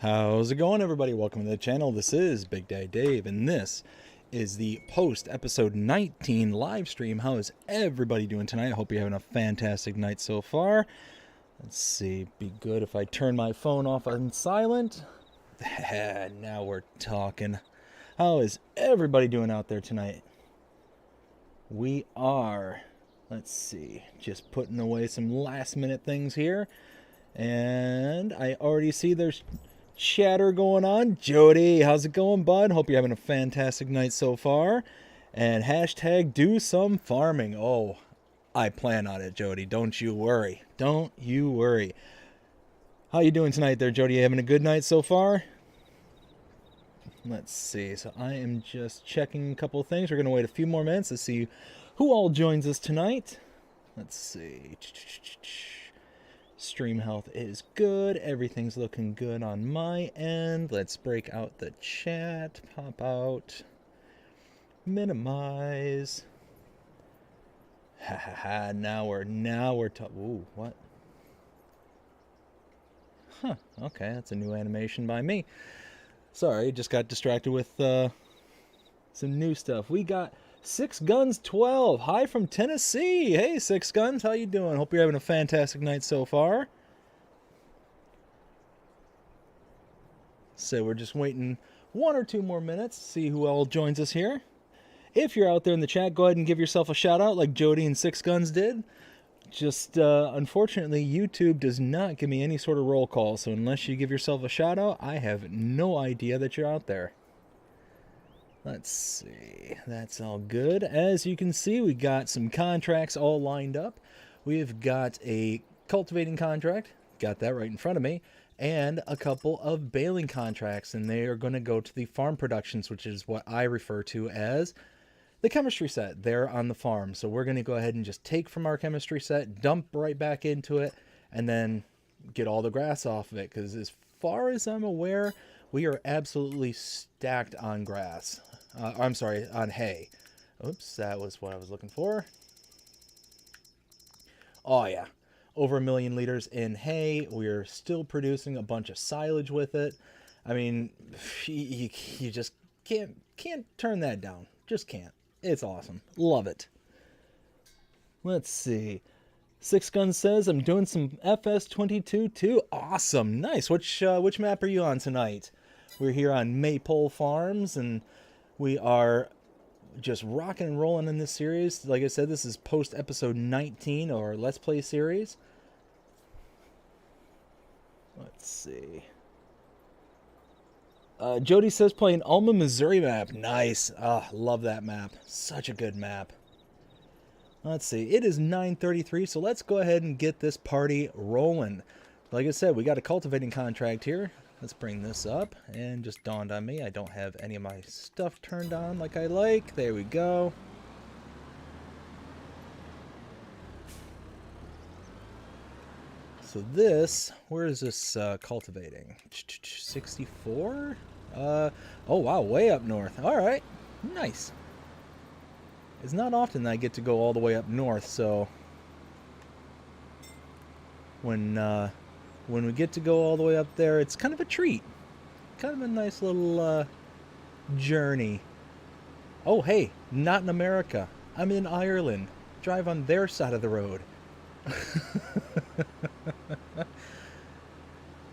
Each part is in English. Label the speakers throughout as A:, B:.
A: How's it going, everybody? Welcome to the channel. This is Big Daddy Dave, and this is the post-episode 19 live stream. How is everybody doing tonight? I hope you're having a fantastic night so far. Let's see, be good if I turn my phone off on silent. Now we're talking. How is everybody doing out there tonight? We are, let's see, just putting away some last-minute things here. And I already see there's chatter going on. Jody, how's it going, bud? Hope you're having a fantastic night so far. And hashtag do some farming. Oh, I plan on it, Jody. Don't you worry. Don't you worry. How you doing tonight there, Jody? You having a good night so far? Let's see. So I am just checking a couple of things. We're going to wait a few more minutes to see who all joins us tonight. Let's see. Stream health is good. Everything's looking good on my end. Let's break out the chat. Pop out. Minimize. Ha ha ha. Now we're ooh, what? Huh. Okay, that's a new animation by me. Sorry, just got distracted with some new stuff. We got Six Guns 12. Hi from Tennessee. Hey, Six Guns, how you doing? Hope you're having a fantastic night so far. So we're just waiting 1 or 2 more minutes to see who all joins us here. If you're out there in the chat, go ahead and give yourself a shout out like Jody and Six Guns did. Just unfortunately, YouTube does not give me any sort of roll call, so unless you give yourself a shout out, I have no idea that you're out there. Let's see, that's all good. As you can see, we got some contracts all lined up. We've got a cultivating contract, got that right in front of me, and a couple of baling contracts, and they are going to go to the farm productions, which is what I refer to as the chemistry set there on the farm. So we're going to go ahead and just take from our chemistry set, dump right back into it, and then get all the grass off of it, because as far as I'm aware, we are absolutely stacked on grass. I'm sorry, on hay. Oops, that was what I was looking for. Oh yeah, over 1 million liters in hay. We're still producing a bunch of silage with it. I mean, you just can't turn that down. Just can't. It's awesome. Love it. Let's see. Six Guns says I'm doing some FS22 too. Awesome, nice. Which map are you on tonight? We're here on Maypole Farms, and we are just rocking and rolling in this series. Like I said, this is post episode 19 or Let's Play series. Let's see. Jody says playing Alma, Missouri map. Nice. Love that map. Such a good map. Let's see. It is 9:33, so let's go ahead and get this party rolling. Like I said, we got a cultivating contract here. Let's bring this up, and just dawned on me, I don't have any of my stuff turned on like I like. There we go. So this, where is this cultivating? 64? Oh wow, way up north. All right, nice. It's not often that I get to go all the way up north, so when we get to go all the way up there, it's kind of a treat. Kind of a nice little journey. Oh, hey, not in America. I'm in Ireland. Drive on their side of the road.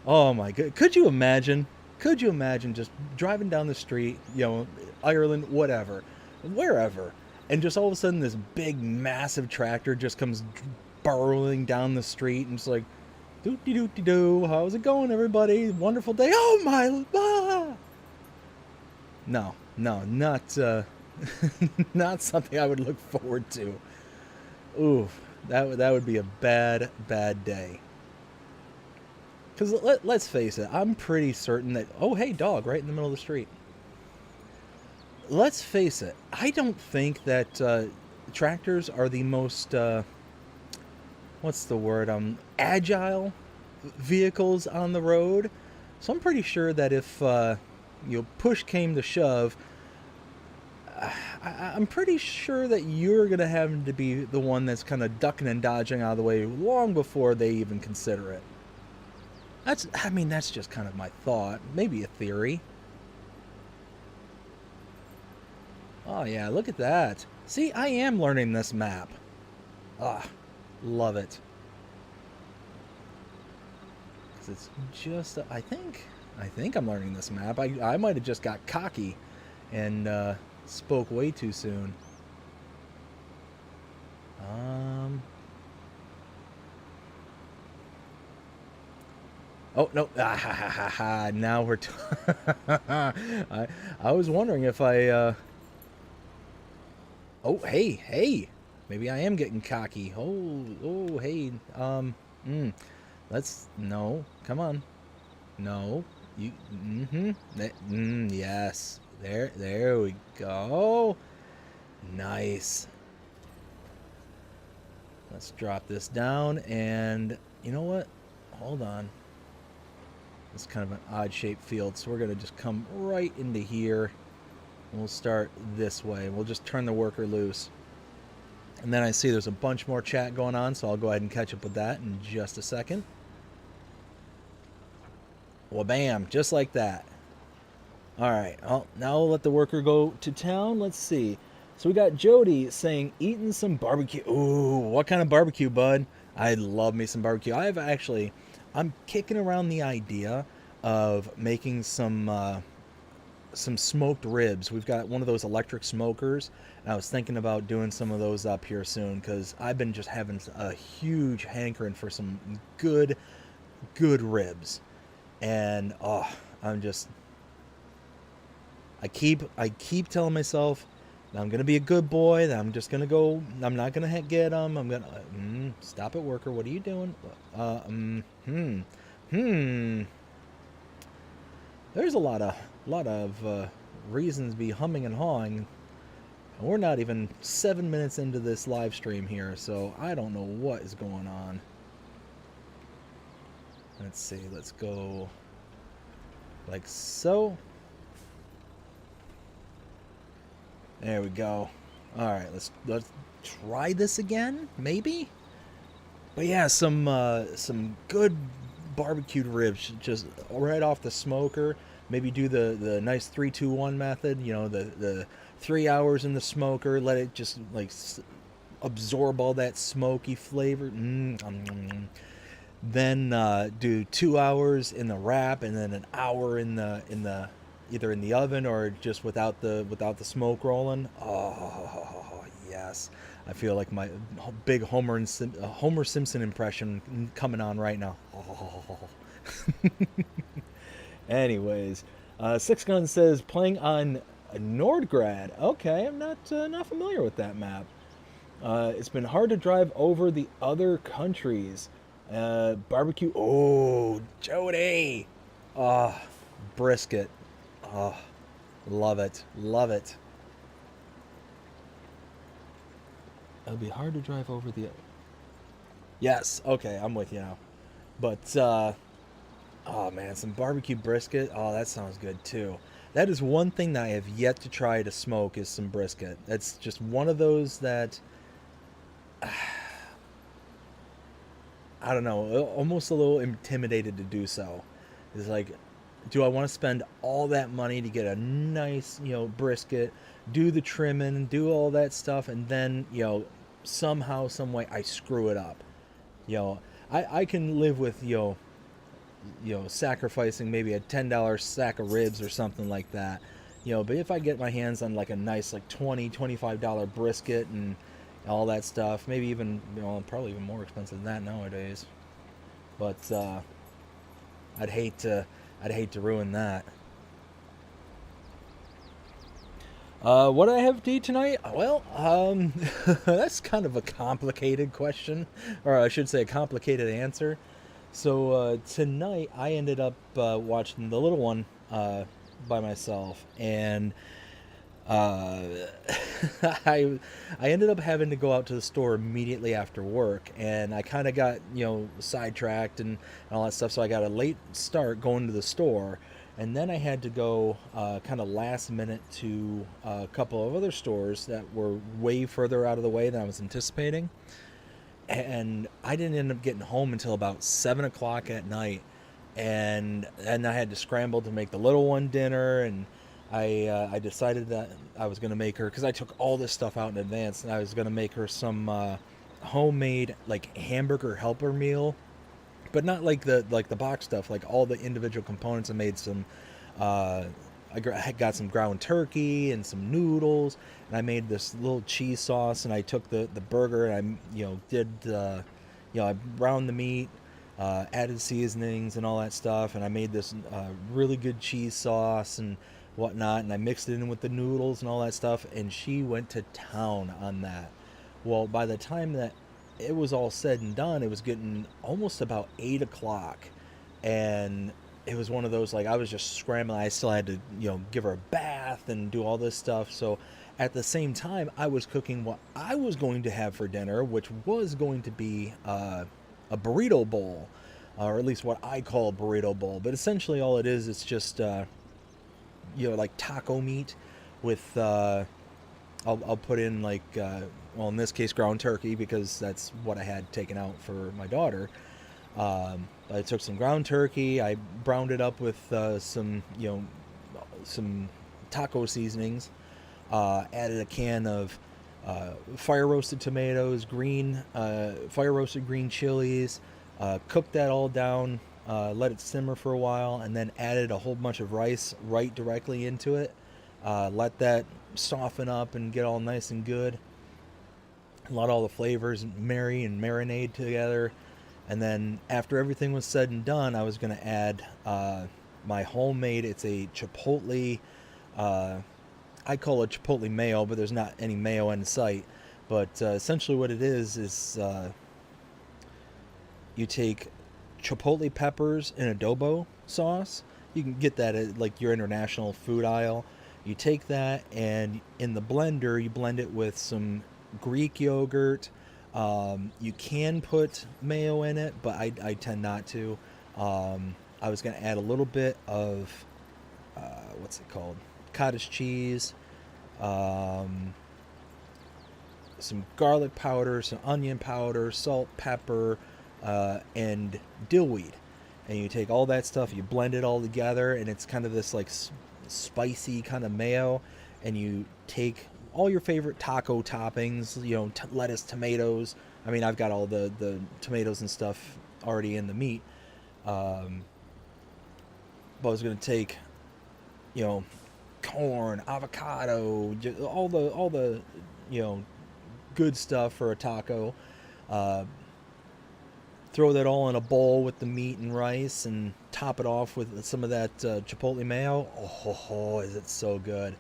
A: Oh my god. Could you imagine? Could you imagine just driving down the street, you know, Ireland, whatever, wherever, and just all of a sudden this big, massive tractor just comes barreling down the street and it's like, doot-de-doot-de-doo, how's it going, everybody? Wonderful day. Oh my, No, not not something I would look forward to. Ooh, that would be a bad day. Because let's face it, I'm pretty certain that, oh hey, dog, right in the middle of the street. Let's face it, I don't think that tractors are the most what's the word, agile vehicles on the road. So I'm pretty sure that if push came to shove, I'm pretty sure that you're gonna have to be the one that's kind of ducking and dodging out of the way long before they even consider it. I mean, that's just kind of my thought. Maybe a theory. Oh, yeah, look at that. See, I am learning this map. Ah, love it. 'Cause it's just, I think I'm learning this map. I might have just got cocky and spoke way too soon. Oh, no. Ah, ha, ha, ha, ha. Now we're... I was wondering if I... Oh, hey, hey. Maybe I am getting cocky. Oh, hey. Let's... No. Come on. No. You... Yes. There we go. Nice. Let's drop this down, and you know what? Hold on. It's kind of an odd-shaped field, so we're going to just come right into here. And we'll start this way. We'll just turn the worker loose. And then I see there's a bunch more chat going on, so I'll go ahead and catch up with that in just a second. Well, bam, just like that. All right, well, now we'll let the worker go to town. Let's see. So we got Jody saying, eating some barbecue. Ooh, what kind of barbecue, bud? I love me some barbecue. I'm kicking around the idea of making some smoked ribs. We've got one of those electric smokers, and I was thinking about doing some of those up here soon, because I've been just having a huge hankering for some good ribs. And I keep telling myself that I'm gonna be a good boy, that I'm just gonna go, I'm not gonna get them, I'm gonna stop it, worker, what are you doing? There's a lot of reasons to be humming and hawing. We're not even 7 minutes into this live stream here, so I don't know what is going on. Let's see, let's go like so. There we go. All right, let's try this again, maybe. But yeah, some good barbecued ribs just right off the smoker. Maybe do the nice 3-2-1 method. You know, the 3 hours in the smoker, let it just like absorb all that smoky flavor. Then do 2 hours in the wrap, and then an hour in the either in the oven or just without the smoke rolling. Oh yes, I feel like my big Homer Simpson impression coming on right now. Oh. Anyways, Six Gun says playing on Nordgrad. Okay, I'm not familiar with that map. It's been hard to drive over the other countries. Barbecue. Oh, Jody. Brisket. Oh, love it. Love it. It'll be hard to drive over the... Yes, okay, I'm with you now. But, oh man, some barbecue brisket. Oh, that sounds good too. That is one thing that I have yet to try to smoke, is some brisket. That's just one of those that... I don't know, almost a little intimidated to do so. It's like, do I want to spend all that money to get a nice, brisket, do the trimming, do all that stuff, and then, somehow, some way I screw it up? I can live with, sacrificing maybe a $10 sack of ribs or something like that. But if I get my hands on like a nice like $20, $25 brisket and all that stuff, maybe even, probably even more expensive than that nowadays. But I'd hate to ruin that. What do I have to eat tonight? Well, that's kind of a complicated question, or I should say a complicated answer. So tonight I ended up watching the little one by myself, and I ended up having to go out to the store immediately after work, and I kind of got sidetracked and all that stuff, so I got a late start going to the store, and then I had to go kind of last minute to a couple of other stores that were way further out of the way than I was anticipating, and I didn't end up getting home until about 7 o'clock at night. and I had to scramble to make the little one dinner, and I decided that I was gonna make her, because I took all this stuff out in advance, and I was gonna make her some homemade like hamburger helper meal, but not like the box stuff, like all the individual components. I made some. I got some ground turkey and some noodles, and I made this little cheese sauce. And I took the burger, and I did I browned the meat, added seasonings and all that stuff, and I made this really good cheese sauce and whatnot, and I mixed it in with the noodles and all that stuff, and she went to town on that. Well, by the time that it was all said and done, it was getting almost about 8 o'clock, and it was one of those, like, I was just scrambling. I still had to give her a bath and do all this stuff. So at the same time, I was cooking what I was going to have for dinner, which was going to be a burrito bowl, or at least what I call a burrito bowl. But essentially all it is, it's just like taco meat with I'll put in like well, in this case, ground turkey, because that's what I had taken out for my daughter. I took some ground turkey, I browned it up with some taco seasonings, added a can of fire roasted tomatoes, fire roasted green chilies, cooked that all down, let it simmer for a while, and then added a whole bunch of rice right directly into it. Let that soften up and get all nice and good. Let all the flavors marry and marinate together. And then after everything was said and done, I was going to add my homemade, it's a chipotle, I call it chipotle mayo, but there's not any mayo in sight. But essentially what it is you take chipotle peppers in adobo sauce. You can get that at like your international food aisle. You take that, and in the blender, you blend it with some Greek yogurt. You can put mayo in it, but I tend not to. I was going to add a little bit of, what's it called? Cottage cheese, some garlic powder, some onion powder, salt, pepper, and dillweed. And you take all that stuff, you blend it all together, and it's kind of this like spicy kind of mayo. And you take all your favorite taco toppings, lettuce, tomatoes. I mean, I've got all the tomatoes and stuff already in the meat. But I was going to take, corn, avocado, all the good stuff for a taco. Throw that all in a bowl with the meat and rice, and top it off with some of that chipotle mayo. Oh, is it so good.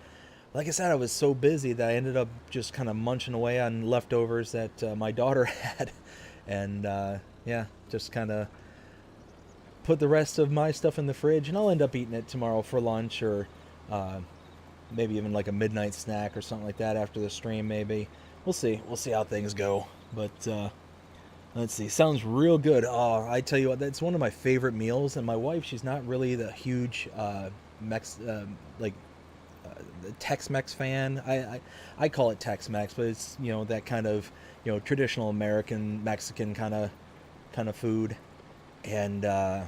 A: Like I said, I was so busy that I ended up just kind of munching away on leftovers that my daughter had. And just kind of put the rest of my stuff in the fridge, and I'll end up eating it tomorrow for lunch, or maybe even like a midnight snack or something like that after the stream, maybe. We'll see how things go. But let's see. Sounds real good. Oh, I tell you what, that's one of my favorite meals. And my wife, she's not really the huge Tex-Mex fan. I call it Tex-Mex, but it's that kind of traditional American Mexican kind of food, and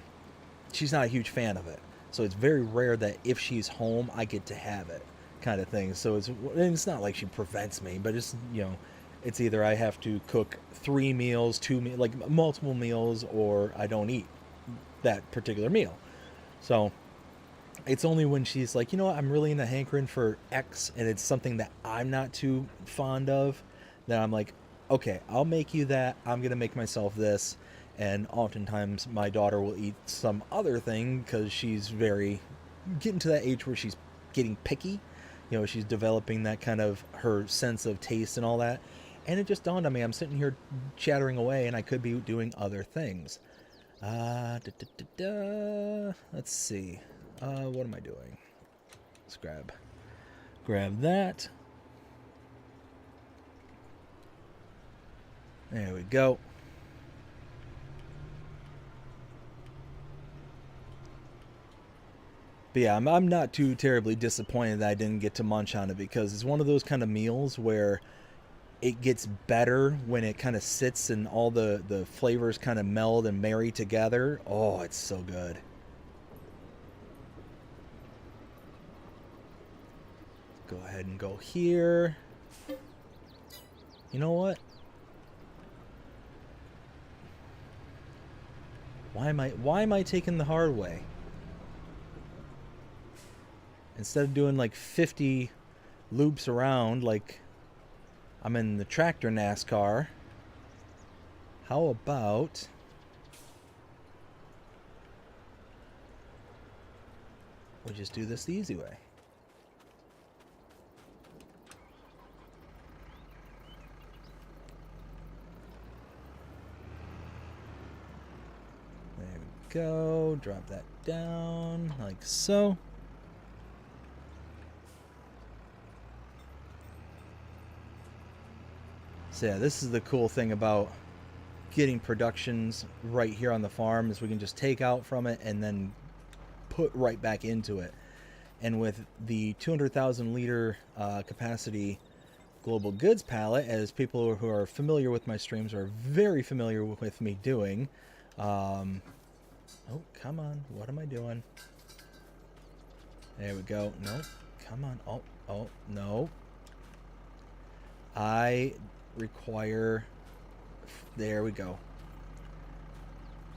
A: she's not a huge fan of it. So it's very rare that if she's home, I get to have it, kind of thing. So it's not like she prevents me, but it's it's either I have to cook 3 meals, 2 meals, like multiple meals, or I don't eat that particular meal. So it's only when she's like, I'm really in a hankering for X, and it's something that I'm not too fond of, that I'm like, okay, I'll make you that. I'm going to make myself this. And oftentimes my daughter will eat some other thing, because she's getting to that age where she's getting picky. She's developing that kind of her sense of taste and all that. And it just dawned on me, I'm sitting here chattering away, and I could be doing other things. Let's see. What am I doing? Let's grab that. There we go. But yeah, I'm not too terribly disappointed that I didn't get to munch on it, because it's one of those kind of meals where it gets better when it kind of sits and all the flavors kind of meld and marry together. Oh, it's so good. Go ahead and go here. You know what? Why am I taking the hard way? Instead of doing like 50 loops around like I'm in the tractor NASCAR, how about we just do this the easy way? There we go. Drop that down like so. So yeah, this is the cool thing about getting productions right here on the farm, is we can just take out from it and then put right back into it. And with the 200,000 liter capacity global goods pallet, as people who are familiar with my streams are very familiar with me doing. Oh, come on. What am I doing? There we go. Nope. Come on. Oh, no. I require... There we go.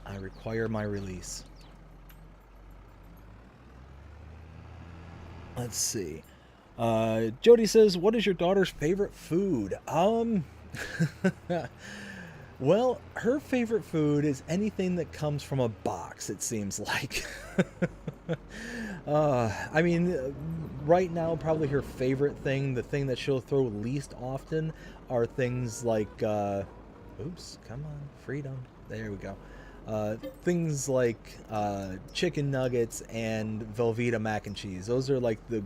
A: I require my release. Let's see. Jody says, what is your daughter's favorite food? Well, her favorite food is anything that comes from a box, it seems like. I mean, right now, probably her favorite thing, the thing that she'll throw least often, are things like, oops, come on, freedom. There we go. Things like chicken nuggets and Velveeta mac and cheese. Those are like the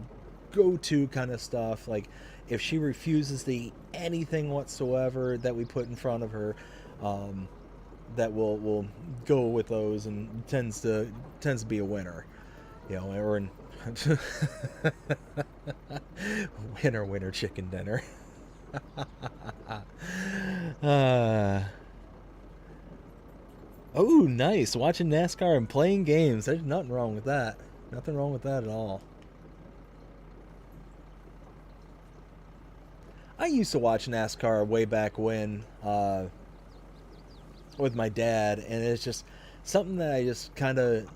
A: go-to kind of stuff. Like, if she refuses to eat anything whatsoever that we put in front of her, that will go with those, and tends to be a winner, you know. Or in winner chicken dinner. Oh, nice. Watching NASCAR and playing games. There's nothing wrong with that. Nothing wrong with that at all. I used to watch NASCAR way back when, with my dad, and it's just something that I just kind of,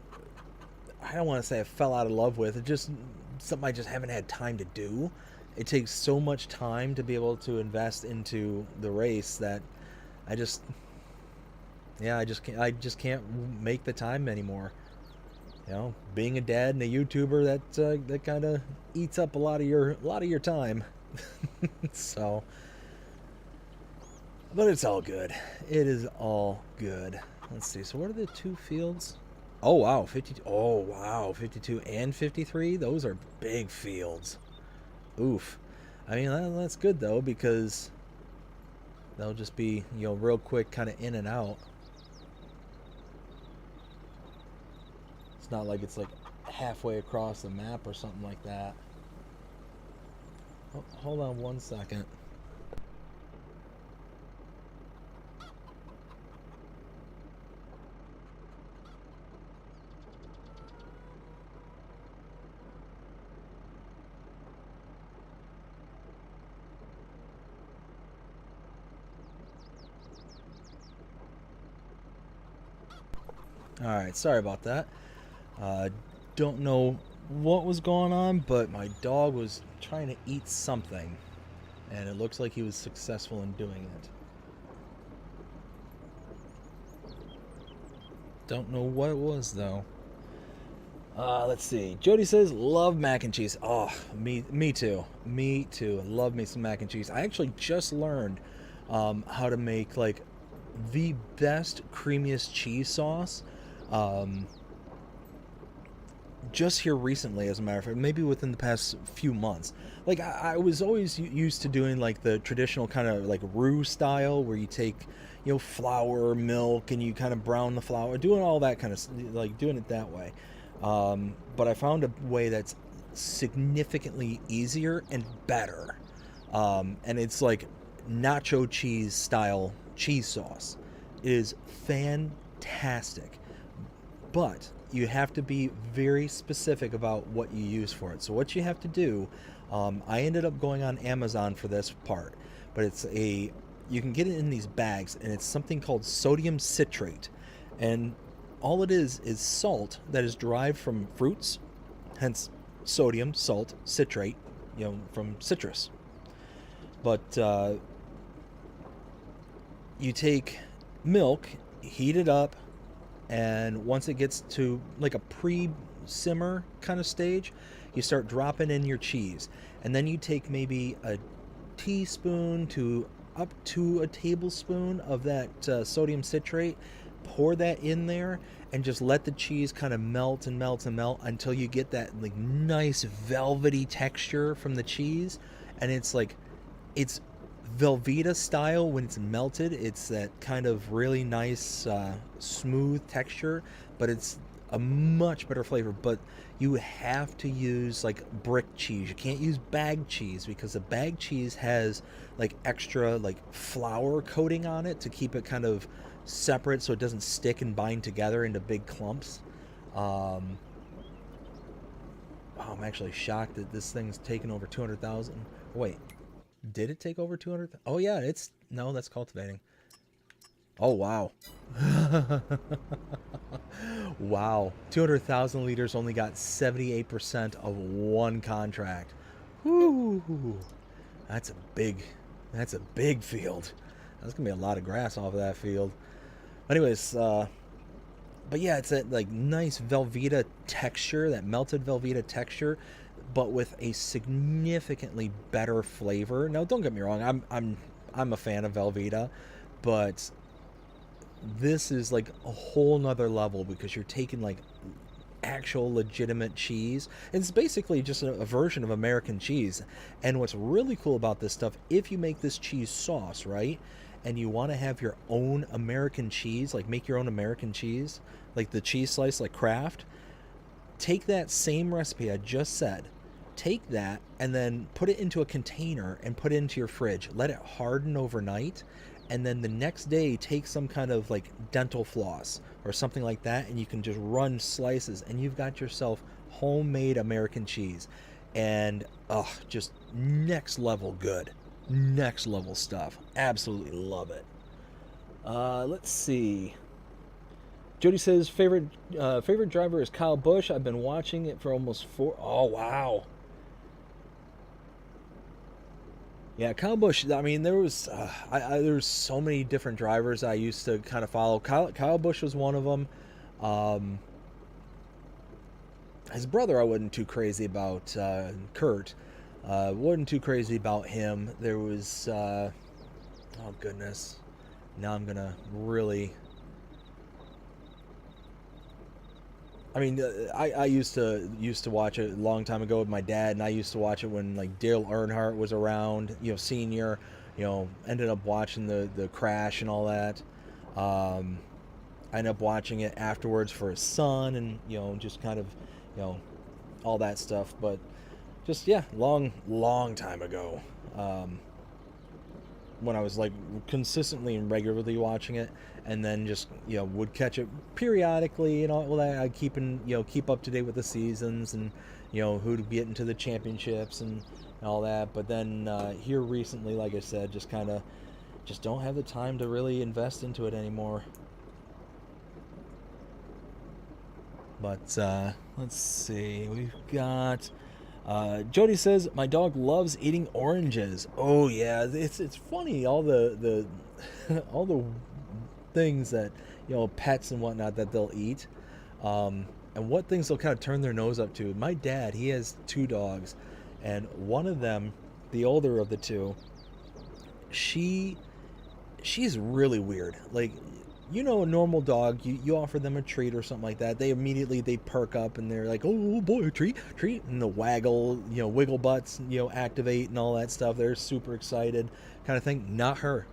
A: I don't want to say I fell out of love with. It's just something I just haven't had time to do. It takes so much time to be able to invest into the race that I just can't make the time anymore. You know, being a dad and a YouTuber, that kind of eats up a lot of your time. So, but it's all good. It is all good. Let's see. So what are the two fields? Oh wow, 52. Oh wow, 52 and 53. Those are big fields. Oof. I mean, that's good though, because they'll just be, you know, real quick, kind of in and out. It's not like it's like halfway across the map or something like that. Oh, hold on one second. Alright, sorry about that. Don't know what was going on, but my dog was trying to eat something, and it looks like he was successful in doing it. Don't know what it was though. Let's see. Jody says, love mac and cheese. Oh, me too. Me too. Love me some mac and cheese. I actually just learned how to make like the best, creamiest cheese sauce. Just here recently, as a matter of fact, maybe within the past few months. Like, I was always used to doing like the traditional kind of like roux style, where you take, you know, flour, milk, and you kind of brown the flour, doing all that kind of, like, doing it that way. But I found a way that's significantly easier and better. And it's like nacho cheese style cheese sauce. It is fantastic. But you have to be very specific about what you use for it. So what you have to do, I ended up going on Amazon for this part, but you can get it in these bags, and it's something called sodium citrate. And all it is salt that is derived from fruits, hence sodium, salt, citrate, from citrus. But you take milk, heat it up, and once it gets to like a pre-simmer kind of stage, you start dropping in your cheese. And then you take maybe a teaspoon to up to a tablespoon of that sodium citrate, pour that in there, and just let the cheese kind of melt and melt and melt until you get that like nice velvety texture from the cheese. And it's Velveeta style when it's melted. It's that kind of really nice smooth texture, but it's a much better flavor. But you have to use like brick cheese. You can't use bag cheese, because the bag cheese has like extra like flour coating on it to keep it kind of separate so it doesn't stick and bind together into big clumps. Wow, I'm actually shocked that this thing's taken over 200,000. Wait, did it take over 200? Oh yeah, no, that's cultivating. Oh wow. Wow, 200,000 liters only got 78% of one contract. Whoo, that's a big field. That's gonna be a lot of grass off of that field. Anyways, but yeah, it's that like nice Velveeta texture, that melted Velveeta texture, but with a significantly better flavor. Now, don't get me wrong, I'm a fan of Velveeta, but this is like a whole nother level, because you're taking like actual legitimate cheese. It's basically just a version of American cheese. And what's really cool about this stuff, if you make this cheese sauce, right, and you want to have your own American cheese, like make your own American cheese, like the cheese slice, like Kraft, take that same recipe I just said, take that and then put it into a container and put it into your fridge, let it harden overnight, and then the next day take some kind of like dental floss or something like that, and you can just run slices, and you've got yourself homemade American cheese. And just next level good, next level stuff. Absolutely love it. Let's see. Jody says favorite driver is Kyle Busch. I've been watching it for almost 4. Oh wow. Yeah, Kyle Busch. I mean, there was so many different drivers I used to kind of follow. Kyle Busch was one of them. His brother, I wasn't too crazy about. Kurt, wasn't too crazy about him. There was, oh goodness, now I'm gonna really. I mean, I used to watch it a long time ago with my dad, and I used to watch it when like Dale Earnhardt was around, senior, ended up watching the crash and all that. I ended up watching it afterwards for his son, and just kind of, all that stuff. But just long time ago, when I was like consistently and regularly watching it, and then just would catch it periodically and all that. I'd keep up to date with the seasons, and who'd get into the championships and all that. But then here recently, like I said, just don't have the time to really invest into it anymore. But let's see, we've got Jody says my dog loves eating oranges. Oh yeah, it's funny, all the all the things that pets and whatnot that they'll eat, and what things they'll kind of turn their nose up to. My dad, he has 2 dogs, and one of them, the older of the 2, she's really weird. Like, a normal dog, you offer them a treat or something like that, they perk up and they're like, oh boy, treat, and the wiggle butts, activate and all that stuff. They're super excited kind of thing. Not her.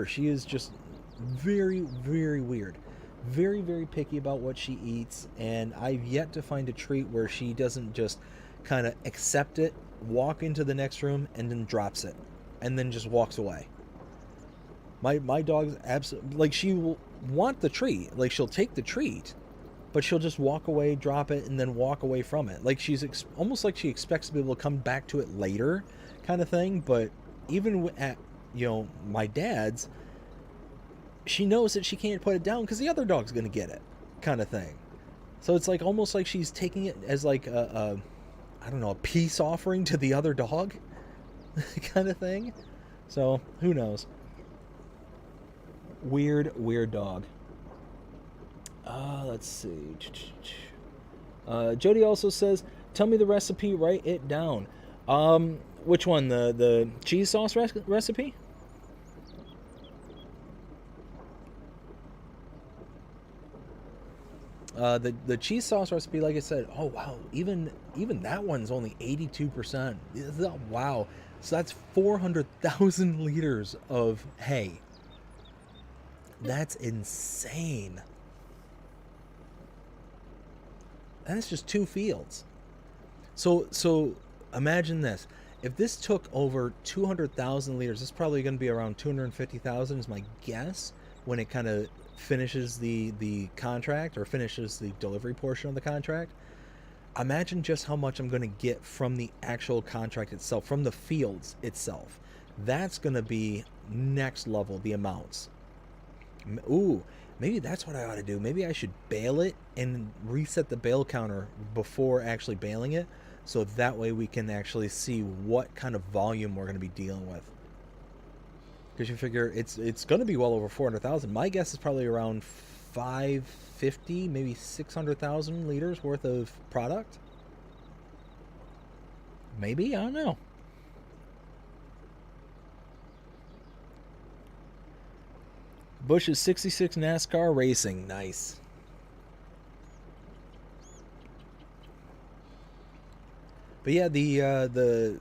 A: She is just very, very weird, very, very picky about what she eats, and I've yet to find a treat where she doesn't just kind of accept it, walk into the next room, and then drops it, and then just walks away. My dog's absolutely, like, she will want the treat, like she'll take the treat, but she'll just walk away, drop it, and then walk away from it. Like she's almost like she expects to be able to come back to it later, kind of thing. But even at, you know, my dad's, she knows that she can't put it down because the other dog's gonna get it, kind of thing. So it's like almost like she's taking it as like a I don't know, a peace offering to the other dog, kind of thing. So who knows? Weird dog. Let's see. Jody also says, "Tell me the recipe. Write it down." Which one? The cheese sauce recipe? The cheese sauce recipe, like I said, oh wow, even that one's only 82%. Wow, so that's 400,000 liters of hay. That's insane. That's just 2 fields. So imagine this. If this took over 200,000 liters, it's probably going to be around 250,000 is my guess when it kind of finishes the contract or finishes the delivery portion of the contract. Imagine just how much I'm going to get from the actual contract itself, from the fields itself. That's going to be next level, the amounts. Ooh, maybe that's what I ought to do. Maybe I should bale it and reset the bale counter before actually baling it, so that way we can actually see what kind of volume we're going to be dealing with. Because you figure it's going to be well over 400,000. My guess is probably around 550, maybe 600,000 liters worth of product. Maybe, I don't know. Bush is 66 NASCAR racing. Nice. But yeah, the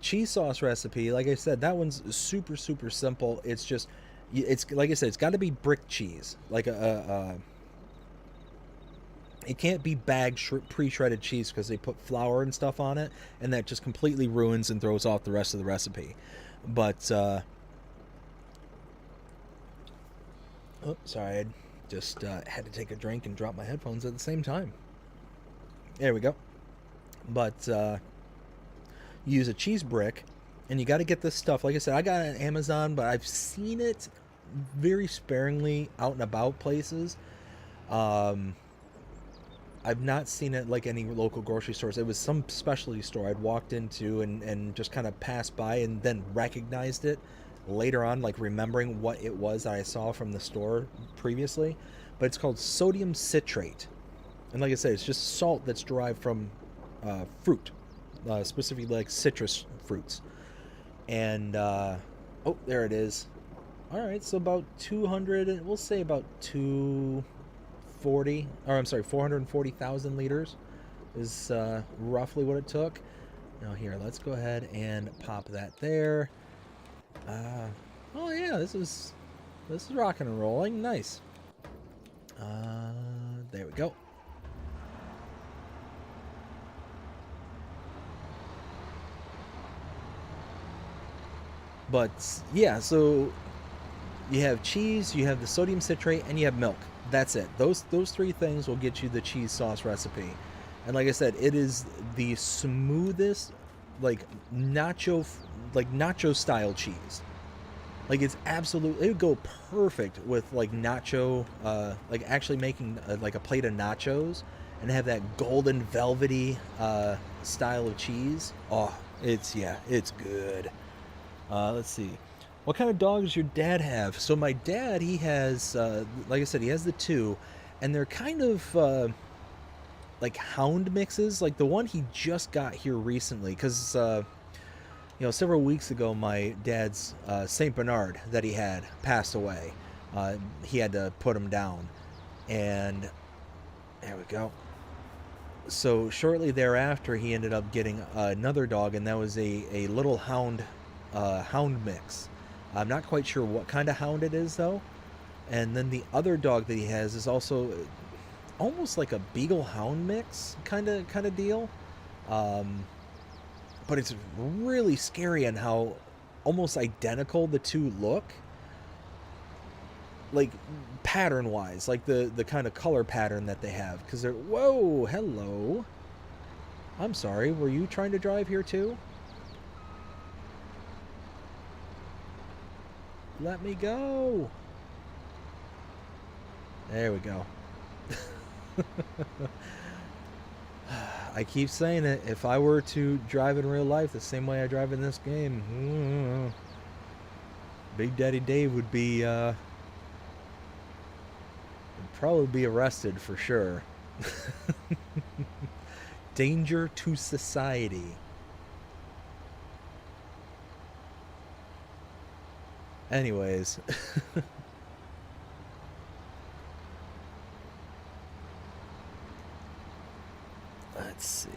A: cheese sauce recipe, like I said, that one's super simple. It's just, it's like I said, it's got to be brick cheese, like it can't be bagged pre-shredded cheese because they put flour and stuff on it, and that just completely ruins and throws off the rest of the recipe. But oh, sorry, I just had to take a drink and drop my headphones at the same time. There we go. But you use a cheese brick, and you got to get this stuff. Like I said, I got it on Amazon, but I've seen it very sparingly out and about places. I've not seen it like any local grocery stores. It was some specialty store I'd walked into and just kind of passed by and then recognized it later on, like remembering what it was that I saw from the store previously. But it's called sodium citrate. And like I said, it's just salt that's derived from fruit. Specifically like citrus fruits. And oh, there it is. All right, so about 200, we'll say about 440,000 liters is roughly what it took. Now here, let's go ahead and pop that there. Oh yeah, this is rocking and rolling. Nice. There we go. But yeah, so you have cheese, you have the sodium citrate, and you have milk. That's it. Those 3 things will get you the cheese sauce recipe. And like I said, it is the smoothest, like nacho style cheese. Like it's absolutely, it would go perfect with like nacho, like actually making like a plate of nachos and have that golden velvety style of cheese. Oh, it's good. Let's see. What kind of dog does your dad have? So my dad, he has, like I said, he has the 2, and they're kind of like hound mixes. Like the one he just got here recently, because several weeks ago, my dad's Saint Bernard that he had passed away. He had to put him down, and there we go. So shortly thereafter, he ended up getting another dog, and that was a little hound mix. I'm not quite sure what kind of hound it is though. And then the other dog that he has is also almost like a beagle hound mix kind of deal. But it's really scary on how almost identical the 2 look. like pattern wise, like the kind of color pattern that they have, because they're, whoa, hello, I'm sorry, were you trying to drive here too? Let me go. There we go. I keep saying it, if I were to drive in real life the same way I drive in this game, Big Daddy Dave would be would probably be arrested for sure. Danger to society. Anyways. Let's see.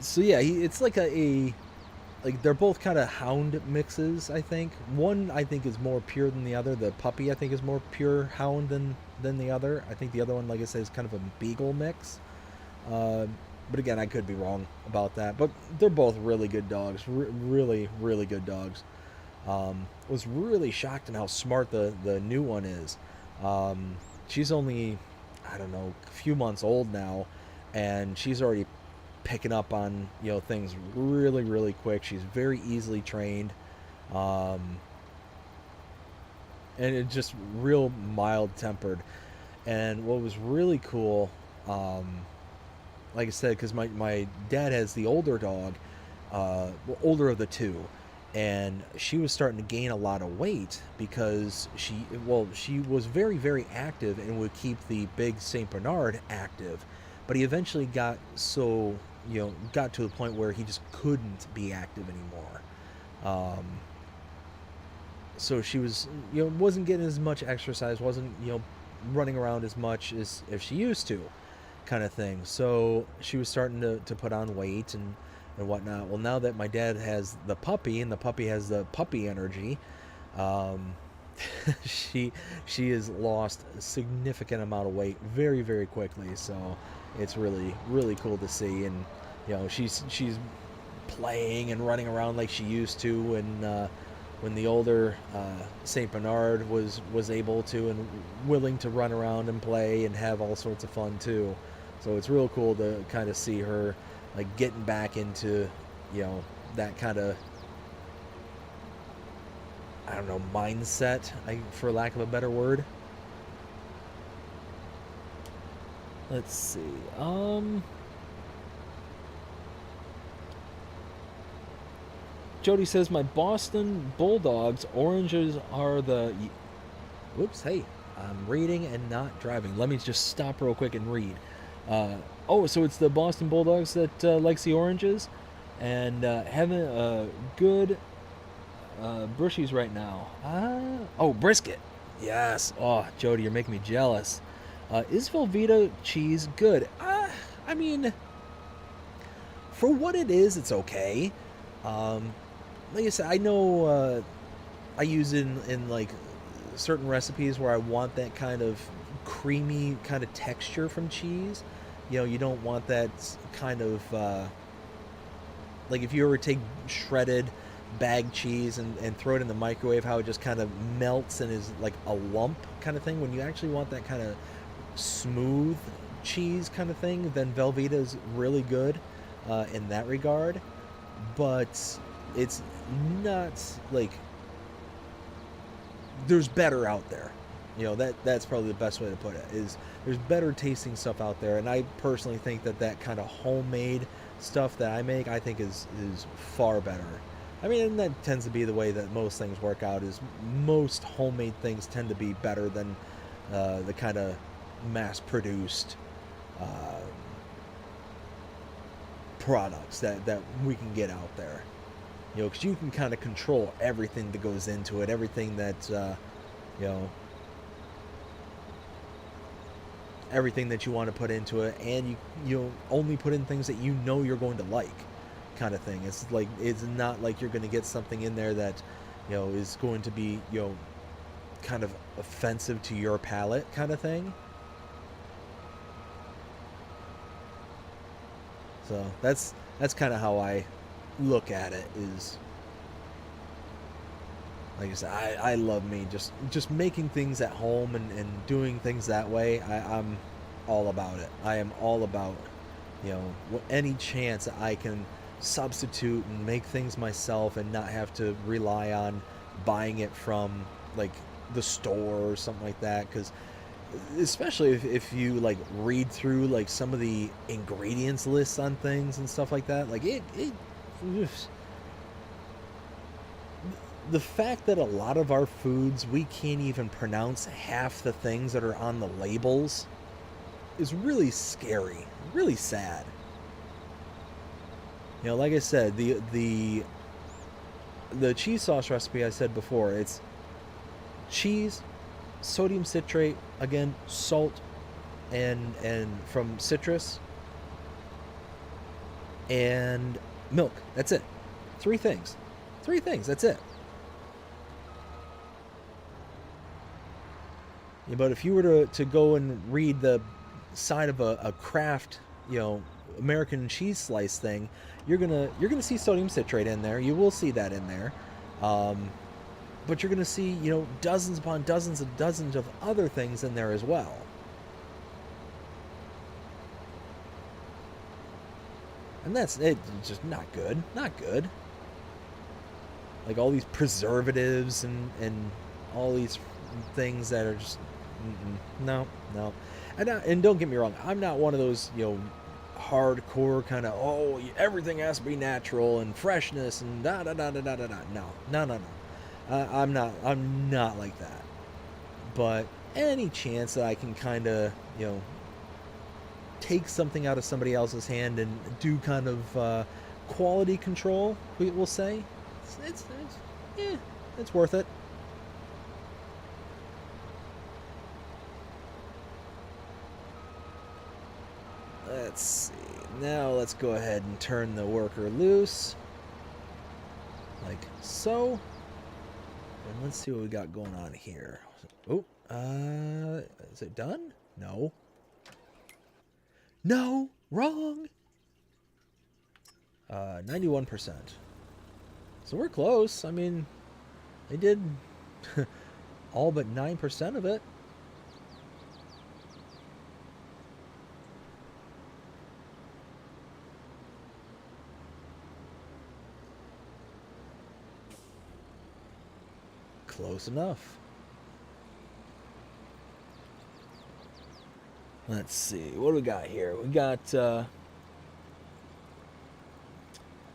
A: So yeah, it's like like they're both kind of hound mixes, I think. One I think is more pure than the other. The puppy I think is more pure hound than the other. I think the other one, like I said, is kind of a beagle mix. But again, I could be wrong about that. But they're both really good dogs. Really, really good dogs. Was really shocked in how smart the new one is. She's only, I don't know, a few months old now, and she's already picking up on, you know, things really, really quick. She's very easily trained, and it's just real mild tempered. And what was really cool, like I said, because my dad has the older dog, well, older of the two, and she was starting to gain a lot of weight because she was very, very active and would keep the big Saint Bernard active, but he eventually got got to the point where he just couldn't be active anymore. So she was, wasn't getting as much exercise, wasn't, running around as much as if she used to, kind of thing. So she was starting to put on weight and whatnot. Well, now that my dad has the puppy and the puppy has the puppy energy, she has lost a significant amount of weight very, very quickly. So it's really, really cool to see. And she's playing and running around like she used to, and when the older Saint Bernard was able to and willing to run around and play and have all sorts of fun too. So it's real cool to kind of see her like getting back into that kind of, I don't know, mindset, for lack of a better word. Let's see. Jody says my Boston Bulldogs oranges are the. Whoops! Hey, I'm reading and not driving. Let me just stop real quick and read. So it's the Boston Bulldogs that likes the oranges, and having good brushies right now. Brisket. Yes. Oh, Jody, you're making me jealous. Is Velveeta cheese good? I mean, for what it is, it's okay. Like I said, I know I use it in like certain recipes where I want that kind of creamy kind of texture from cheese. You don't want that kind of like if you ever take shredded bag cheese and throw it in the microwave, how it just kind of melts and is like a lump kind of thing. When you actually want that kind of smooth cheese kind of thing, then Velveeta is really good in that regard. But it's not like, there's better out there. That's probably the best way to put it, is there's better tasting stuff out there, and I personally think that kind of homemade stuff that I make, I think is far better. I mean, and that tends to be the way that most things work out, is most homemade things tend to be better than the kind of mass-produced products that we can get out there. Because you can kind of control everything that goes into it, everything that everything that you want to put into it, and you only put in things that you're going to like, kind of thing. It's like, it's not like you're going to get something in there that is going to be kind of offensive to your palate, kind of thing. So that's kind of how I look at it, is Like I said, I love me just making things at home and doing things that way. I'm all about it. I am all about, any chance that I can substitute and make things myself and not have to rely on buying it from like the store or something like that. Because especially if you like read through like some of the ingredients lists on things and stuff like that, like it the fact that a lot of our foods we can't even pronounce half the things that are on the labels is really scary, really sad. Like I said, the cheese sauce recipe I said before, it's cheese, sodium citrate, again, salt, and from citrus, and milk. That's it. Three things. That's it. But if you were to go and read the side of a craft, American cheese slice thing, you're gonna see sodium citrate in there. You will see that in there, but you're gonna see dozens upon dozens and dozens of other things in there as well. And that's it. Just not good. Not good. Like all these preservatives and all these things that are just no. And don't get me wrong, I'm not one of those hardcore kind of everything has to be natural and freshness and da da da da da da. No. I'm not like that. But any chance that I can kind of take something out of somebody else's hand and do kind of quality control, we'll say, it's worth it. Let's see. Now let's go ahead and turn the worker loose. Like so. And let's see what we got going on here. Oh, is it done? No. No, wrong. 91%. So we're close. I mean, they did all but 9% of it. Close enough. Let's see. What do we got here? We got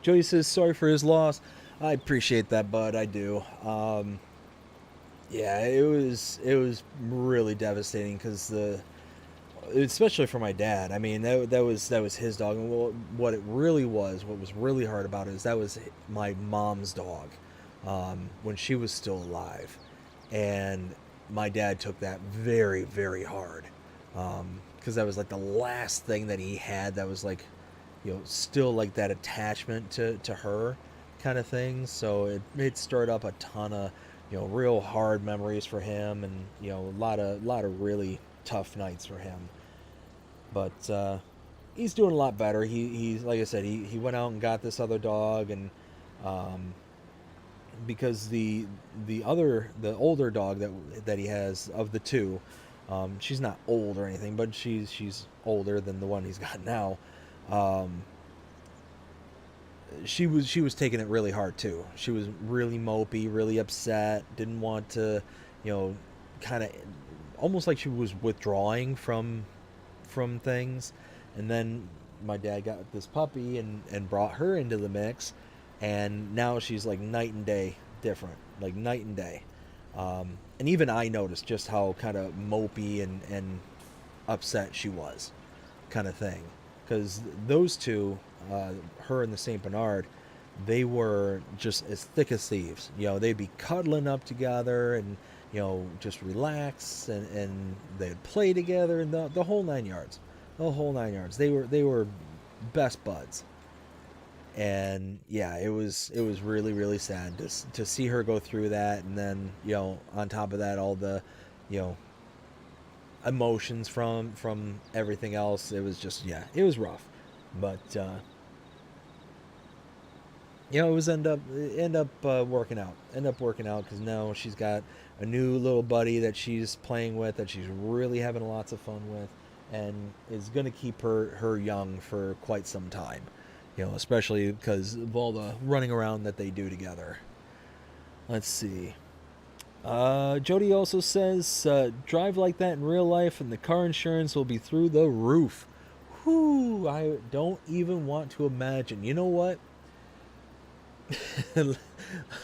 A: Jody says sorry for his loss. I appreciate that, bud. I do. Yeah, it was really devastating because especially for my dad. I mean, that was his dog, and what was really hard about it is that was my mom's dog when she was still alive, and my dad took that very, very hard because that was like the last thing that he had that was like, still like that attachment to her kind of thing. So it stirred up a ton of real hard memories for him, and a lot of really tough nights for him. But he's doing a lot better. He's like I said, he went out and got this other dog, and because the older dog that he has of the two, she's not old or anything, but she's older than the one he's got now. She was taking it really hard too. She was really mopey, really upset, didn't want to, kind of almost like she was withdrawing from things. And then my dad got this puppy and brought her into the mix, and now she's like night and day different, like night and day. And even I noticed just how kind of mopey and upset she was, kind of thing. Because those two, her and the Saint Bernard, they were just as thick as thieves. They'd be cuddling up together and just relax, and they'd play together, and the whole 9 yards. The whole 9 yards. They were best buds. And yeah, it was really, really sad to see her go through that, and then on top of that, all the emotions from everything else. It was just, yeah, it was rough. But you know, it was end up working out. End up working out because now she's got a new little buddy that she's playing with, that she's really having lots of fun with, and is going to keep her young for quite some time. You know, especially because of all the running around that they do together. Let's see. Jody also says, drive like that in real life and the car insurance will be through the roof. Whew, I don't even want to imagine. You know what?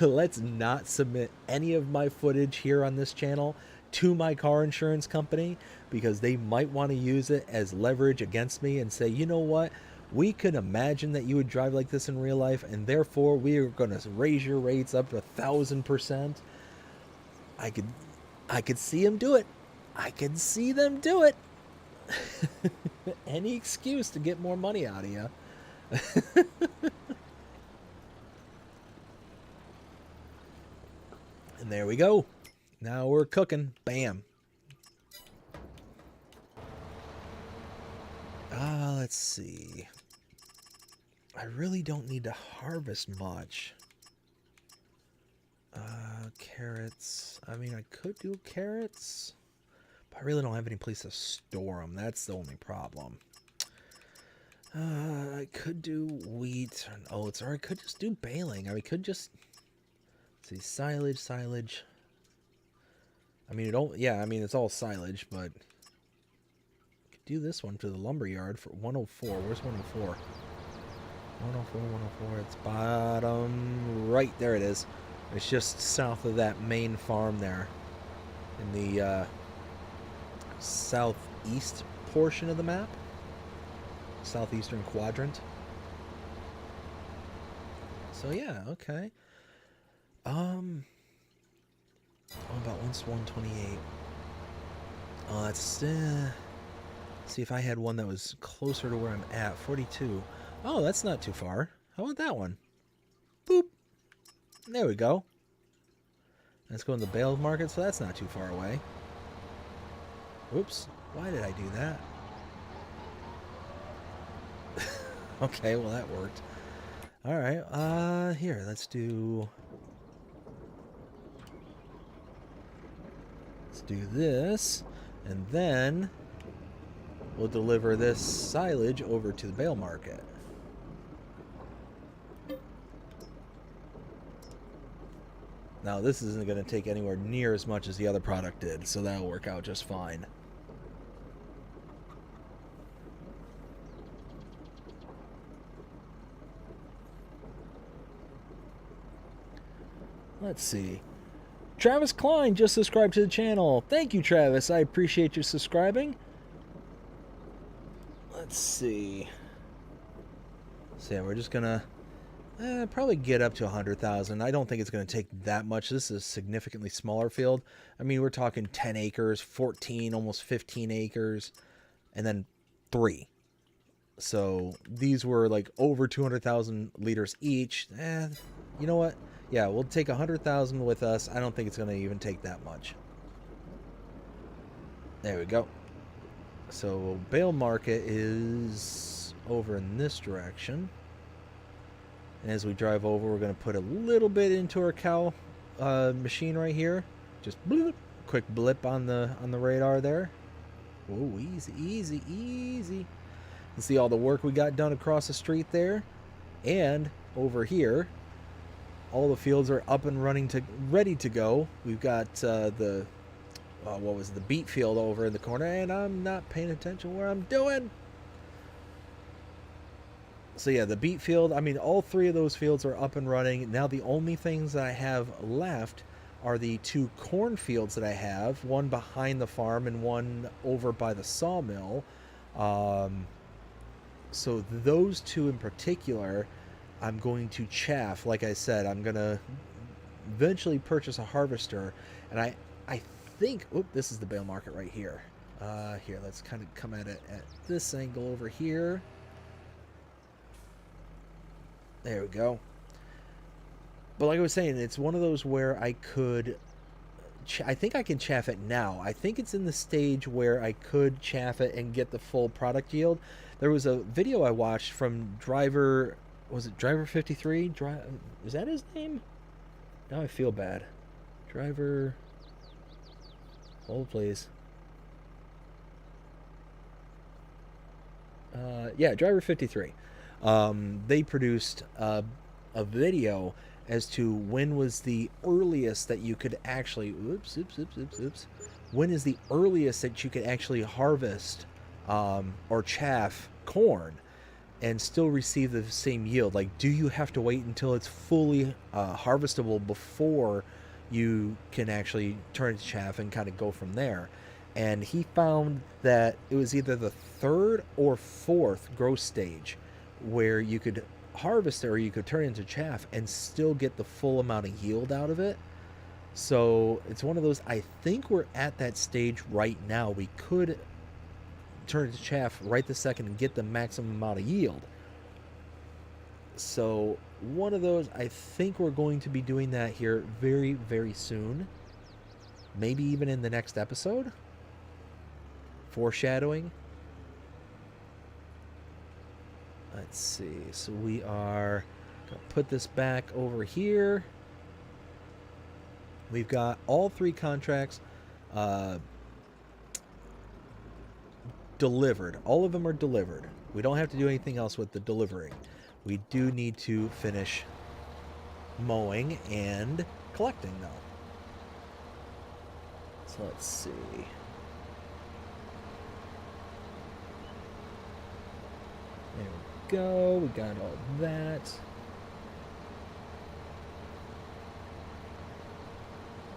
A: Let's not submit any of my footage here on this channel to my car insurance company, because they might want to use it as leverage against me and say, you know what? We could imagine that you would drive like this in real life, and therefore we are going to raise your rates up to 1,000%. I could see them do it. I could see them do it. Any excuse to get more money out of you. And there we go. Now we're cooking. Bam. Let's see. I really don't need to harvest much. Carrots. I mean, I could do carrots, but I really don't have any place to store them. That's the only problem. I could do wheat and oats, or I could just do baling. I could just... see, silage. I mean, it's all silage, but I could do this one to the lumber yard for 104. Where's 104? 104. It's bottom right. There it is. It's just south of that main farm there, in the southeast portion of the map, southeastern quadrant. So yeah, okay. About 128. Oh, that's see if I had one that was closer to where I'm at. 42. Oh, that's not too far. How about that one? Boop. There we go. Let's go in the bale market, so that's not too far away. Whoops. Why did I do that? Okay, well that worked. Alright, here, let's do this, and then we'll deliver this silage over to the bale market. Now, this isn't going to take anywhere near as much as the other product did, so that'll work out just fine. Let's see. Travis Klein just subscribed to the channel. Thank you, Travis. I appreciate you subscribing. Let's see. So yeah, we're just going to probably get up to 100,000. I don't think it's going to take that much. This is a significantly smaller field. I mean, we're talking 10 acres, 14, almost 15 acres, and then 3. So these were like over 200,000 liters each. You know what? Yeah, we'll take 100,000 with us. I don't think it's going to even take that much. There we go. So bale market is over in this direction. And as we drive over, we're going to put a little bit into our cow machine right here. Just bloop, quick blip on the radar there. Whoa, easy. You see all the work we got done across the street there. And over here, all the fields are up and running, ready to go. We've got the beet field over in the corner, and I'm not paying attention where I'm doing. So yeah, the beet field, I mean, all 3 of those fields are up and running. Now the only things that I have left are the 2 corn fields that I have, one behind the farm and one over by the sawmill. So those 2 in particular, I'm going to chaff. Like I said, I'm going to eventually purchase a harvester. And I think, this is the bale market right here. Here, let's kind of come at it at this angle over here. There we go. But like I was saying, it's one of those where I could... I think I can chaff it now. I think it's in the stage where I could chaff it and get the full product yield. There was a video I watched from driver Was it Driver 53? Is that his name? Now I feel bad. Driver. Hold, please. Yeah, Driver 53. They produced a video as to when was the earliest that you could actually. Oops. When is the earliest that you could actually harvest or chaff corn and still receive the same yield? Like, do you have to wait until it's fully harvestable before you can actually turn it to chaff and kind of go from there? And he found that it was either the third or fourth growth stage where you could harvest it or you could turn it into chaff and still get the full amount of yield out of it. So it's one of those, I think we're at that stage right now. We could turn it to chaff right this second and get the maximum amount of yield. So one of those, I think we're going to be doing that here very, very soon. Maybe even in the next episode. Foreshadowing. Let's see. So we are going to put this back over here. We've got all 3 contracts delivered. All of them are delivered. We don't have to do anything else with the delivering. We do need to finish mowing and collecting, though. So let's see. There we go. We got all that.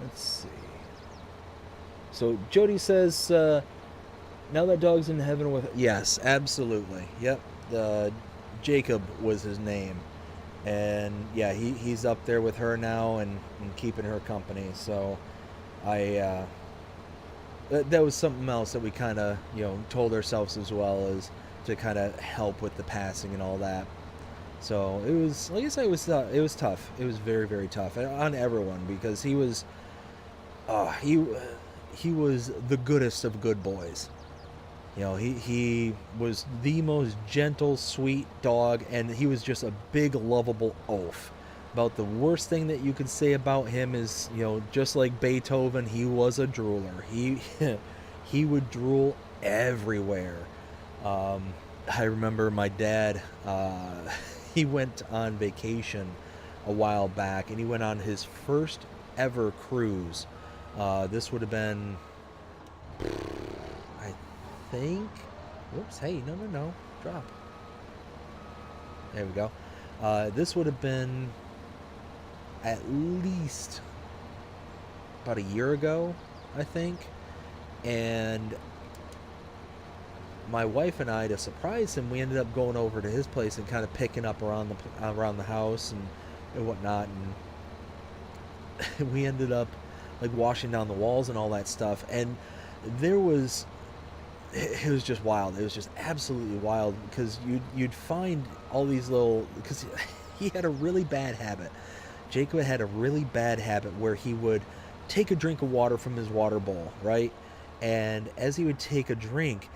A: Let's see. So Jody says, now that dog's in heaven with... Yes, absolutely. Yep. Jacob was his name. And yeah, he's up there with her now and keeping her company. So that was something else that we kind of, told ourselves as well, as to kind of help with the passing and all that. So it was, like I said, it was tough. It was very, very tough on everyone, because he was the goodest of good boys. He was the most gentle, sweet dog, and he was just a big, lovable oaf. About the worst thing that you could say about him is, just like Beethoven, he was a drooler. He would drool everywhere. I remember my dad, he went on vacation a while back, and he went on his first ever cruise. This would have been, I think, whoops, hey, no, drop. There we go. This would have been at least about a year ago, I think. And my wife and I, to surprise him, we ended up going over to his place and kind of picking up around the house and whatnot. And we ended up like washing down the walls and all that stuff. And it was just wild. It was just absolutely wild, because you'd find all these little, because he had a really bad habit. Jacob had a really bad habit where he would take a drink of water from his water bowl, right? And as he would take a drink,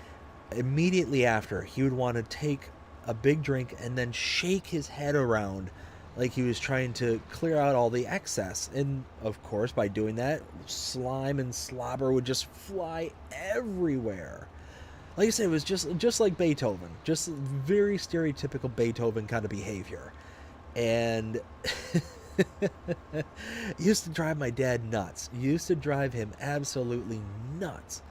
A: immediately after, he would want to take a big drink and then shake his head around like he was trying to clear out all the excess. And of course, by doing that, slime and slobber would just fly everywhere. Like I said, it was just like Beethoven, just very stereotypical Beethoven kind of behavior. And it used to drive my dad nuts. It used to drive him absolutely nuts.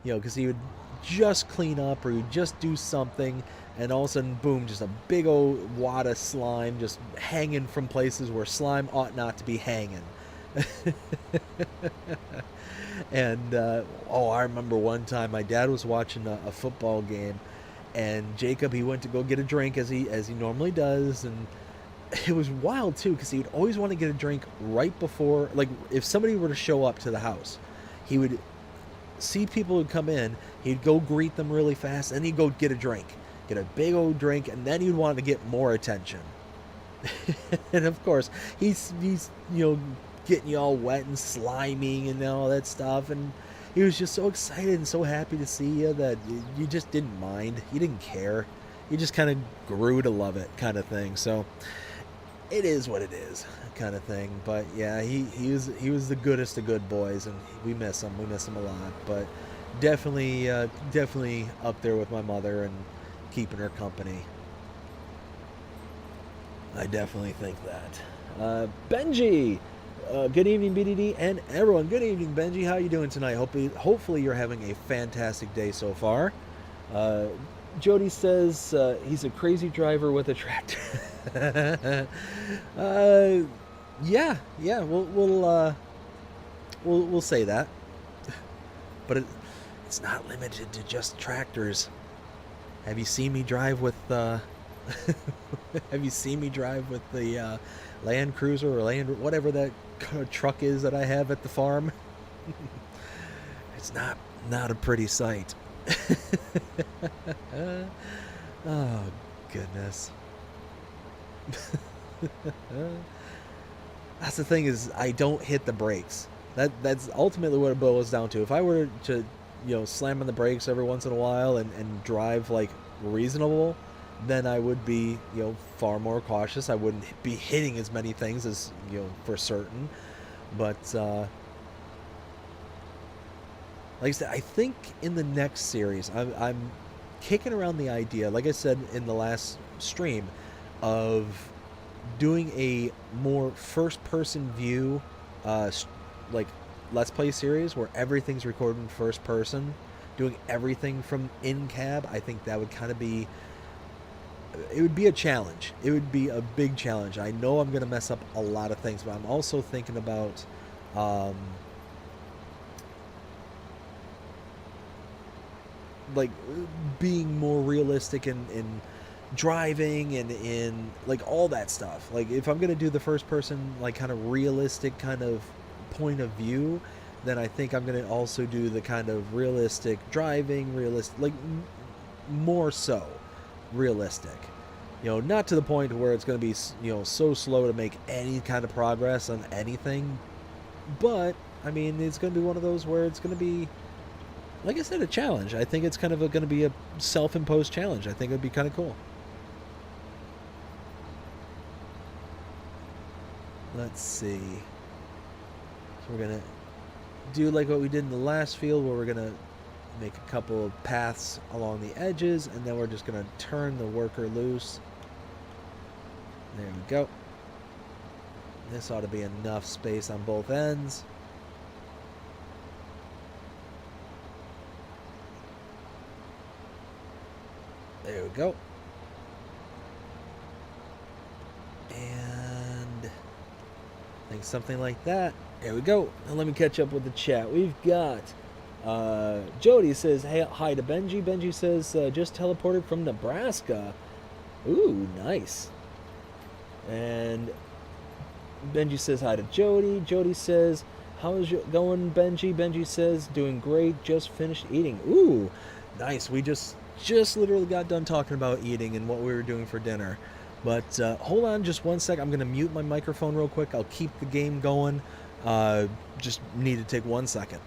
A: Because he would just clean up, or he'd just do something, and all of a sudden, boom, just a big old wad of slime just hanging from places where slime ought not to be hanging. And I remember one time my dad was watching a football game, and Jacob, he went to go get a drink as he normally does, and it was wild too, because he would always want to get a drink right before, like, if somebody were to show up to the house, he would see people would come in, he'd go greet them really fast, and he'd go get a drink, get a big old drink, and then he'd want to get more attention. And of course, he's getting you all wet and sliming and all that stuff, and he was just so excited and so happy to see you that you just didn't mind. You didn't care. you just kind of grew to love it, kind of thing. So it is what it is, kind of thing. But yeah, he was the goodest of good boys, and we miss him. We miss him a lot. But definitely up there with my mother and keeping her company. I definitely think that. Benji, good evening, BDD, and everyone. Good evening, Benji. How you doing tonight? Hopefully you're having a fantastic day so far. Jody says he's a crazy driver with a tractor. Yeah. We'll say that. But it's not limited to just tractors. Have you seen me drive with have you seen me drive with the Land Cruiser or whatever that truck is that I have at the farm? It's not a pretty sight. Oh goodness. That's the thing, is I don't hit the brakes. That's ultimately what it boils down to. If I were to, slam on the brakes every once in a while and drive like reasonable, then I would be, far more cautious. I wouldn't be hitting as many things as, for certain. But like I said, I think in the next series, I'm kicking around the idea, like I said in the last stream, of doing a more first-person view, like Let's Play series where everything's recorded in first person, doing everything from in-cab. I think that would kind of be, it would be a challenge. It would be a big challenge. I know I'm going to mess up a lot of things, but I'm also thinking about like being more realistic in driving and in like all that stuff. Like if I'm gonna do the first person, like kind of realistic kind of point of view, then I think I'm gonna also do the kind of realistic driving, realistic, like more so realistic. Not to the point where it's gonna be so slow to make any kind of progress on anything, but I mean it's gonna be one of those where it's gonna be, like I said, a challenge. I think it's kind of going to be a self-imposed challenge. I think it would be kind of cool. Let's see. So we're going to do like what we did in the last field, where we're going to make a couple of paths along the edges, and then we're just going to turn the worker loose. There we go. This ought to be enough space on both ends. There we go. And I think something like that. There we go. Now let me catch up with the chat. We've got Jody says, hey, hi to Benji. Benji says, just teleported from Nebraska. Ooh, nice. And Benji says hi to Jody. Jody says, how is it going, Benji? Benji says, doing great. Just finished eating. Ooh, nice. We just literally got done talking about eating and what we were doing for dinner. But hold on just one sec. I'm going to mute my microphone real quick. I'll keep the game going. Just need to take 1 second.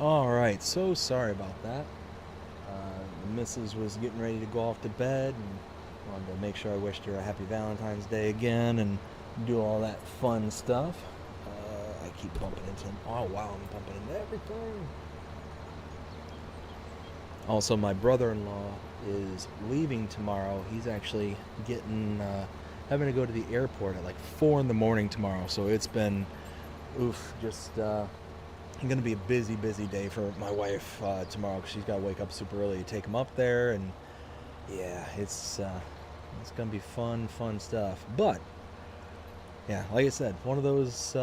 A: Alright, so sorry about that. The missus was getting ready to go off to bed and wanted to make sure I wished her a happy Valentine's Day again and do all that fun stuff. I keep bumping into him. Oh wow, I'm bumping into everything. Also, my brother-in-law is leaving tomorrow. He's actually having to go to the airport at like 4 in the morning tomorrow. So it's been, just going to be a busy day for my wife tomorrow because she's got to wake up super early to take him up there, and yeah, it's going to be fun stuff. But yeah, like I said, one of those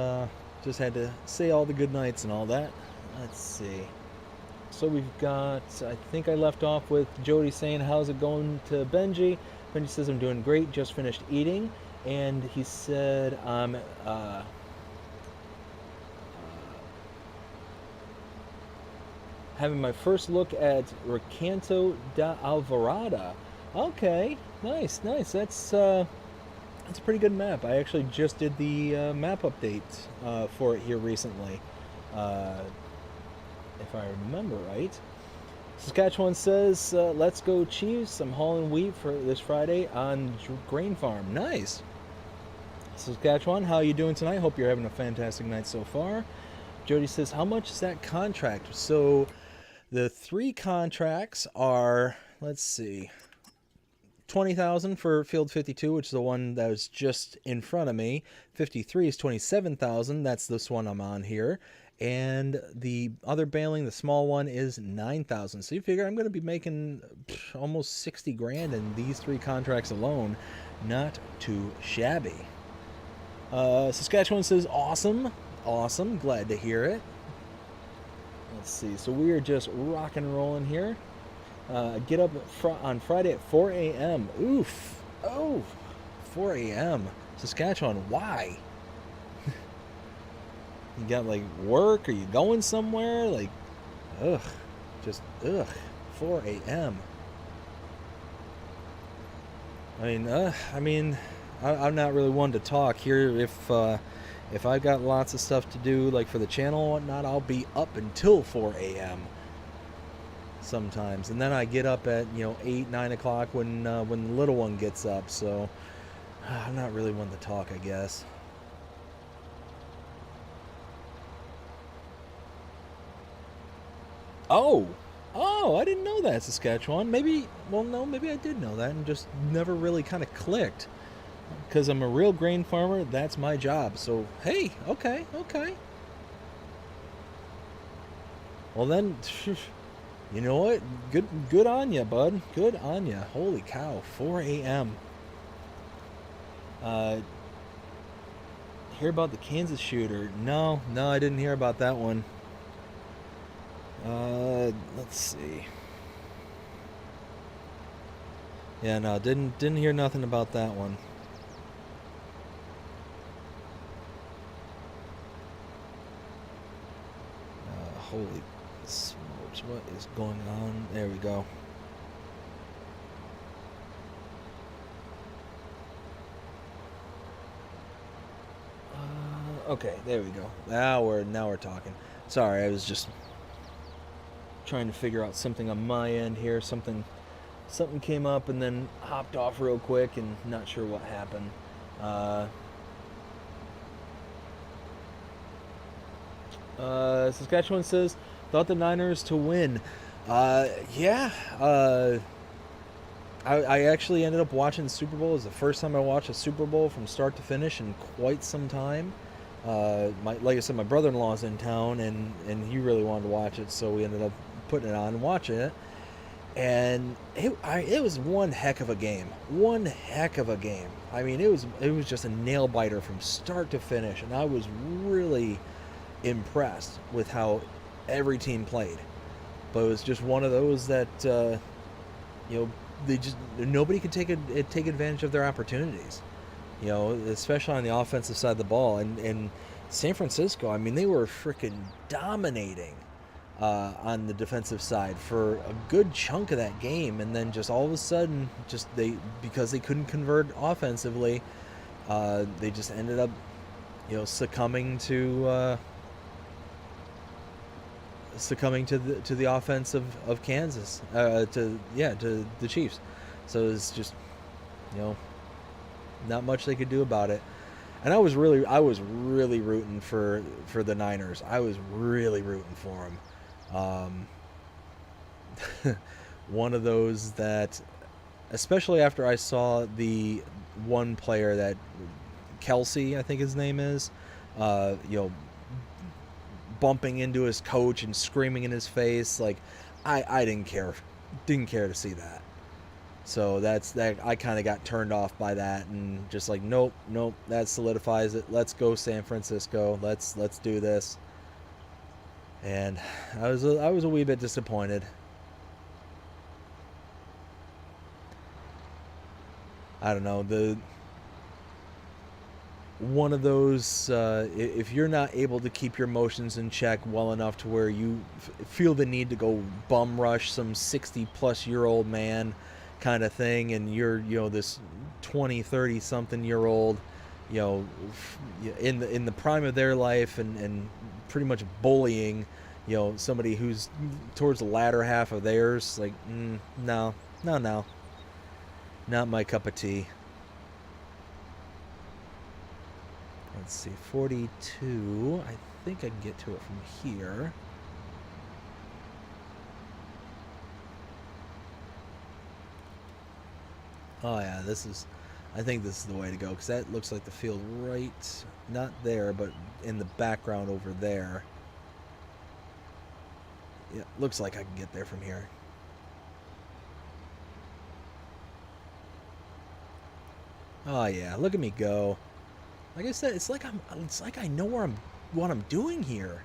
A: just had to say all the good nights and all that. Let's see. So we've got, I think I left off with Jody saying, how's it going to Benji? Benji says, I'm doing great, just finished eating. And he said, I'm having my first look at Recanto da Alvarada. Okay, nice. That's a pretty good map. I actually just did the map update for it here recently, if I remember right. Saskatchewan says, let's go Chiefs. I'm hauling wheat for this Friday on Grain Farm. Nice. Saskatchewan, how are you doing tonight? Hope you're having a fantastic night so far. Jody says, how much is that contract? So the 3 contracts are, let's see, 20,000 for field 52, which is the one that was just in front of me. 53 is 27,000. That's this one I'm on here. And the other baling, the small one, is 9,000. So you figure I'm going to be making almost 60 grand in these 3 contracts alone. Not too shabby. Saskatchewan says, awesome. Glad to hear it. Let's see. So we are just rock and rolling here. Get up on Friday at 4 a.m. Oof. Oh, 4 a.m. Saskatchewan, why? You got like work? Are you going somewhere? Like, ugh. 4 a.m. I'm not really one to talk here. If I've got lots of stuff to do, like for the channel and whatnot, I'll be up until 4 a.m. sometimes, and then I get up at 8, 9 o'clock when the little one gets up. So I'm not really one to talk, I guess. Oh, I didn't know that, Saskatchewan. Maybe I did know that and just never really kind of clicked. Because I'm a real grain farmer, that's my job. So, hey, okay. Well then, you know what? Good on ya, bud. Good on ya. Holy cow, 4 a.m. Hear about the Kansas shooter? No, I didn't hear about that one. Let's see. Yeah, no, didn't hear nothing about that one. Holy smokes, what is going on? There we go. Okay, there we go. Now we're talking. Sorry, I was just trying to figure out something on my end here. Something came up and then hopped off real quick and not sure what happened. Saskatchewan says, thought the Niners to win. Yeah. I actually ended up watching the Super Bowl. It was the first time I watched a Super Bowl from start to finish in quite some time. Like I said, my brother-in-law's in town, and he really wanted to watch it, so we ended up putting it on and watching it. And it was one heck of a game. I mean, it was just a nail biter from start to finish, and I was really impressed with how every team played. But it was just one of those that nobody could take advantage of their opportunities. Especially on the offensive side of the ball. And San Francisco, I mean, they were freaking dominating on the defensive side for a good chunk of that game, and then just all of a sudden, because they couldn't convert offensively, they just ended up, succumbing to succumbing to the offense of Kansas, to the Chiefs. So it's just, you know, not much they could do about it. And I was really rooting for the Niners. I was really rooting for them. One of those that, especially after I saw the one player that Kelsey, I think his name is, you know, bumping into his coach and screaming in his face, like I didn't care to see that. So that I kind of got turned off by that, and just like nope, that solidifies it. Let's go San Francisco. Let's do this. And I was a wee bit disappointed. I don't know, one of those, if you're not able to keep your emotions in check well enough to where you feel the need to go bum rush some 60-plus-year-old man kind of thing, and you're, you know, this 20, 30 something year old, you know, in the prime of their life, and pretty much bullying, you know, somebody who's towards the latter half of theirs, like, no, not my cup of tea. Let's see, 42. I think I can get to it from here. Oh yeah, I think this is the way to go, because that looks like the field right, not there, but in the background over there. Yeah, looks like I can get there from here. Oh yeah, look at me go. Like I said, it's like I know what I'm doing here.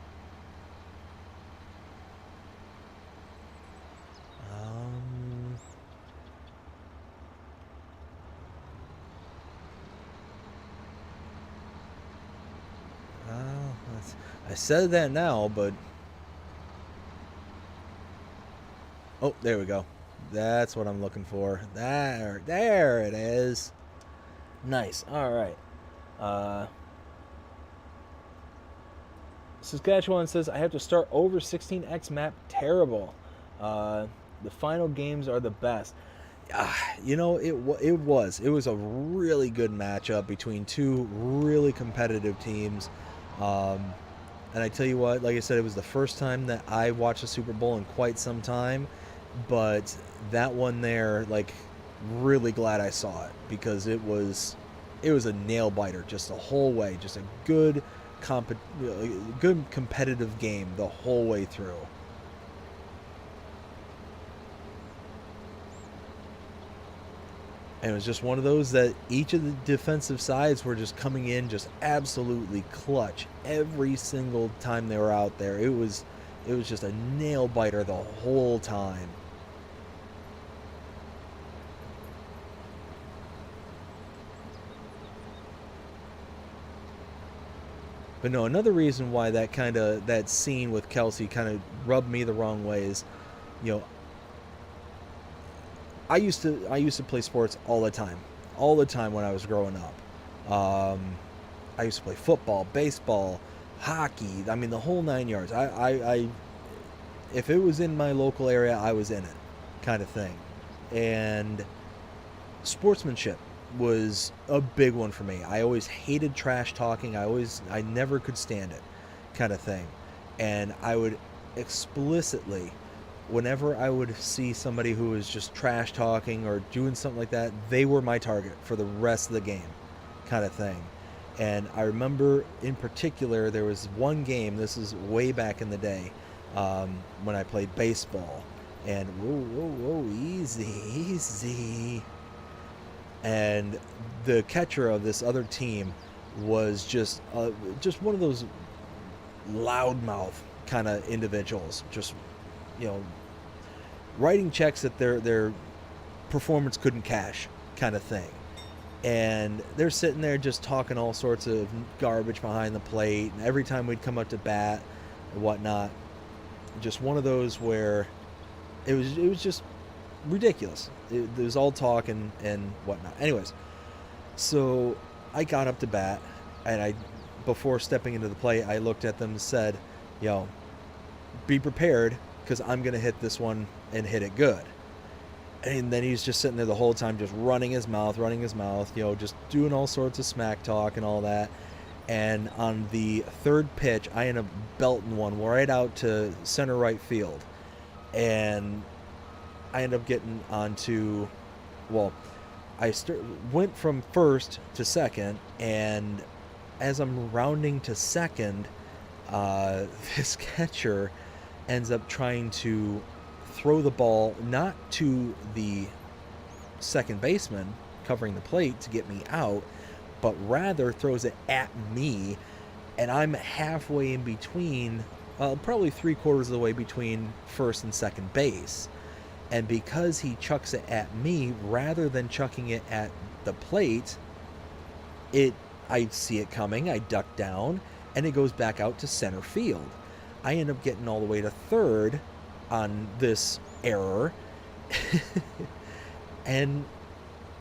A: I said that now, but oh, there we go. That's what I'm looking for. There it is. Nice. All right. Saskatchewan says, I have to start over 16x map. Terrible. The final games are the best. You know, it was a really good matchup between two really competitive teams. And I tell you what, like I said, it was the first time that I watched a Super Bowl in quite some time. But that one there, like, really glad I saw it, because it was a nail biter just the whole way. Just a good competitive game the whole way through. And it was just one of those that each of the defensive sides were just coming in just absolutely clutch every single time they were out there. It was just a nail biter the whole time. But no, another reason why that scene with Kelsey kind of rubbed me the wrong way is, you know, I used to play sports all the time when I was growing up. I used to play football, baseball, hockey. I mean, the whole 9 yards. I if it was in my local area, I was in it, kind of thing. And sportsmanship was a big one for me. I always hated trash talking. I never could stand it, kind of thing. And I would explicitly, whenever I would see somebody who was just trash talking or doing something like that, they were my target for the rest of the game, kind of thing. And I remember in particular, there was one game, this is way back in the day, when I played baseball. And whoa, easy. And the catcher of this other team was just one of those loudmouth kind of individuals, just, you know, writing checks that their performance couldn't cash, kind of thing. And they're sitting there just talking all sorts of garbage behind the plate, and every time we'd come up to bat and whatnot, just one of those where it was just ridiculous. It was all talk and whatnot. Anyways, so I got up to bat, and before stepping into the plate, I looked at them and said, "Yo, be prepared because I'm going to hit this one and hit it good. And then he's just sitting there the whole time, just running his mouth, just doing all sorts of smack talk and all that. And on the third pitch, I end up belting one right out to center right field. And I end up getting onto, well, went from first to second, and as I'm rounding to second, this catcher ends up trying to throw the ball not to the second baseman covering the plate to get me out, but rather throws it at me, and I'm halfway in between, probably 3/4 of the way between first and second base. And because he chucks it at me rather than chucking it at the plate, I see it coming, I duck down, and it goes back out to center field. I end up getting all the way to third on this error. And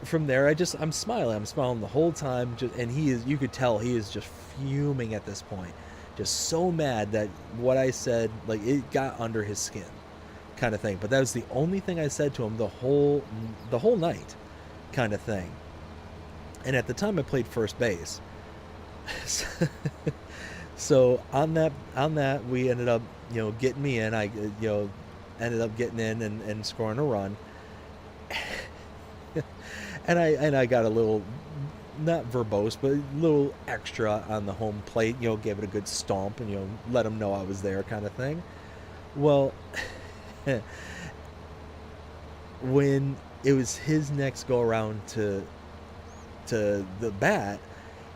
A: from there, I'm smiling the whole time, and you could tell he is just fuming at this point, just so mad that what I said, like, it got under his skin, kind of thing. But that was the only thing I said to him the whole night, kind of thing. And at the time, I played first base. So on that, we ended up, getting me in. I, ended up getting in and scoring a run. and I got a little, not verbose, but a little extra on the home plate. Gave it a good stomp and let him know I was there, kind of thing. Well, when it was his next go around to the bat,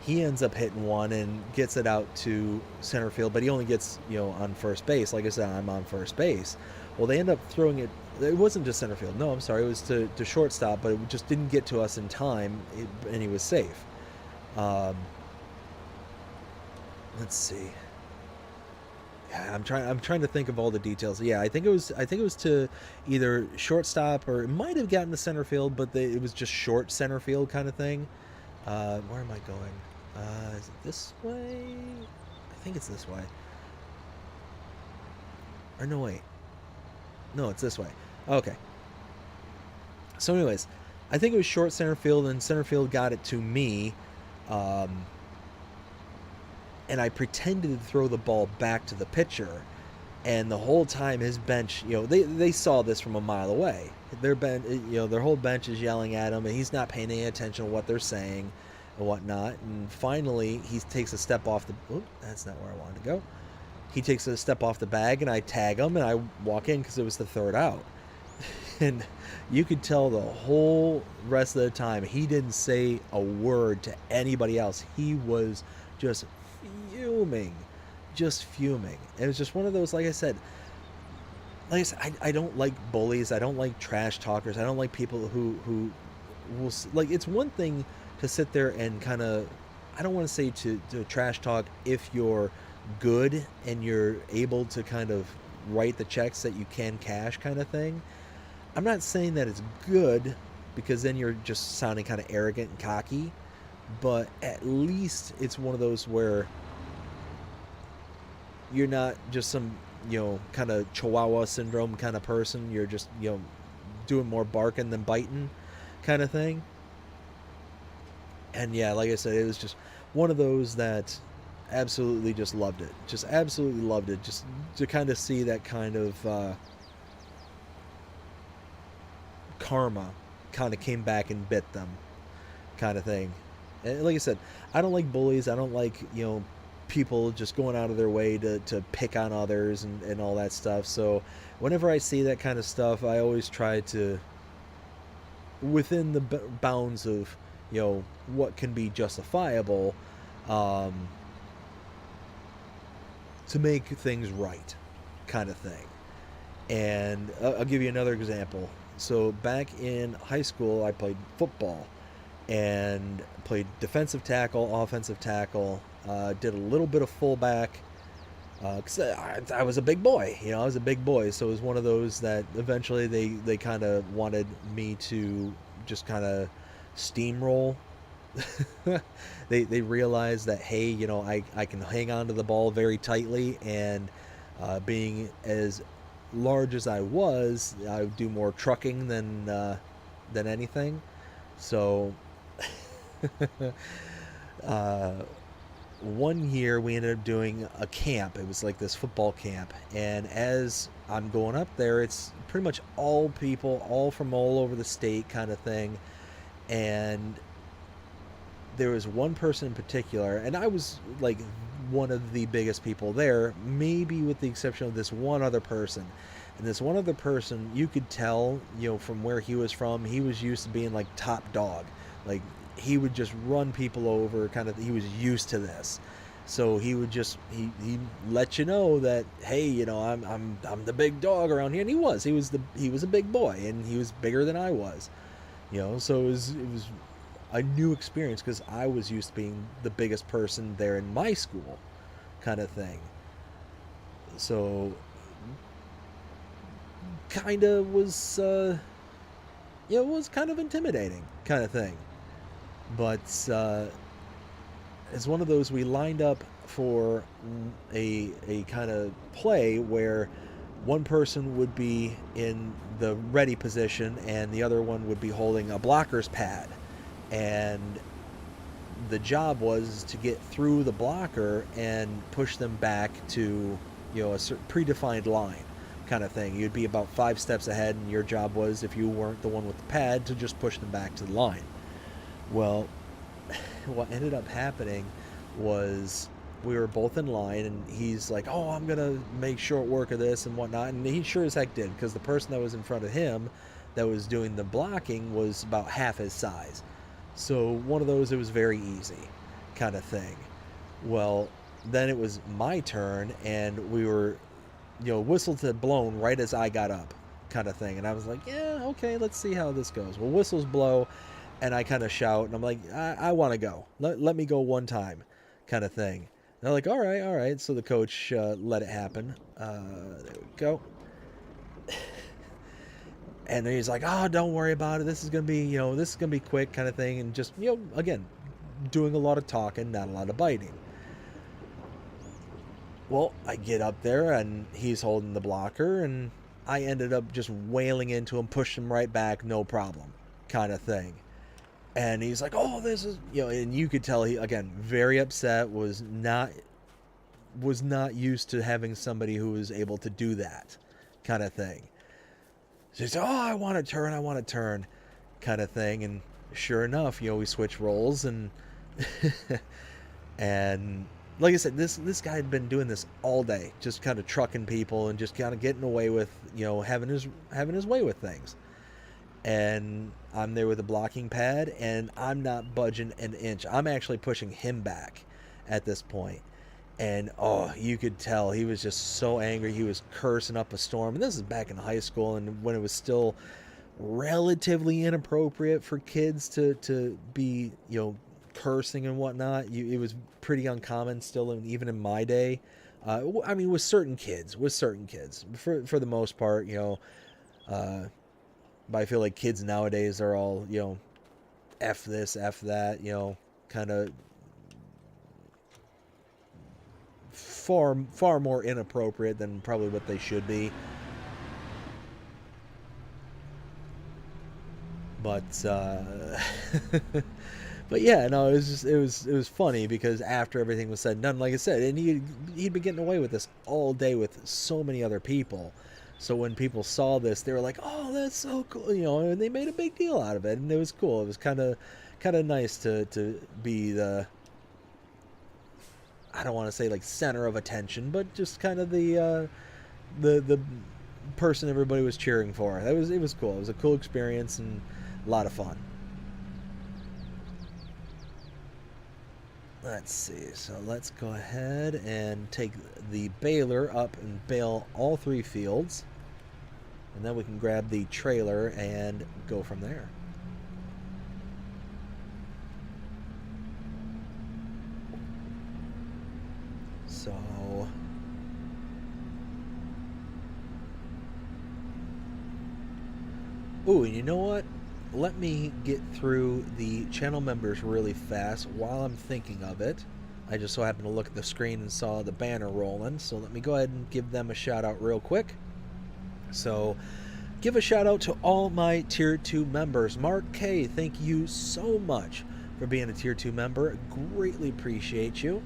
A: he ends up hitting one and gets it out to center field, but he only gets, on first base. Like I said, I'm on first base. Well, they end up throwing it. It wasn't to center field. No, I'm sorry. It was to shortstop, but it just didn't get to us in time, and he was safe. Let's see. Yeah, I'm trying to think of all the details. Yeah, I think it was to either shortstop, or it might have gotten to center field, but it was just short center field kind of thing. Where am I going? Is it this way? I think it's this way. Or no, wait. No, it's this way. Okay. So anyways, I think it was short center field, and center field got it to me. And I pretended to throw the ball back to the pitcher. And the whole time his bench, they saw this from a mile away. Their whole bench is yelling at him, and he's not paying any attention to what they're saying and whatnot. And finally, he takes a step off the... Oop, that's not where I wanted to go. He takes a step off the bag, and I tag him, and I walk in because it was the third out. And you could tell the whole rest of the time he didn't say a word to anybody else. He was just fuming. It was just one of those, like I said, I don't like bullies. I don't like trash talkers. I don't like people who will, like, it's one thing to sit there and kind of, I don't want to say to trash talk if you're good and you're able to kind of write the checks that you can cash, kind of thing. I'm not saying that it's good, because then you're just sounding kind of arrogant and cocky, but at least it's one of those where you're not just some, kind of Chihuahua syndrome kind of person. You're just, doing more barking than biting kind of thing. And yeah, like I said, it was just one of those that absolutely just loved it. Just absolutely loved it. Just to kind of see that kind of karma kind of came back and bit them, kind of thing. And like I said, I don't like bullies. I don't like, people just going out of their way to pick on others and all that stuff. So whenever I see that kind of stuff, I always try to, within the bounds of, what can be justifiable, to make things right, kind of thing. And I'll give you another example. So back in high school, I played football and played defensive tackle, offensive tackle, did a little bit of fullback, because I was a big boy. I was a big boy, so it was one of those that eventually they kind of wanted me to just kind of steamroll. They realized that, hey, I can hang on to the ball very tightly, and Being as large as I was, I would do more trucking than anything. So uh, one year we ended up doing a camp. It was like this football camp, and as I'm going up there, it's pretty much all people, all from all over the state, kind of thing. And there was one person in particular, and I was like one of the biggest people there, maybe with the exception of this one other person. And this one other person, you could tell, from where he was from, he was used to being like top dog. Like, he would just run people over, kind of. He was used to this, so he would just he let you know that, hey, I'm the big dog around here. And he was a big boy, and he was bigger than I was. So it was a new experience because I was used to being the biggest person there in my school, kind of thing. So kind of was it was kind of intimidating, kind of thing. But it's one of those, we lined up for a kind of play where one person would be in the ready position and the other one would be holding a blocker's pad. And the job was to get through the blocker and push them back to, a certain predefined line, kind of thing. You'd be about 5 steps ahead, and your job was, if you weren't the one with the pad, to just push them back to the line. Well, what ended up happening was we were both in line, and he's like, oh, I'm going to make short work of this and whatnot. And he sure as heck did, because the person that was in front of him that was doing the blocking was about half his size. So one of those, it was very easy, kind of thing. Well, then it was my turn, and we were, whistles had blown right as I got up, kind of thing. And I was like, yeah, okay, let's see how this goes. Well, whistles blow, and I kind of shout, and I'm like, I want to go. Let me go one time, kind of thing. And they're like, all right, all right. So the coach let it happen. There we go. And then he's like, oh, don't worry about it. This is going to be, this is going to be quick, kind of thing. And just, again, doing a lot of talking, not a lot of biting. Well, I get up there, and he's holding the blocker, and I ended up just wailing into him, pushed him right back, no problem, kind of thing. And he's like, oh, this is, and you could tell he, again, very upset, was not used to having somebody who was able to do that, kind of thing. So he said, oh, I want to turn, kind of thing. And sure enough, we switch roles, and and like I said, this guy had been doing this all day, just kind of trucking people and just kind of getting away with, having his way with things. And I'm there with a blocking pad, and I'm not budging an inch. I'm actually pushing him back at this point. And, oh, you could tell he was just so angry. He was cursing up a storm. And this is back in high school, and when it was still relatively inappropriate for kids to be, cursing and whatnot. It was pretty uncommon still, even in my day. I mean, with certain kids. For the most part, but I feel like kids nowadays are all, F this, F that, kind of far more inappropriate than probably what they should be. But but yeah, no, it was funny because after everything was said and done, like I said, and he'd been getting away with this all day with so many other people. So when people saw this, they were like, "Oh, that's so cool," and they made a big deal out of it, and it was cool. It was kind of nice to be the, I don't want to say like center of attention, but just kind of the person everybody was cheering for. It was cool. It was a cool experience and a lot of fun. Let's see. So let's go ahead and take the baler up and bale all 3 fields, and then we can grab the trailer and go from there. So ooh, and you know what? Let me get through the channel members really fast while I'm thinking of it. I just so happened to look at the screen and saw the banner rolling, so let me go ahead and give them a shout out real quick. So give a shout out to all my Tier 2 members. Mark K, thank you so much for being a Tier 2 member. Greatly appreciate you.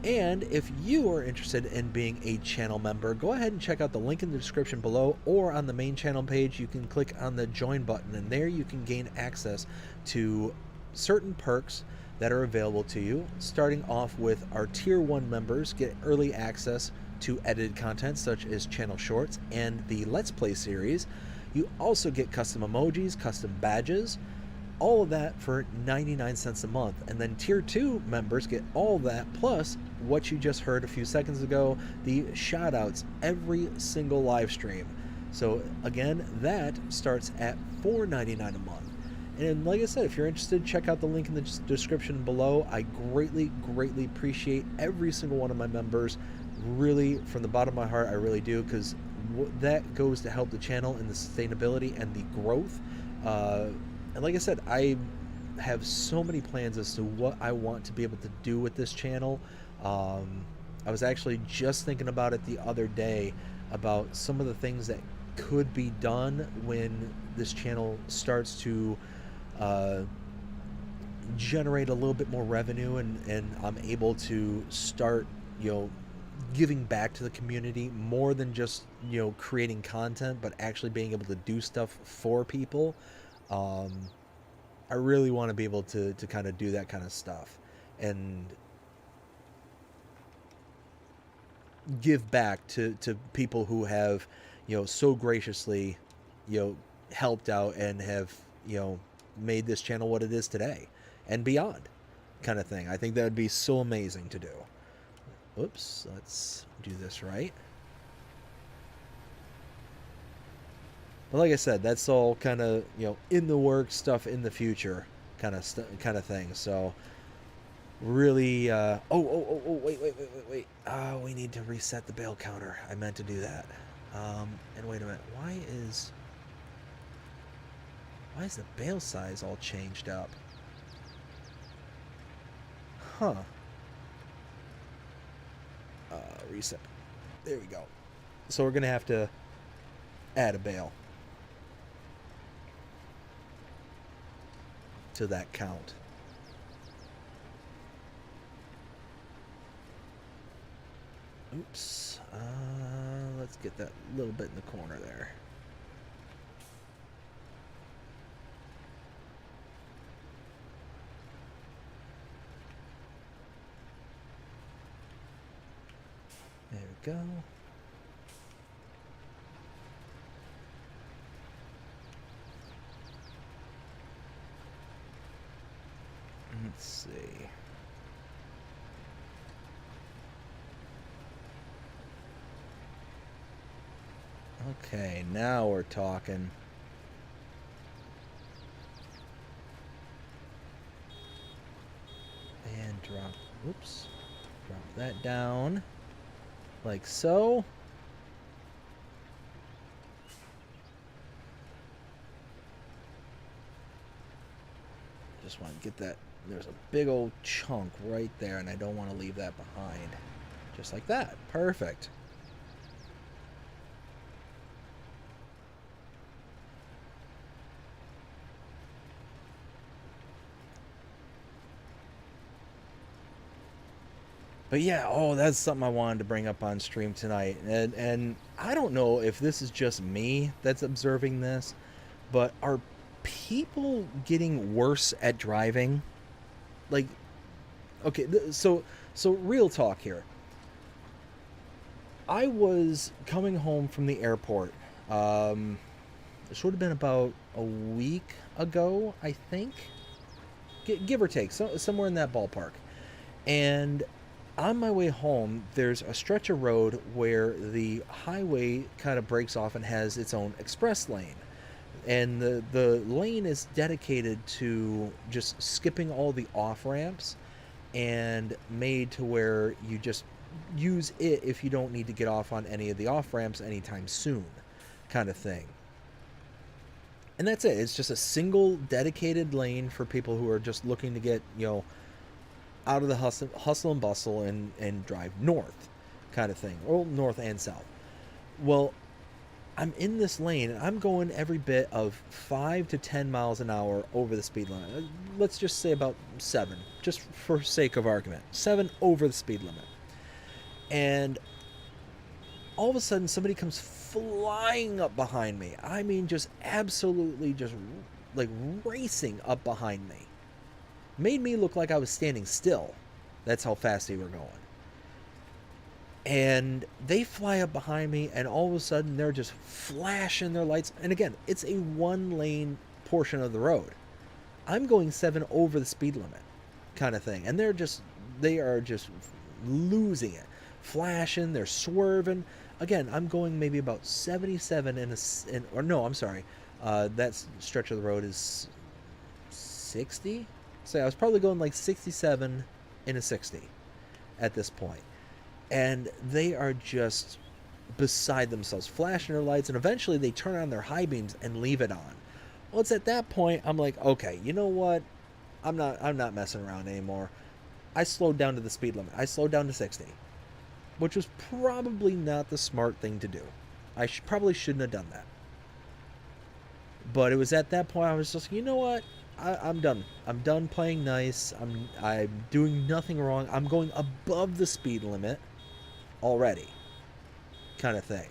A: And if you are interested in being a channel member, go ahead and check out the link in the description below, or on the main channel page, you can click on the join button, and there you can gain access to certain perks that are available to you. Starting off with our Tier 1 members get early access to edited content such as channel shorts and the Let's Play series. You also get custom emojis, custom badges, all of that for 99 cents a month. And then Tier 2 members get all that plus what you just heard a few seconds ago, the shout outs every single live stream. So again, that starts at $4.99 a month. And like I said, if you're interested, check out the link in the description below. I greatly appreciate every single one of my members. Really, from the bottom of my heart, I really do, because that goes to help the channel and the sustainability and the growth. And like I said, I have so many plans as to what I want to be able to do with this channel. I was actually just thinking about it the other day, about some of the things that could be done when this channel starts to generate a little bit more revenue, and I'm able to start, giving back to the community more than just, creating content, but actually being able to do stuff for people. I really want to be able to kind of do that kind of stuff and give back to people who have, so graciously, helped out and have, made this channel what it is today and beyond, kind of thing. I think that would be so amazing to do. Oops, let's do this right. But like I said, that's all kind of, in the works, stuff in the future kind of thing. So really, wait. We need to reset the bale counter. I meant to do that. And wait a minute, why is the bale size all changed up? Huh. Reset. There we go. So we're gonna have to add a bale to that count. Oops. Let's get that little bit in the corner there. There we go. Let's see. Okay, now we're talking. And drop that down like so. Just want to get that. There's a big old chunk right there, and I don't want to leave that behind. Just like that. Perfect. But yeah, that's something I wanted to bring up on stream tonight. And I don't know if this is just me that's observing this, but are people getting worse at driving? Like, okay, so real talk here. I was coming home from the airport. It should have been about a week ago, I think. Give or take, somewhere in that ballpark. And on my way home, there's a stretch of road where the highway kind of breaks off and has its own express lane. And the lane is dedicated to just skipping all the off-ramps and made to where you just use it if you don't need to get off on any of the off-ramps anytime soon, kind of thing. And that's it. It's just a single dedicated lane for people who are just looking to get, out of the hustle and bustle and drive north kind of thing, or north and south. Well, I'm in this lane and I'm going every bit of 5 to 10 miles an hour over the speed limit. Let's just say about 7, just for sake of argument. 7 over the speed limit. And all of a sudden somebody comes flying up behind me. I mean, just absolutely just like racing up behind me. Made me look like I was standing still. That's how fast they were going. And they fly up behind me, and all of a sudden they're just flashing their lights. And again, it's a 1-lane portion of the road. I'm going 7 over the speed limit kind of thing. And they are just losing it. Flashing, they're swerving. Again, I'm going maybe about 77 that stretch of the road is 60. So I was probably going like 67 in a 60 at this point. And they are just beside themselves, flashing their lights, and eventually they turn on their high beams and leave it on. Well, it's at that point I'm like, okay, you know what? I'm not messing around anymore. I slowed down to the speed limit. I slowed down to 60, which was probably not the smart thing to do. I probably shouldn't have done that. But it was at that point I was just, you know what? I'm done. I'm done playing nice. I'm doing nothing wrong. I'm going above the speed limit already, kind of thing.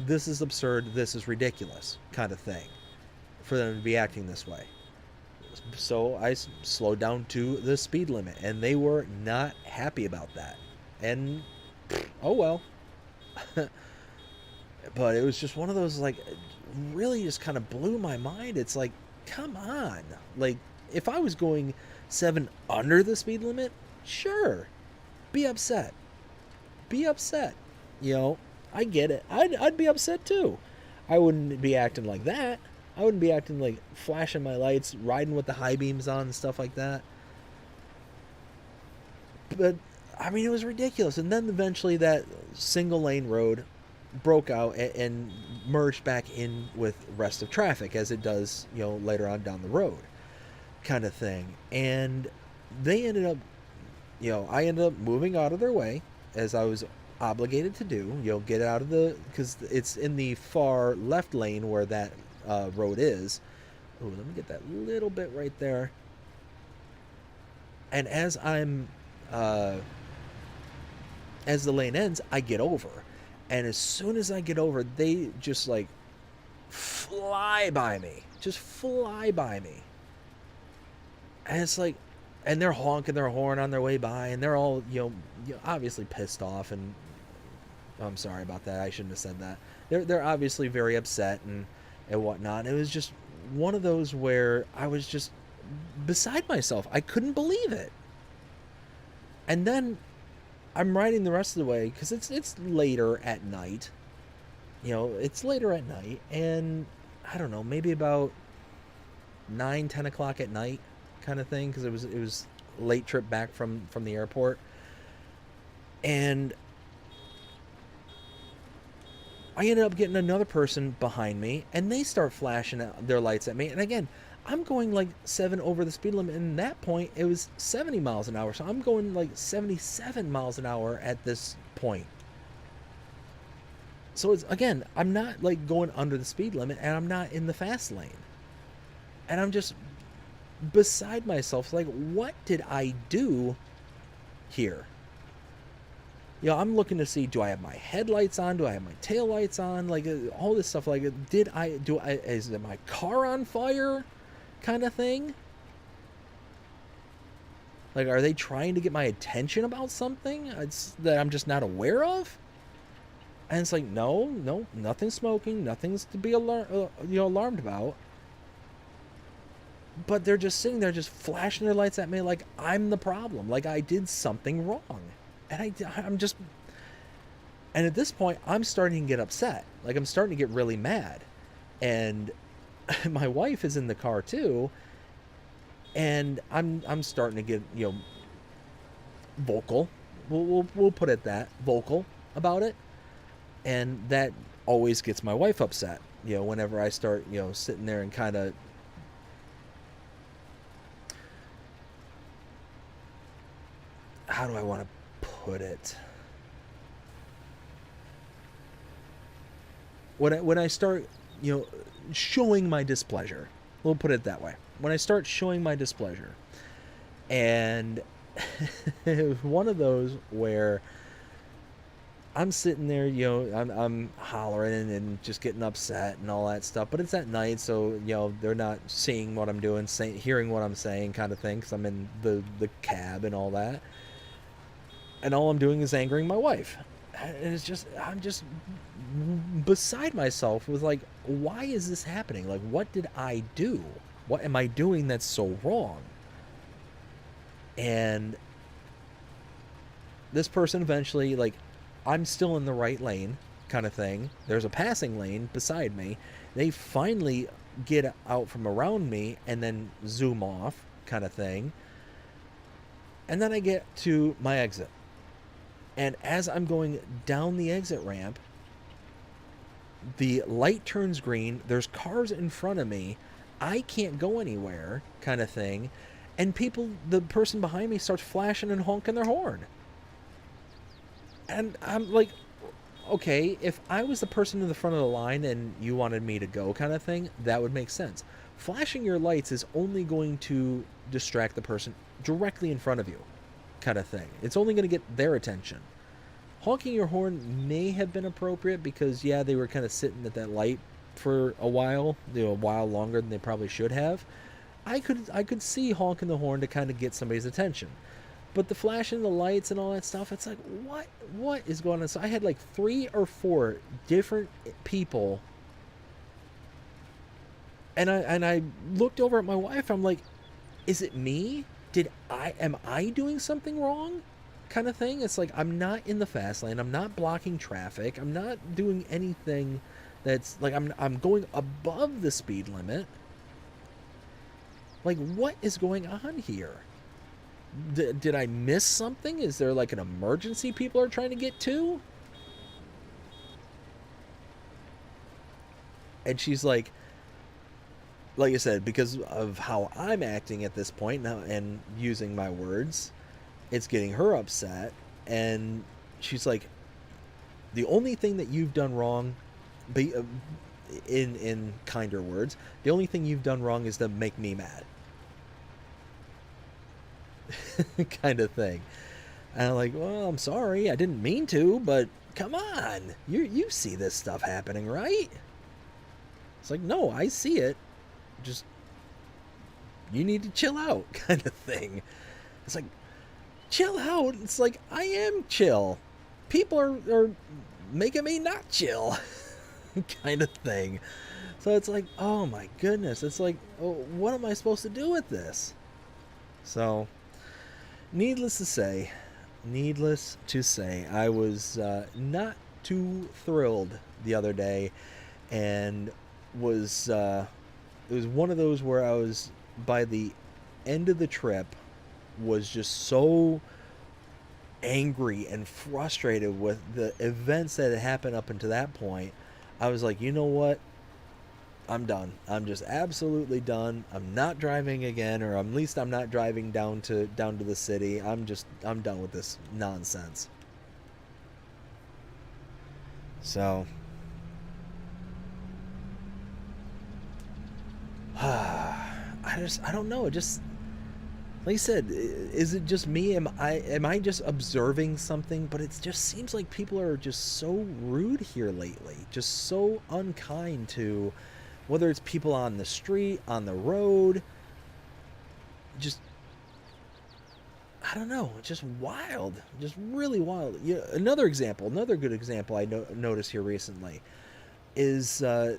A: This is absurd. This is ridiculous, kind of thing, for them to be acting this way. So I slowed down to the speed limit, and they were not happy about that. And oh well. But it was just one of those, like, really just kind of blew my mind. It's like, come on. Like, if I was going 7 under the speed limit, sure, be upset. Be upset. You know, I get it. I'd be upset too. I wouldn't be acting like that. I wouldn't be acting like flashing my lights, riding with the high beams on and stuff like that. But, I mean, it was ridiculous. And then eventually that single lane road broke out and merged back in with rest of traffic, as it does, you know, later on down the road, kind of thing. And they ended up, you know, I ended up moving out of their way, as I was obligated to do. You know, get out of because it's in the far left lane where that road is. Oh, let me get that little bit right there. And as the lane ends, I get over. And as soon as I get over, they just like fly by me. Just fly by me. And it's like, and they're honking their horn on their way by, and they're all, you know, obviously pissed off. And I'm sorry about that. I shouldn't have said that. They're obviously very upset and whatnot. And it was just one of those where I was just beside myself. I couldn't believe it. And then I'm riding the rest of the way because it's later at night. You know, it's later at night, and I don't know, maybe about 9-10 o'clock at night, kind of thing, because it was late trip back from the airport. And I ended up getting another person behind me, and they start flashing their lights at me. And again, I'm going like 7 over the speed limit, and at that point it was 70 miles an hour, so I'm going like 77 miles an hour at this point. So it's, again, I'm not like going under the speed limit, and I'm not in the fast lane, and I'm just beside myself. Like, what did I do here? You know, I'm looking to see, do I have my headlights on? Do I have my taillights on? Like, all this stuff. Like, is my car on fire? Kind of thing. Like, are they trying to get my attention about something that I'm just not aware of? And it's like, no, nothing's smoking, nothing's to be alarmed about. But they're just sitting there, just flashing their lights at me like I'm the problem, like I did something wrong. And I'm just, and at this point, I'm starting to get upset. Like, I'm starting to get really mad. And my wife is in the car too, and I'm starting to get, you know, vocal. We'll put it that, vocal about it. And that always gets my wife upset, you know, whenever I start, you know, sitting there and kind of how do I want to put it? When I start, showing my displeasure, we'll put it that way. When I start showing my displeasure, and it was one of those where I'm sitting there, I'm hollering and just getting upset and all that stuff. But it's at night, so they're not seeing what I'm doing, hearing what I'm saying, kind of thing, because I'm in the cab and all that. And all I'm doing is angering my wife. And I'm just beside myself with, like, why is this happening? Like, what did I do? What am I doing that's so wrong? And this person eventually, like, I'm still in the right lane, kind of thing. There's a passing lane beside me. They finally get out from around me and then zoom off, kind of thing. And then I get to my exit. And as I'm going down the exit ramp, the light turns green. There's cars in front of me. I can't go anywhere, kind of thing. And the person behind me starts flashing and honking their horn. And I'm like, okay, if I was the person in the front of the line and you wanted me to go, kind of thing, that would make sense. Flashing your lights is only going to distract the person directly in front of you, kind of thing. It's only going to get their attention. Honking your horn may have been appropriate because, yeah, they were kind of sitting at that light for a while, a while longer than they probably should have. I could see honking the horn to kind of get somebody's attention. But the flashing the lights and all that stuff, it's like, what is going on? So I had like 3 or 4 different people, and I looked over at my wife. I'm like, is it me? Am I doing something wrong? Kind of thing. It's like, I'm not in the fast lane. I'm not blocking traffic. I'm not doing anything that's like, I'm going above the speed limit. Like, what is going on here? Did I miss something? Is there like an emergency people are trying to get to? And she's like I said, because of how I'm acting at this point now and using my words, it's getting her upset. And she's like, the only thing that you've done wrong, in kinder words, the only thing you've done wrong is to make me mad. Kind of thing. And I'm like, well, I'm sorry, I didn't mean to, but come on, you see this stuff happening, right? It's like, no, I see it, just you need to chill out, kind of thing. It's like, chill out? It's like, I am chill. People are making me not chill. Kind of thing. So it's like, oh my goodness, it's like, oh, what am I supposed to do with this? So needless to say, I was not too thrilled the other day, and it was one of those where I was, by the end of the trip, was just so angry and frustrated with the events that had happened up until that point. I was like, you know what? I'm done. I'm just absolutely done. I'm not driving again, or at least I'm not driving down to the city. I'm done with this nonsense. So I don't know. It just, like I said, is it just me? Am I just observing something? But it just seems like people are just so rude here lately. Just so unkind to, whether it's people on the street, on the road. Just, I don't know. Just wild. Just really wild. Yeah. Another good example I noticed here recently is, the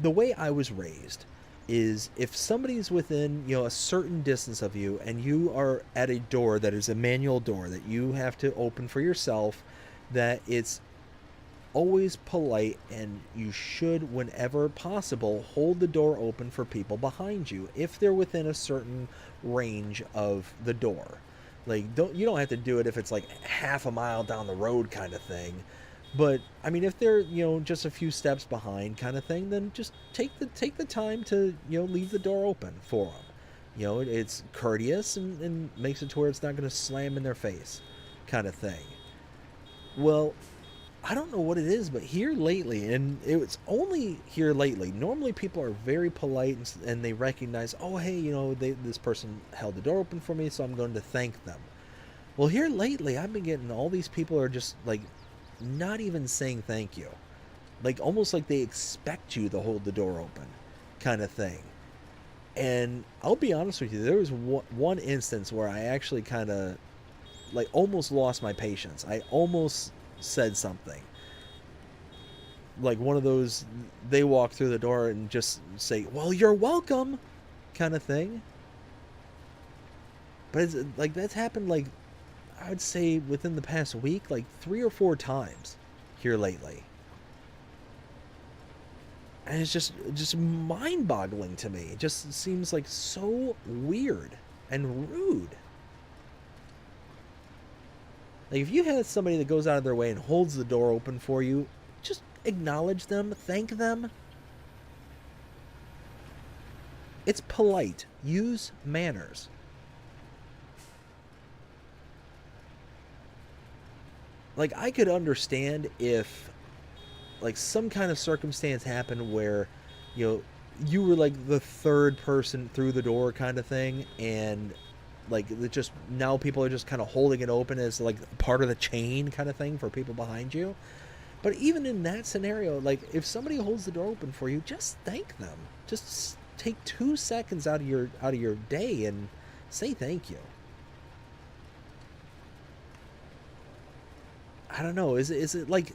A: way I was raised is, if somebody's within, a certain distance of you, and you are at a door that is a manual door that you have to open for yourself, that it's always polite, and you should, whenever possible, hold the door open for people behind you if they're within a certain range of the door. Like, you don't have to do it if it's like half a mile down the road, kind of thing. But I mean, if they're, just a few steps behind, kind of thing, then just take the time to, leave the door open for them. You know, it's courteous and makes it to where it's not going to slam in their face kind of thing. Well, I don't know what it is, but here lately, and it's only here lately, normally people are very polite and they recognize, oh, hey, you know, this person held the door open for me, so I'm going to thank them. Well, here lately, I've been getting all these people are just like not even saying thank you. Like almost like they expect you to hold the door open kind of thing. And I'll be honest with you, there was one instance where I actually kind of like almost lost my patience. I almost said something. Like one of those, they walk through the door and just say, well, you're welcome kind of thing. But it's like that's happened like I would say within the past week, like 3 or 4 times here lately. And it's just mind-boggling to me. It just seems like so weird and rude. Like if you had somebody that goes out of their way and holds the door open for you, just acknowledge them, thank them. It's polite. Use manners. Like I could understand if like some kind of circumstance happened where, you know, you were like the third person through the door kind of thing, and like it just now people are just kind of holding it open as like part of the chain kind of thing for people behind you. But even in that scenario, like if somebody holds the door open for you, just thank them. Just take 2 seconds out of your day and say thank you. I don't know. Is it like,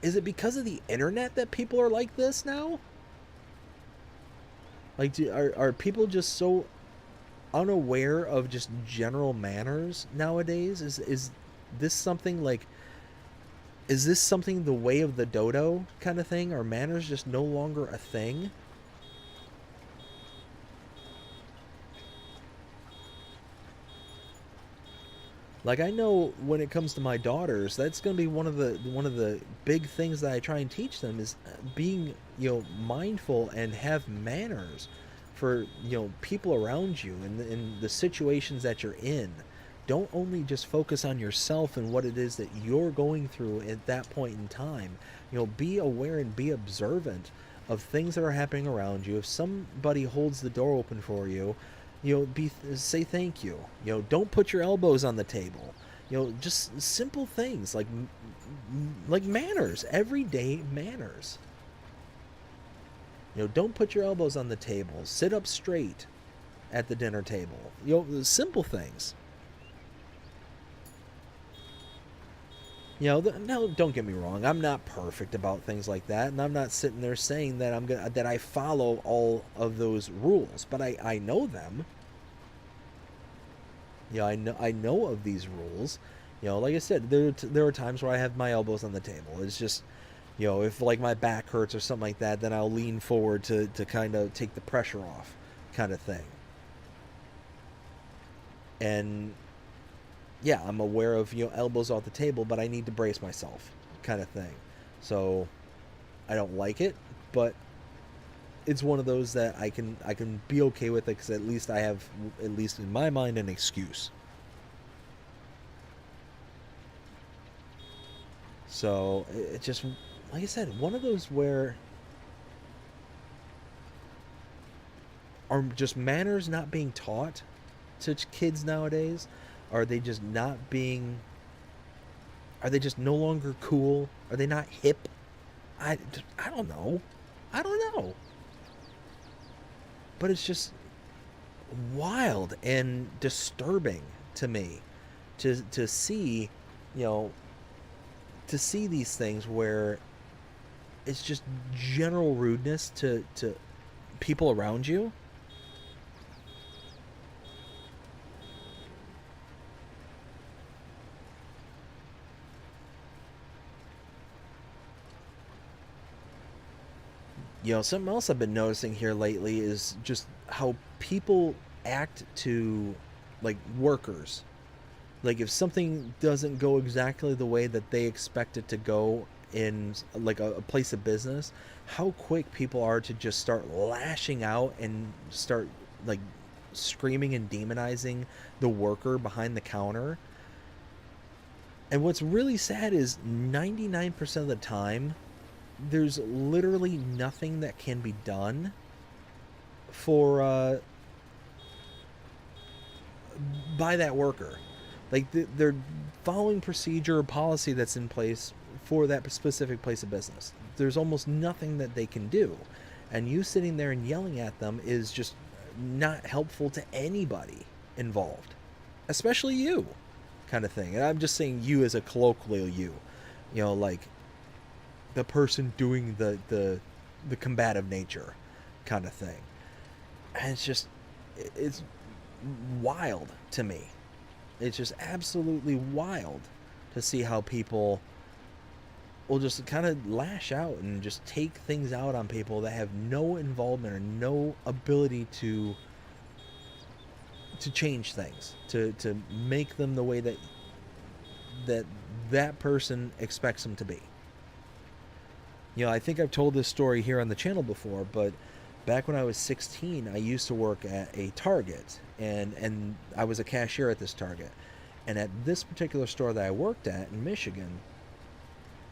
A: is it because of the internet that people are like this now? Like, are people just so unaware of just general manners nowadays? Is this something like, is this something the way of the dodo kind of thing? Are manners just no longer a thing? Like I know when it comes to my daughters, that's going to be one of the big things that I try and teach them is being, you know, mindful and have manners for, you know, people around you and in the situations that you're in. Don't only just focus on yourself and what it is that you're going through at that point in time. You know, be aware and be observant of things that are happening around you. If somebody holds the door open for you, you know, say thank you. You know, don't put your elbows on the table. You know, just simple things like manners, everyday manners. You know, don't put your elbows on the table. Sit up straight at the dinner table. You know, simple things. You know, now don't get me wrong. I'm not perfect about things like that, and I'm not sitting there saying that that I follow all of those rules, but I know them. You know, I know of these rules. You know, like I said, there are times where I have my elbows on the table. It's just, you know, if like my back hurts or something like that, then I'll lean forward to kind of take the pressure off, kind of thing. And yeah, I'm aware of, you know, elbows off the table, but I need to brace myself, kind of thing. So I don't like it, but it's one of those that I can be okay with it because at least I have, at least in my mind, an excuse. So it just, like I said, one of those where are just manners not being taught to kids nowadays. Are they just not being, are they just no longer cool? Are they not hip? I don't know. I don't know. But it's just wild and disturbing to me to see, you know, to see these things where it's just general rudeness to people around you. You know, something else I've been noticing here lately is just how people act to, like, workers. Like, if something doesn't go exactly the way that they expect it to go, in like a place of business, how quick people are to just start lashing out and start like screaming and demonizing the worker behind the counter. And what's really sad is 99% of the time, there's literally nothing that can be done for by that worker. Like they're following procedure or policy that's in place for that specific place of business. There's almost nothing that they can do. And you sitting there and yelling at them is just not helpful to anybody involved, especially you, kind of thing. And I'm just saying you as a colloquial you, like the person doing the combative nature kind of thing. And it's wild to me. It's just absolutely wild to see how people will just kind of lash out and just take things out on people that have no involvement or no ability to change things, to make them the way that person expects them to be. I think I've told this story here on the channel before, but back when I was 16, I used to work at a Target, and I was a cashier at this Target. And at this particular store that I worked at in Michigan,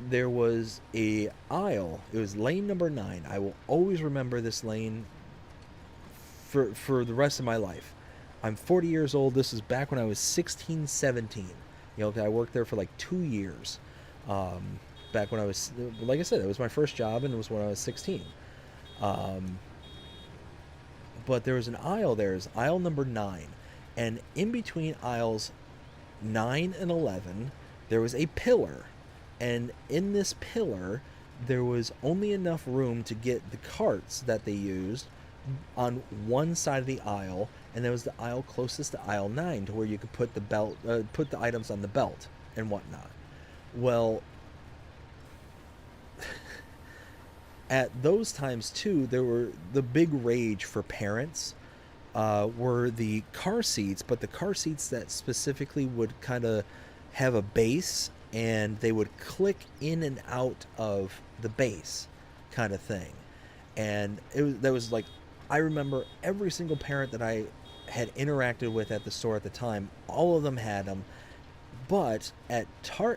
A: there was a aisle. It was lane number 9. I will always remember this lane for the rest of my life. I'm 40 years old. This is back when I was 16, 17. I worked there for like 2 years. Back when I was, like I said, it was my first job, and it was when I was 16. But there was an aisle there. It was aisle number 9. And in between aisles 9 and 11, there was a pillar. And in this pillar, there was only enough room to get the carts that they used on one side of the aisle, and there was the aisle closest to aisle 9, to where you could put the items on the belt and whatnot. Well, at those times too, there were the big rage for parents were the car seats, but the car seats that specifically would kind of have a base, and they would click in and out of the base kind of thing. And that was like, I remember every single parent that I had interacted with at the store at the time, all of them had them. But at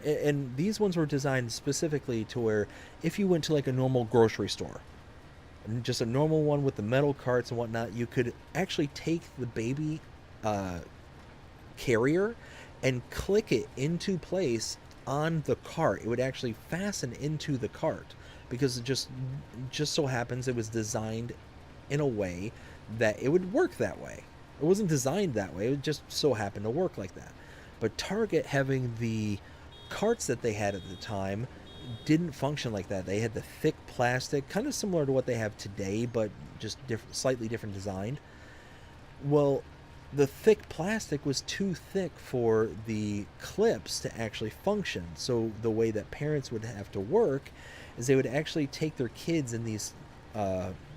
A: and these ones were designed specifically to where if you went to like a normal grocery store, just a normal one with the metal carts and whatnot, you could actually take the baby carrier and click it into place on the cart. It would actually fasten into the cart, because it just so happens it was designed in a way that it would work that way. It wasn't designed that way, it just so happened to work like that. But Target, having the carts that they had at the time, didn't function like that. They had the thick plastic, kind of similar to what they have today, but just slightly different designed. Well, the thick plastic was too thick for the clips to actually function. So the way that parents would have to work is they would actually take their kids in these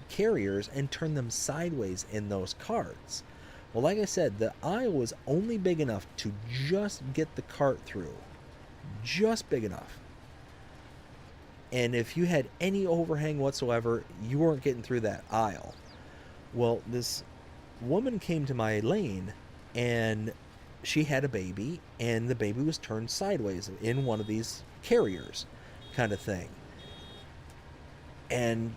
A: carriers and turn them sideways in those carts. Well, like I said, the aisle was only big enough to just get the cart through. Just big enough. And if you had any overhang whatsoever, you weren't getting through that aisle. Well, this woman came to my lane, and she had a baby, and the baby was turned sideways in one of these carriers kind of thing. And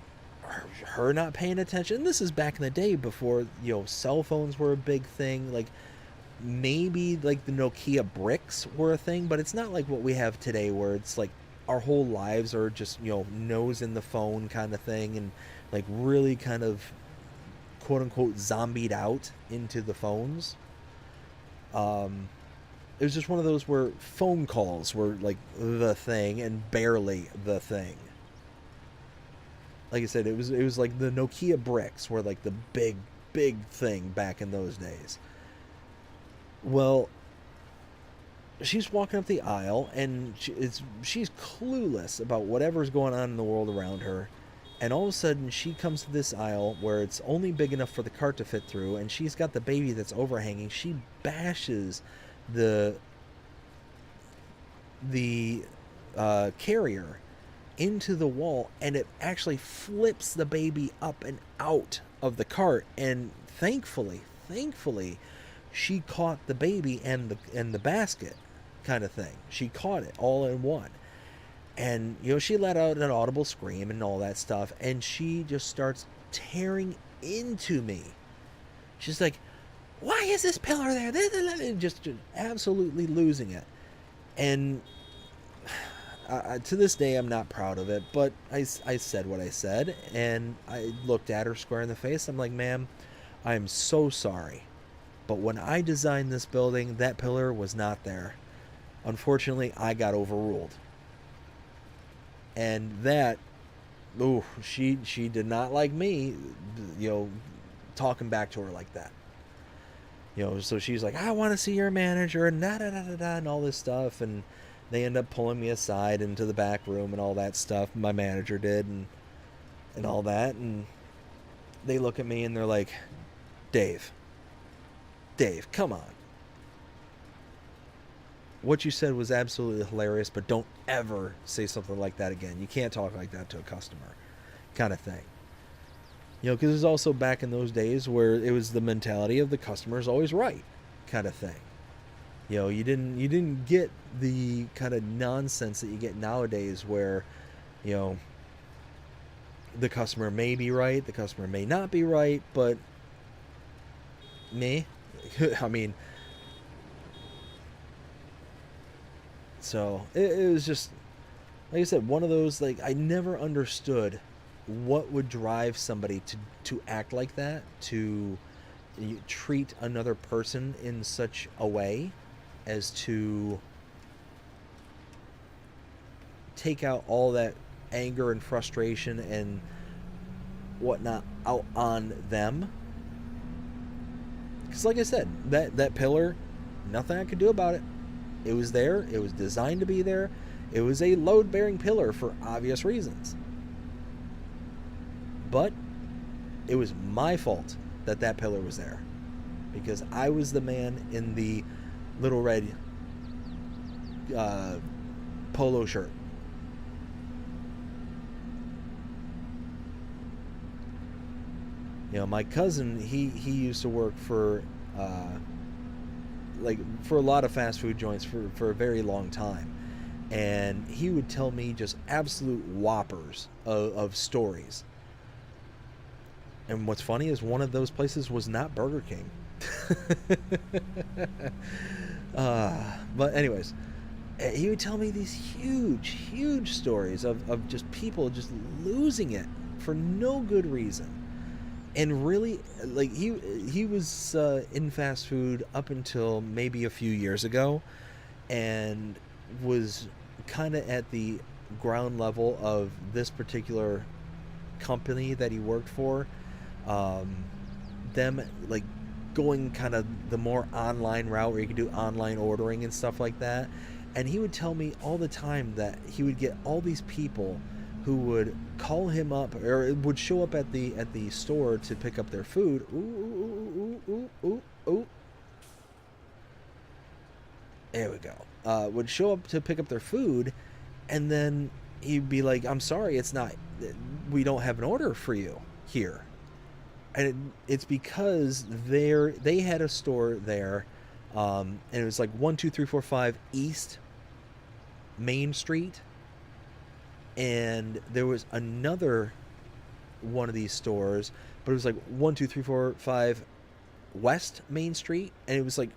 A: her not paying attention. This is back in the day before cell phones were a big thing. Like maybe like the Nokia bricks were a thing, but it's not like what we have today, where it's like our whole lives are just nose in the phone kind of thing, and like really kind of quote unquote zombied out into the phones. It was just one of those where phone calls were like the thing, and barely the thing. Like I said, it was like the Nokia bricks were like the big thing back in those days. Well, she's walking up the aisle, and she's clueless about whatever's going on in the world around her. And all of a sudden, she comes to this aisle where it's only big enough for the cart to fit through, and she's got the baby that's overhanging. She bashes the carrier into the wall, and it actually flips the baby up and out of the cart. And thankfully, she caught the baby and the basket, kind of thing. She caught it all in one. And, you know, she let out an audible scream and all that stuff, and she just starts tearing into me. She's like, why is this pillar there? Just absolutely losing it. And to this day, I'm not proud of it, but I said what I said, and I looked at her square in the face. I'm like, ma'am, I am so sorry, but when I designed this building, that pillar was not there. Unfortunately, I got overruled. And that, ooh, she did not like me, you know, talking back to her like that. You know, so she's like, I want to see your manager, and and all this stuff. And they end up pulling me aside into the back room and all that stuff. My manager did, and all that. And they look at me and they're like, Dave, come on. What you said was absolutely hilarious, but don't ever say something like that again. You can't talk like that to a customer, kind of thing. You know, because it was also back in those days where it was the mentality of the customer is always right, kind of thing. You know, you didn't get the kind of nonsense that you get nowadays, where, you know, the customer may be right, the customer may not be right, but me, I mean. So it was just, like I said, one of those, like, I never understood what would drive somebody to act like that, to treat another person in such a way as to take out all that anger and frustration and whatnot out on them. Because like I said, that pillar, nothing I could do about it. It was there. It was designed to be there. It was a load-bearing pillar for obvious reasons. But it was my fault that pillar was there, because I was the man in the little red polo shirt. You know, my cousin, he used to work for for a lot of fast food joints for a very long time, and he would tell me just absolute whoppers of stories. And what's funny is one of those places was not Burger King. But anyways, he would tell me these huge stories of just people just losing it for no good reason. And really, like, he was in fast food up until maybe a few years ago, and was kind of at the ground level of this particular company that he worked for. Them, like, going kind of the more online route where you could do online ordering and stuff like that. And he would tell me all the time that he would get all these people who would call him up, or would show up at the store to pick up their food. Ooh. There we go. Would show up to pick up their food, and then he'd be like, I'm sorry, we don't have an order for you here. And it's because they had a store there, and it was like 1, 2, 3, 4, 5 East Main Street. And there was another one of these stores, but it was like 1, 2, 3, 4, 5 West Main Street, and it was like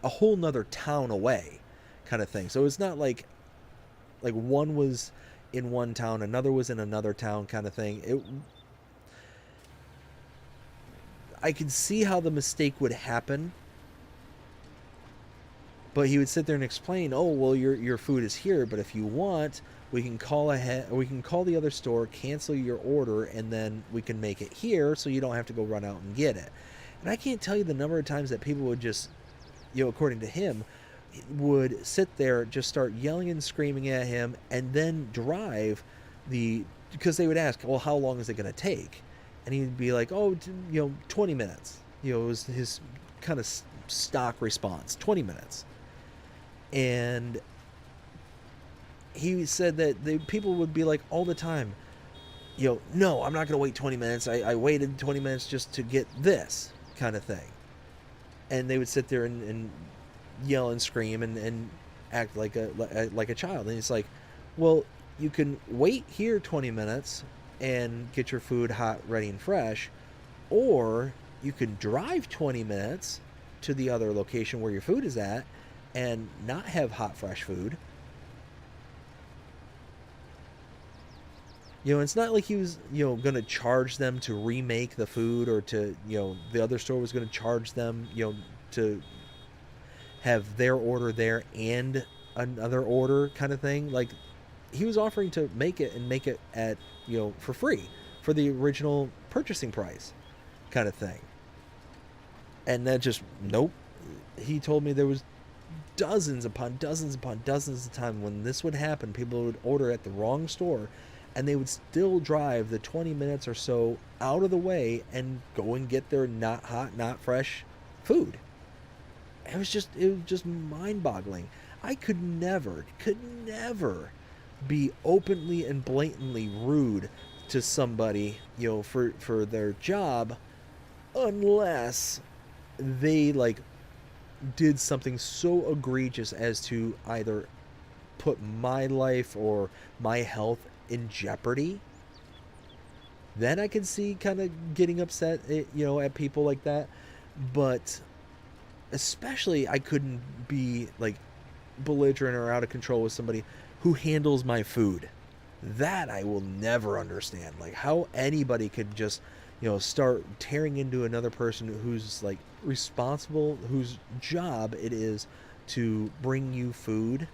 A: a whole nother town away, kind of thing. So it's not like one was in one town, another was in another town, kind of thing. I could see how the mistake would happen, but he would sit there and explain, oh, well, your food is here, but if you want, we can call ahead, or we can call the other store, cancel your order, and then we can make it here so you don't have to go run out and get it. And I can't tell you the number of times that people would just, you know, according to him, would sit there, just start yelling and screaming at him, and then drive because they would ask, well, how long is it going to take? And he'd be like, oh, 20 minutes. You know, it was his kind of stock response, 20 minutes. And he said that people would be like all the time, no, I'm not going to wait 20 minutes. I waited 20 minutes just to get this kind of thing. And they would sit there and yell and scream and act like a child. And it's like, well, you can wait here 20 minutes and get your food hot, ready, and fresh, or you can drive 20 minutes to the other location where your food is at and not have hot, fresh food. It's not like he was, going to charge them to remake the food, or to, the other store was going to charge them, to have their order there and another order kind of thing. Like, he was offering to make it at, for free for the original purchasing price kind of thing. And that just, nope. He told me there was dozens upon dozens upon dozens of times when this would happen. People would order at the wrong store, and they would still drive the 20 minutes or so out of the way and go and get their not hot, not fresh food. It was just mind-boggling. I could never be openly and blatantly rude to somebody, for their job, unless they like did something so egregious as to either put my life or my health in jeopardy. Then I can see kind of getting upset, at people like that. But especially, I couldn't be like belligerent or out of control with somebody who handles my food. That I will never understand. Like, how anybody could just, start tearing into another person who's like responsible, whose job it is to bring you food.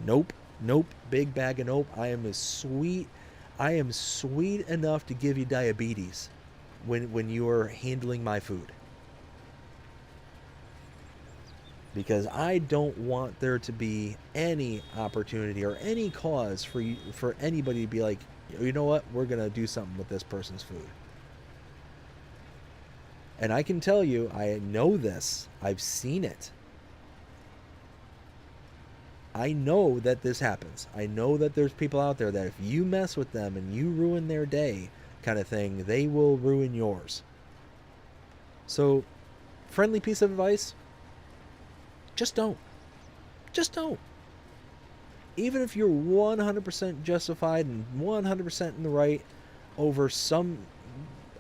A: Nope. Big bag of nope. I am sweet enough to give you diabetes when you are handling my food. Because I don't want there to be any opportunity or any cause for anybody to be like, you know what, we're going to do something with this person's food. And I can tell you, I know this. I've seen it. I know that this happens. I know that there's people out there that if you mess with them and you ruin their day kind of thing, they will ruin yours. So, friendly piece of advice, just don't. Just don't. Even if you're 100% justified and 100% in the right over some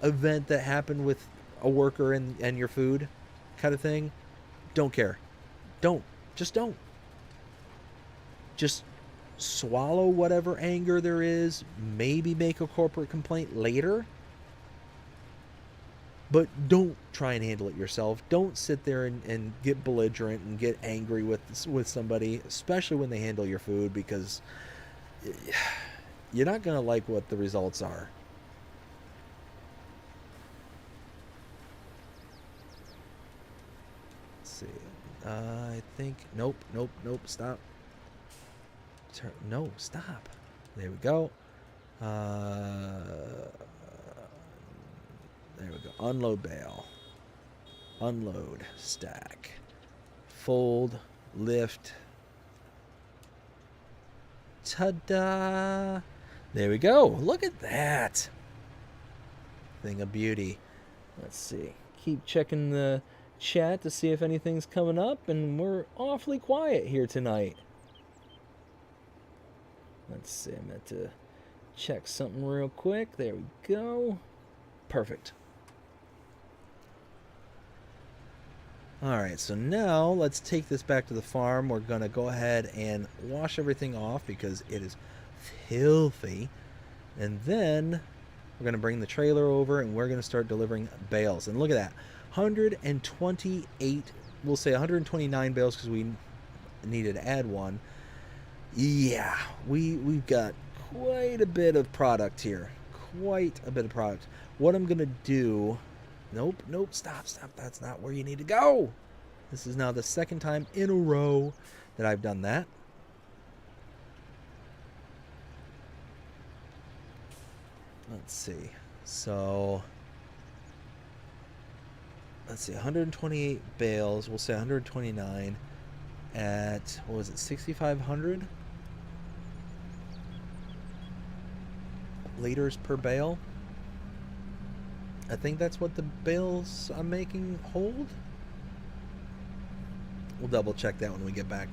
A: event that happened with a worker and your food kind of thing, don't care. Don't. Just don't. Just swallow whatever anger there is. Maybe make a corporate complaint later. But don't try and handle it yourself. Don't sit there and get belligerent and get angry with somebody, especially when they handle your food, because you're not going to like what the results are. Let's see. I think... Nope. Stop. No, stop. There we go. There we go. Unload bale. Unload. Stack. Fold. Lift. Ta-da! There we go. Look at that. Thing of beauty. Let's see. Keep checking the chat to see if anything's coming up, and we're awfully quiet here tonight. Let's see. I meant to check something real quick. There we go. Perfect. Alright, so now let's take this back to the farm. We're going to go ahead and wash everything off because it is filthy. And then we're going to bring the trailer over and we're going to start delivering bales. And look at that. 128, we'll say 129 bales because we needed to add one. Yeah, we've got quite a bit of product here. Quite a bit of product. What I'm going to do... Nope, stop. That's not where you need to go. This is now the second time in a row that I've done that. Let's see. So, let's see, 128 bales. We'll say 129 at, what was it, 6,500? liters per bale. I think that's what the bales I'm making hold. We'll double check that when we get back.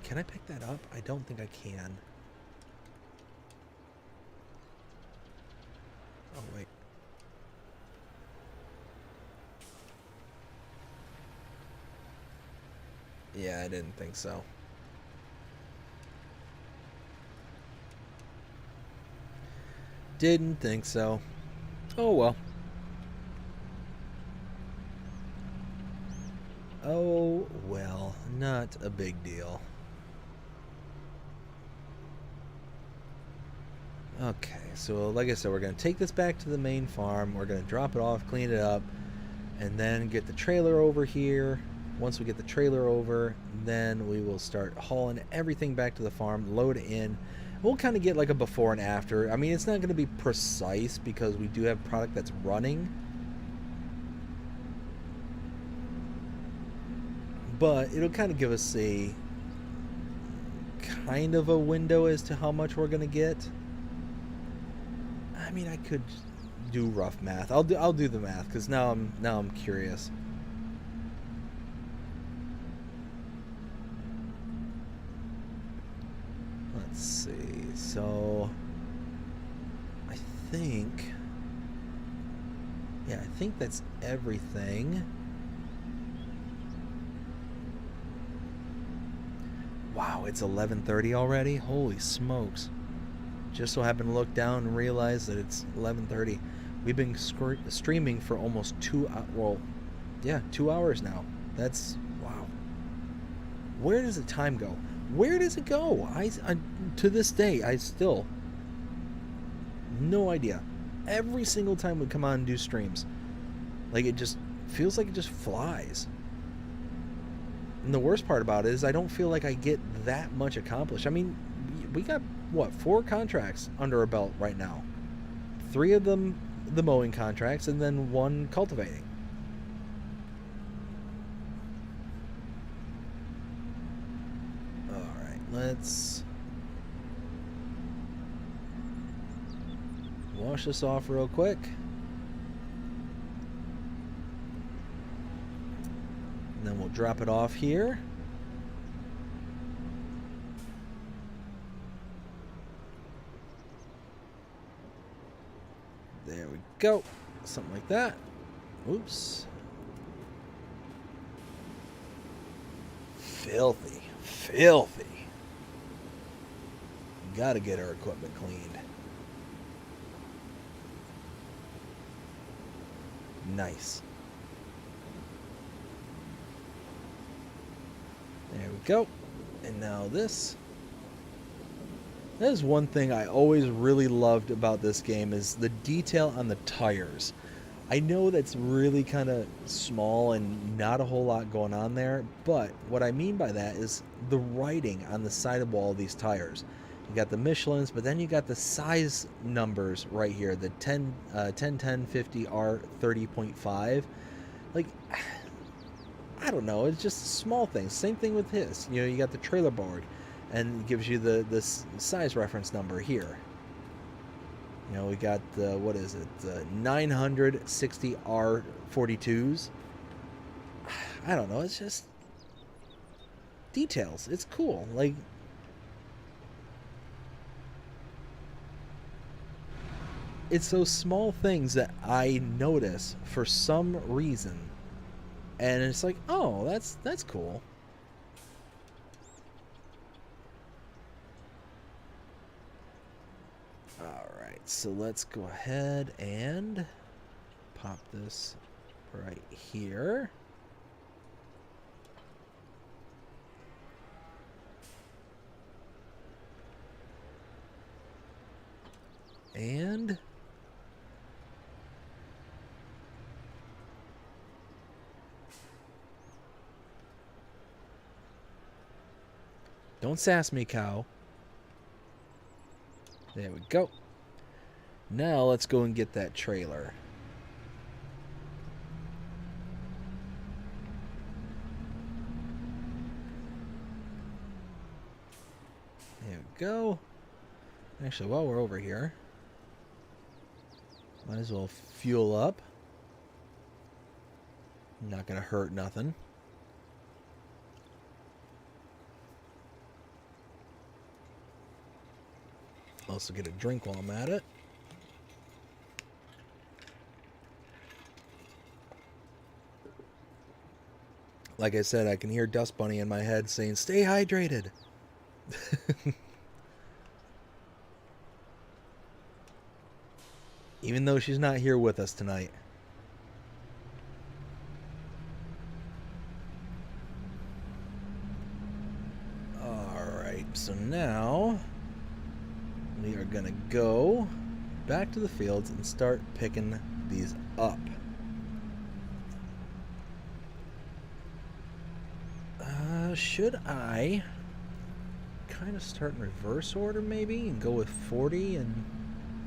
A: Can I pick that up? I don't think I can. Oh, wait. Yeah, I didn't think so. Didn't think so. Oh, well. Oh, well. Not a big deal. Okay, so like I said, we're going to take this back to the main farm. We're going to drop it off, clean it up, and then get the trailer over here. Once we get the trailer over, then we will start hauling everything back to the farm, load it in. We'll kind of get like a before and after. I mean, it's not going to be precise because we do have product that's running. But it'll kind of give us a kind of a window as to how much we're going to get. I mean, I could do rough math. I'll do the math because now I'm curious. Let's see. So I think that's everything. Wow, it's 11:30 already. Holy smokes. Just so happened to look down and realize that it's 11:30. We've been streaming for almost 2 hours now. That's wow. Where does the time go? Where does it go? I to this day I still no idea. Every single time we come on and do streams, like it just feels like it just flies. And the worst part about it is I don't feel like I get that much accomplished. I mean, we got what, 4 contracts under our belt right now. 3 of them the mowing contracts and then 1 cultivating. Alright, let's wash this off real quick. And then we'll drop it off here. There we go. Something like that. Oops. Filthy. Filthy. Gotta get our equipment cleaned. Nice. There we go. And now this. That is one thing I always really loved about this game is the detail on the tires. I know that's really kind of small and not a whole lot going on there, but what I mean by that is the writing on the side of all these tires. You got the Michelins, but then you got the size numbers right here, the 1050 R 30.5. Like, I don't know, it's just small things. Same thing with his. You know, you got the trailer board, and it gives you the size reference number here. You know, we got the, what is it, the 960 R42s. I don't know, it's just details. It's cool. Like, it's those small things that I notice for some reason, and it's like, oh, that's cool. Alright, so let's go ahead and pop this right here. And don't sass me, cow. There we go. Now let's go and get that trailer. There we go. Actually, while we're over here, might as well fuel up. Not gonna hurt nothing. Also get a drink while I'm at it. Like I said, I can hear Dust Bunny in my head saying, "Stay hydrated." Even though she's not here with us tonight. Alright, so now we are gonna go back to the fields and start picking these up. Should I kind of start in reverse order maybe and go with 40 and,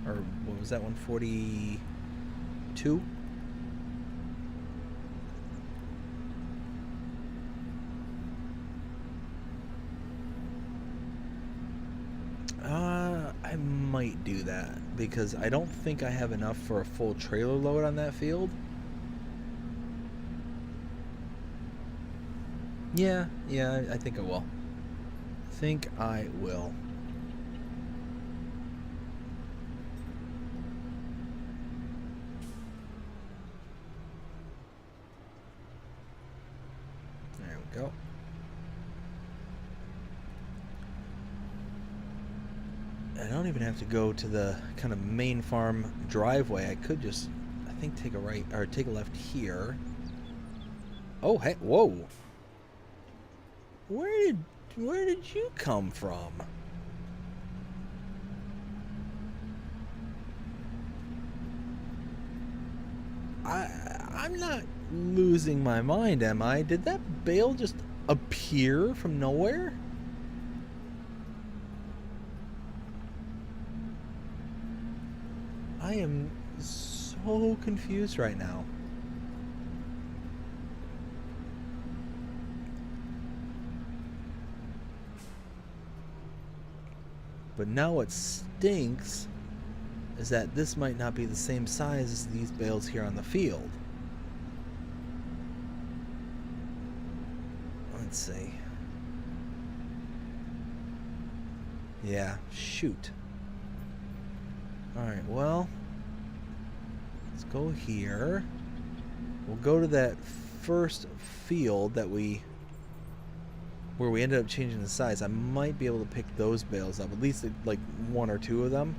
A: or what was that one, 42? I might do that because I don't think I have enough for a full trailer load on that field. Yeah, I think I will. There we go. I don't even have to go to the kind of main farm driveway. I could just, I think, take a right or take a left here. Oh, hey, whoa. Where did you come from? I'm not losing my mind, am I? Did that bale just appear from nowhere? I am so confused right now. But now what stinks is that this might not be the same size as these bales here on the field. Let's see. Yeah, shoot. Alright, well, let's go here. We'll go to that first field that where we ended up changing the size. I might be able to pick those bales up, at least like one or two of them.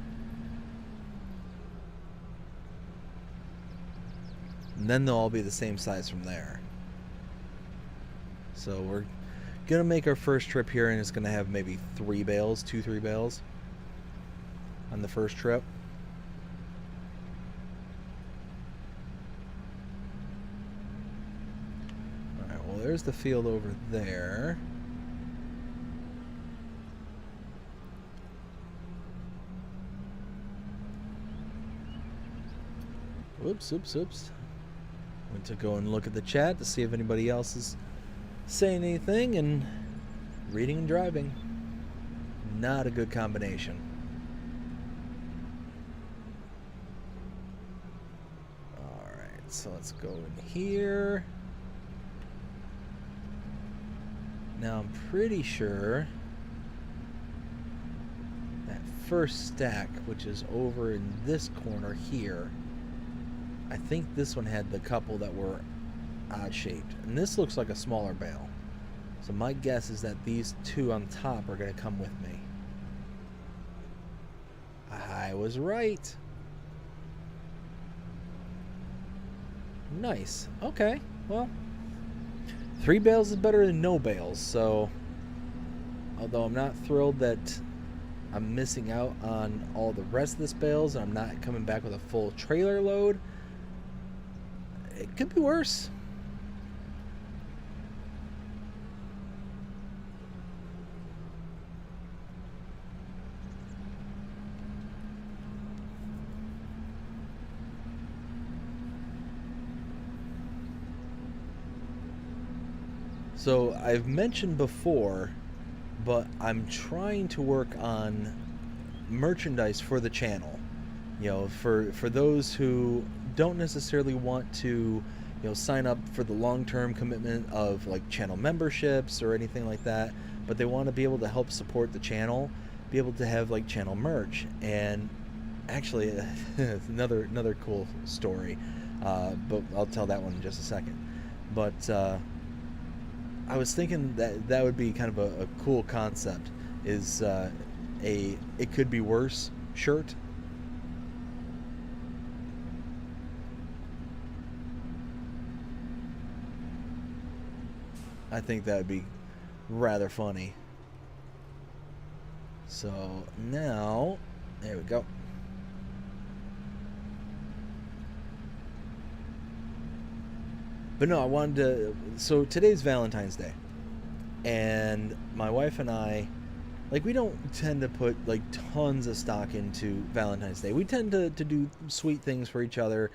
A: And then they'll all be the same size from there. So we're gonna make our first trip here, and it's gonna have maybe 3 bales, 2-3 bales on the first trip. Alright, well, there's the field over there. Oops. Went to go and look at the chat to see if anybody else is saying anything, and reading and driving. Not a good combination. Alright, so let's go in here. Now I'm pretty sure that first stack, which is over in this corner here, I think this one had the couple that were odd shaped, and this looks like a smaller bale. So my guess is that these 2 on top are going to come with me. I was right. Nice. Okay, well, 3 bales is better than no bales. So although I'm not thrilled that I'm missing out on all the rest of this bales and I'm not coming back with a full trailer load, it could be worse. So I've mentioned before, but I'm trying to work on merchandise for the channel. For those who don't necessarily want to, sign up for the long-term commitment of like channel memberships or anything like that, but they want to be able to help support the channel, be able to have like channel merch. And actually, another cool story, but I'll tell that one in just a second. But I was thinking that would be kind of a cool concept, is it could be worse shirt. I think that would be rather funny. So now, there we go. But no, I wanted to, so today's Valentine's Day, and my wife and I, like, we don't tend to put like tons of stock into Valentine's Day. We tend to do sweet things for each other,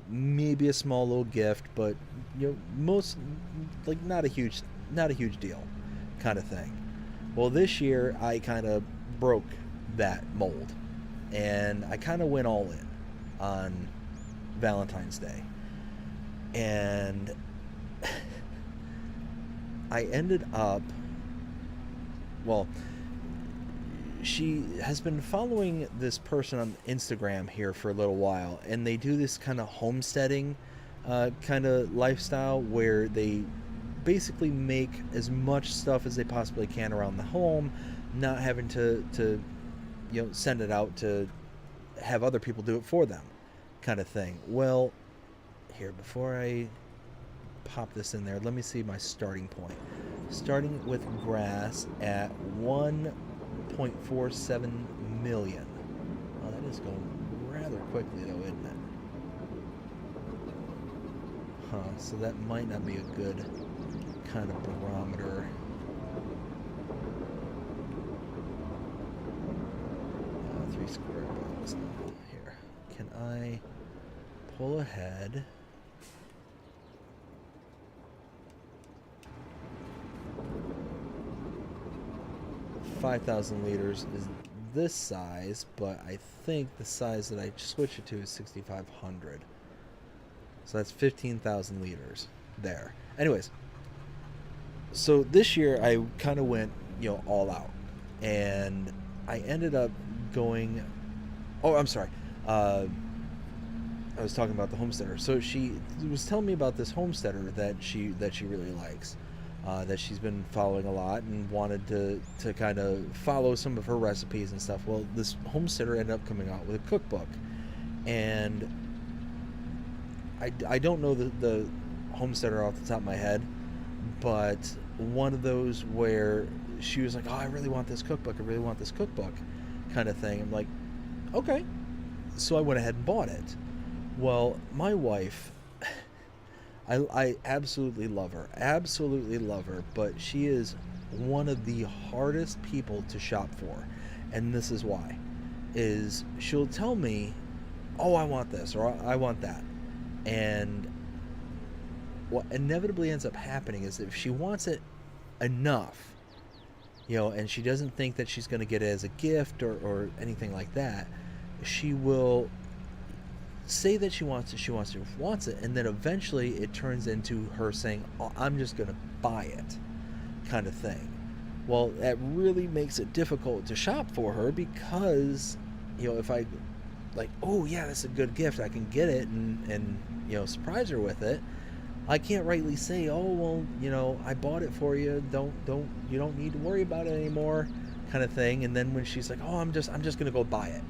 A: maybe a small little gift, but most, like, not a huge deal kind of thing. Well, this year I kind of broke that mold, and I kind of went all in on Valentine's Day. And I ended up, well, she has been following this person on Instagram here for a little while, and they do this kind of homesteading kind of lifestyle where they basically make as much stuff as they possibly can around the home, not having to send it out to have other people do it for them, kind of thing. Well, here, before I pop this in there, let me see my starting point. Starting with grass at 1.47 million. Oh, that is going rather quickly though, isn't it? So that might not be a good kind of barometer. 3 square miles. Here, can I pull ahead? 5,000 liters is this size, but I think the size that I switch it to is 6,500. So that's 15,000 liters there. Anyways, so this year I kind of went, all out, and I ended up going. Oh, I'm sorry. I was talking about the homesteader. So she was telling me about this homesteader that she really likes, that she's been following a lot and wanted to kind of follow some of her recipes and stuff. Well, this homesteader ended up coming out with a cookbook, and I don't know the homesteader off the top of my head, but one of those where she was like, oh, I really want this cookbook, kind of thing. I'm like, okay. So I went ahead and bought it. Well, my wife, I absolutely love her, but she is one of the hardest people to shop for, and this is why. Is she'll tell me, oh, I want this, or I want that, and what inevitably ends up happening is if she wants it enough, and she doesn't think that she's going to get it as a gift or anything like that, she will say that she wants it, and then eventually it turns into her saying, oh, I'm just going to buy it, kind of thing. Well, that really makes it difficult to shop for her, because if I like, oh yeah, that's a good gift, I can get it and surprise her with it, I can't rightly say, oh well, I bought it for you, you don't need to worry about it anymore, kind of thing. And then when she's like, oh, I'm just gonna go buy it,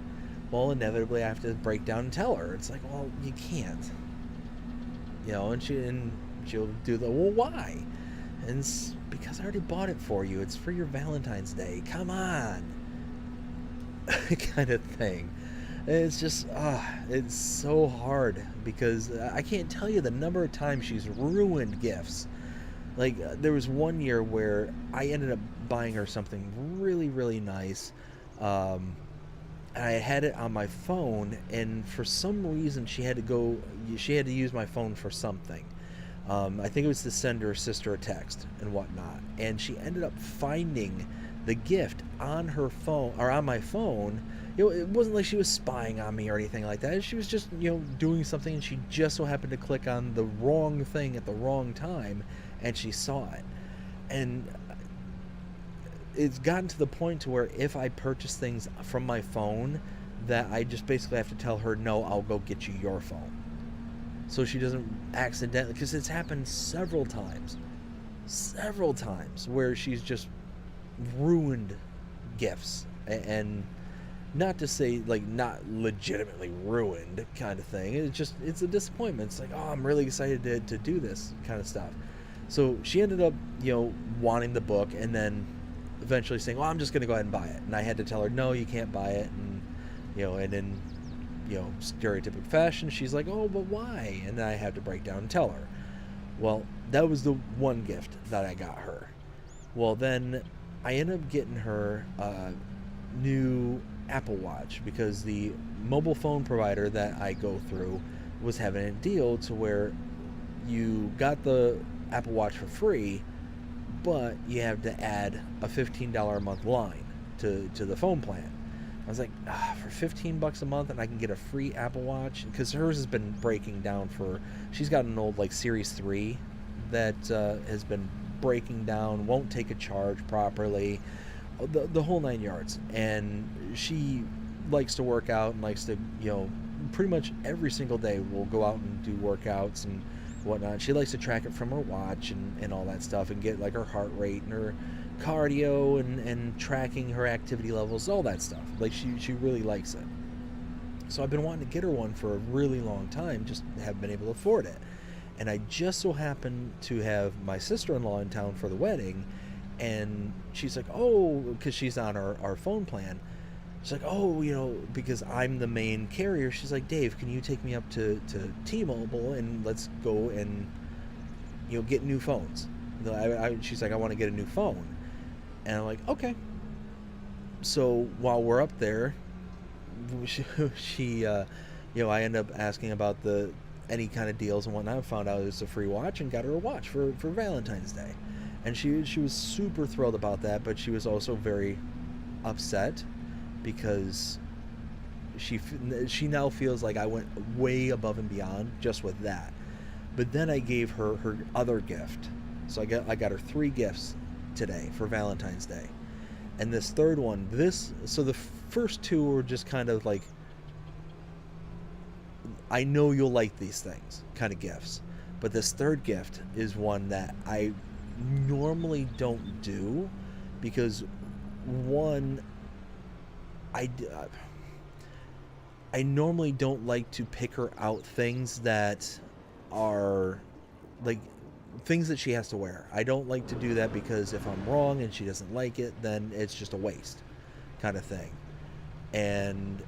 A: well, inevitably I have to break down and tell her. It's like, well, you can't, and she'll do the, well, why? And it's because I already bought it for you, it's for your Valentine's Day, come on, kind of thing. It's just, it's so hard, because I can't tell you the number of times she's ruined gifts. Like, there was one year where I ended up buying her something really, really nice. I had it on my phone, and for some reason she had to use my phone for something. I think it was to send her sister a text and whatnot. And she ended up finding the gift on her phone, or on my phone, it wasn't like she was spying on me or anything like that. She was just, doing something, and she just so happened to click on the wrong thing at the wrong time, and she saw it. And it's gotten to the point to where if I purchase things from my phone, that I just basically have to tell her, no, I'll go get you your phone. So she doesn't accidentally, because it's happened several times where she's just ruined gifts. And not to say, like, not legitimately ruined kind of thing. It's a disappointment. It's like, oh, I'm really excited to do this kind of stuff. So she ended up, wanting the book, and then eventually saying, well, I'm just going to go ahead and buy it. And I had to tell her, no, you can't buy it. And, and in, stereotypical fashion, she's like, oh, but why? And then I had to break down and tell her. Well, that was the one gift that I got her. Well, then I ended up getting her a new Apple Watch, because the mobile phone provider that I go through was having a deal to where you got the Apple Watch for free, but you have to add a $15 a month line to the phone plan. I was like, for $15 a month and I can get a free Apple Watch? Because hers has been breaking down she's got an old, like, Series 3 that has been breaking down, won't take a charge properly, the whole 9 yards. And she likes to work out and likes to, pretty much every single day will go out and do workouts and whatnot. She likes to track it from her watch and all that stuff, and get, like, her heart rate and her cardio and tracking her activity levels, all that stuff. Like, she really likes it. So I've been wanting to get her one for a really long time, just haven't been able to afford it. And I just so happened to have my sister-in-law in town for the wedding, and she's like, oh, because she's on our phone plan. She's like, oh, because I'm the main carrier, she's like, Dave, can you take me up to T-Mobile and let's go and, get new phones? She's like, I want to get a new phone. And I'm like, okay. So while we're up there, she I end up asking about any kind of deals and whatnot. Found out it was a free watch and got her a watch for Valentine's Day. And she was super thrilled about that, but she was also very upset because she now feels like I went way above and beyond just with that. But then I gave her other gift. So I got her 3 gifts today for Valentine's Day. And this third one, so the first 2 were just kind of like, I know you'll like these things kind of gifts. But this third gift is one that I normally don't do, because one, I normally don't like to pick her out things that are like things that she has to wear. I don't like to do that, because if I'm wrong and she doesn't like it, then it's just a waste kind of thing. And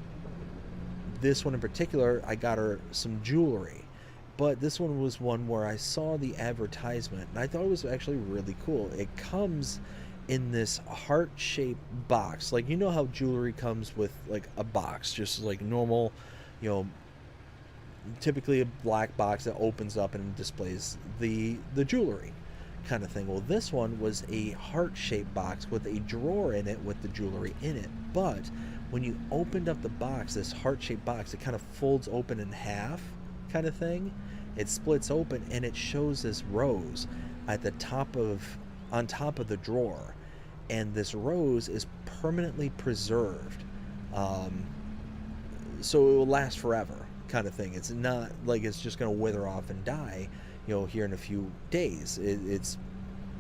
A: this one in particular, I got her some jewelry, but this one was one where I saw the advertisement and I thought it was actually really cool. It comes in this heart-shaped box. Like, how jewelry comes with, like, a box, just like normal, typically a black box that opens up and displays the jewelry kind of thing. Well, this one was a heart-shaped box with a drawer in it with the jewelry in it. But when you opened up the box, this heart-shaped box, it kind of folds open in half kind of thing. It splits open and it shows this rose at the on top of the drawer. And this rose is permanently preserved. So it will last forever kind of thing. It's not like it's just going to wither off and die, here in a few days. It's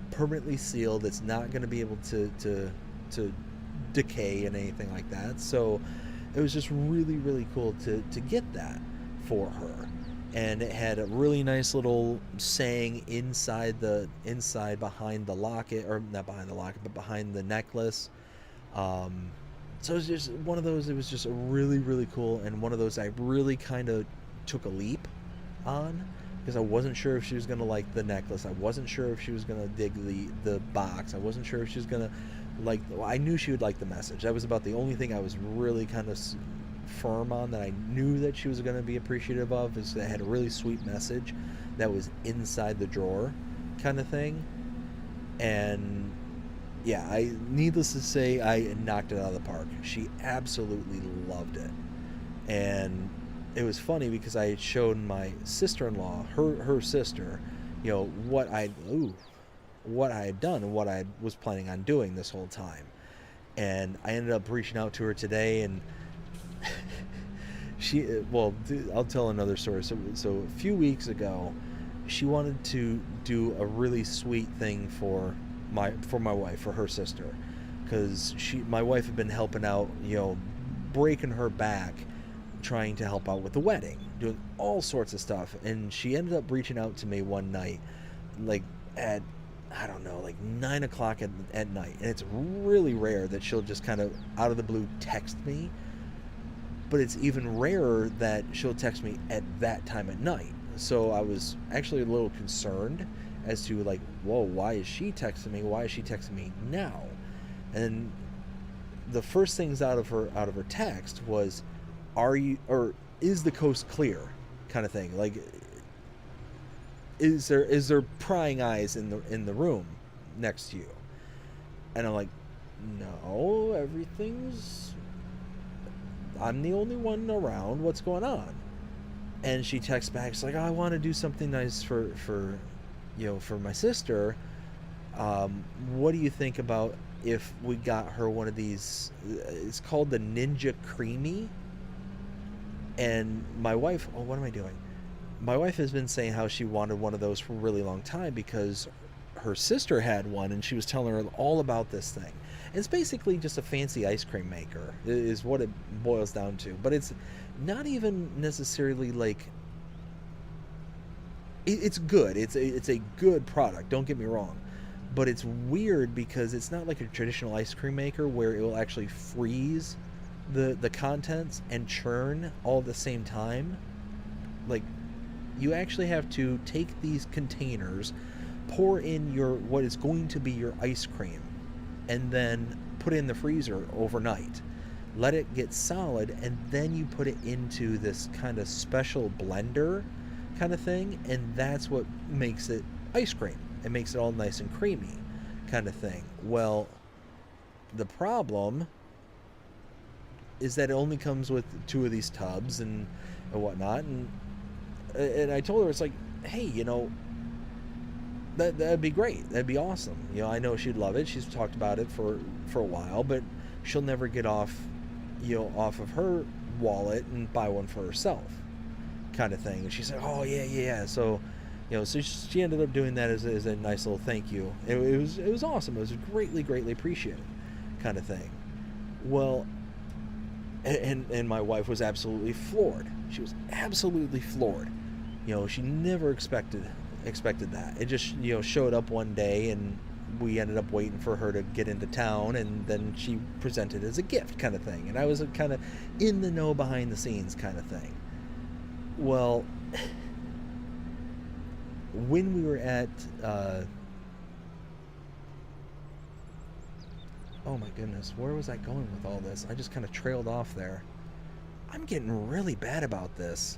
A: permanently sealed. It's not going to be able to decay and anything like that. So it was just really, really cool to get that for her. And it had a really nice little saying inside behind the locket, or not behind the locket, but behind the necklace. So it was just one of those. It was just a really, really cool, and one of those I really kind of took a leap on, because I wasn't sure if she was going to like the necklace. I wasn't sure if she was going to dig the box. I wasn't sure if she was going to like. Well, I knew she would like the message. That was about the only thing I was really kind of firm on, that I knew that she was going to be appreciative of, is that it had a really sweet message that was inside the drawer kind of thing. And yeah, needless to say, I knocked it out of the park. She absolutely loved it. And it was funny because I had shown my sister-in-law, her sister, what what I had done and what I was planning on doing this whole time. And I ended up reaching out to her today, and I'll tell another story. So a few weeks ago, she wanted to do a really sweet thing for my wife, for her sister, because my wife had been helping out, breaking her back, trying to help out with the wedding, doing all sorts of stuff. And she ended up reaching out to me one night, like at, I don't know, like 9 o'clock at night. And it's really rare that she'll just kind of out of the blue text me, but it's even rarer that she'll text me at that time at night. So I was actually a little concerned as to, like, whoa, why is she texting me? Why is she texting me now? And the first things out of her text was, is the coast clear, kind of thing. Like, is there prying eyes in the room next to you? And I'm like, no, I'm the only one around. What's going on? And she texts back, she's like, oh, I want to do something nice for my sister. What do you think about if we got her one of these? It's called the Ninja Creamy. And my wife, what am I doing? My wife has been saying how she wanted one of those for a really long time because her sister had one, and she was telling her all about this thing. It's basically just a fancy ice cream maker, is what it boils down to. But it's not even necessarily like... It's good. It's a good product, don't get me wrong. But it's weird because it's not like a traditional ice cream maker where it will actually freeze the contents and churn all at the same time. Like, you actually have to take these containers, pour in what is going to be your ice cream, and then put it in the freezer overnight. Let it get solid, and then you put it into this kind of special blender kind of thing, and that's what makes it ice cream. It makes it all nice and creamy kind of thing. Well, the problem is that it only comes with 2 of these tubs and whatnot, and I told her, it's like, hey, that'd be great, that'd be awesome. I know she'd love it. She's talked about it for a while, but she'll never get off of her wallet and buy one for herself, kind of thing. And she said, oh yeah. So so she ended up doing that as a nice little thank you. It was awesome. It was greatly appreciated, kind of thing. Well, and my wife was absolutely floored. She was absolutely floored. She never expected that. It just showed up one day, and we ended up waiting for her to get into town, and then she presented it as a gift, kind of thing. And I was kind of in the know, behind the scenes kind of thing. Well, when we were at oh my goodness, where was I going with all this? I just kind of trailed off there. I'm getting really bad about this.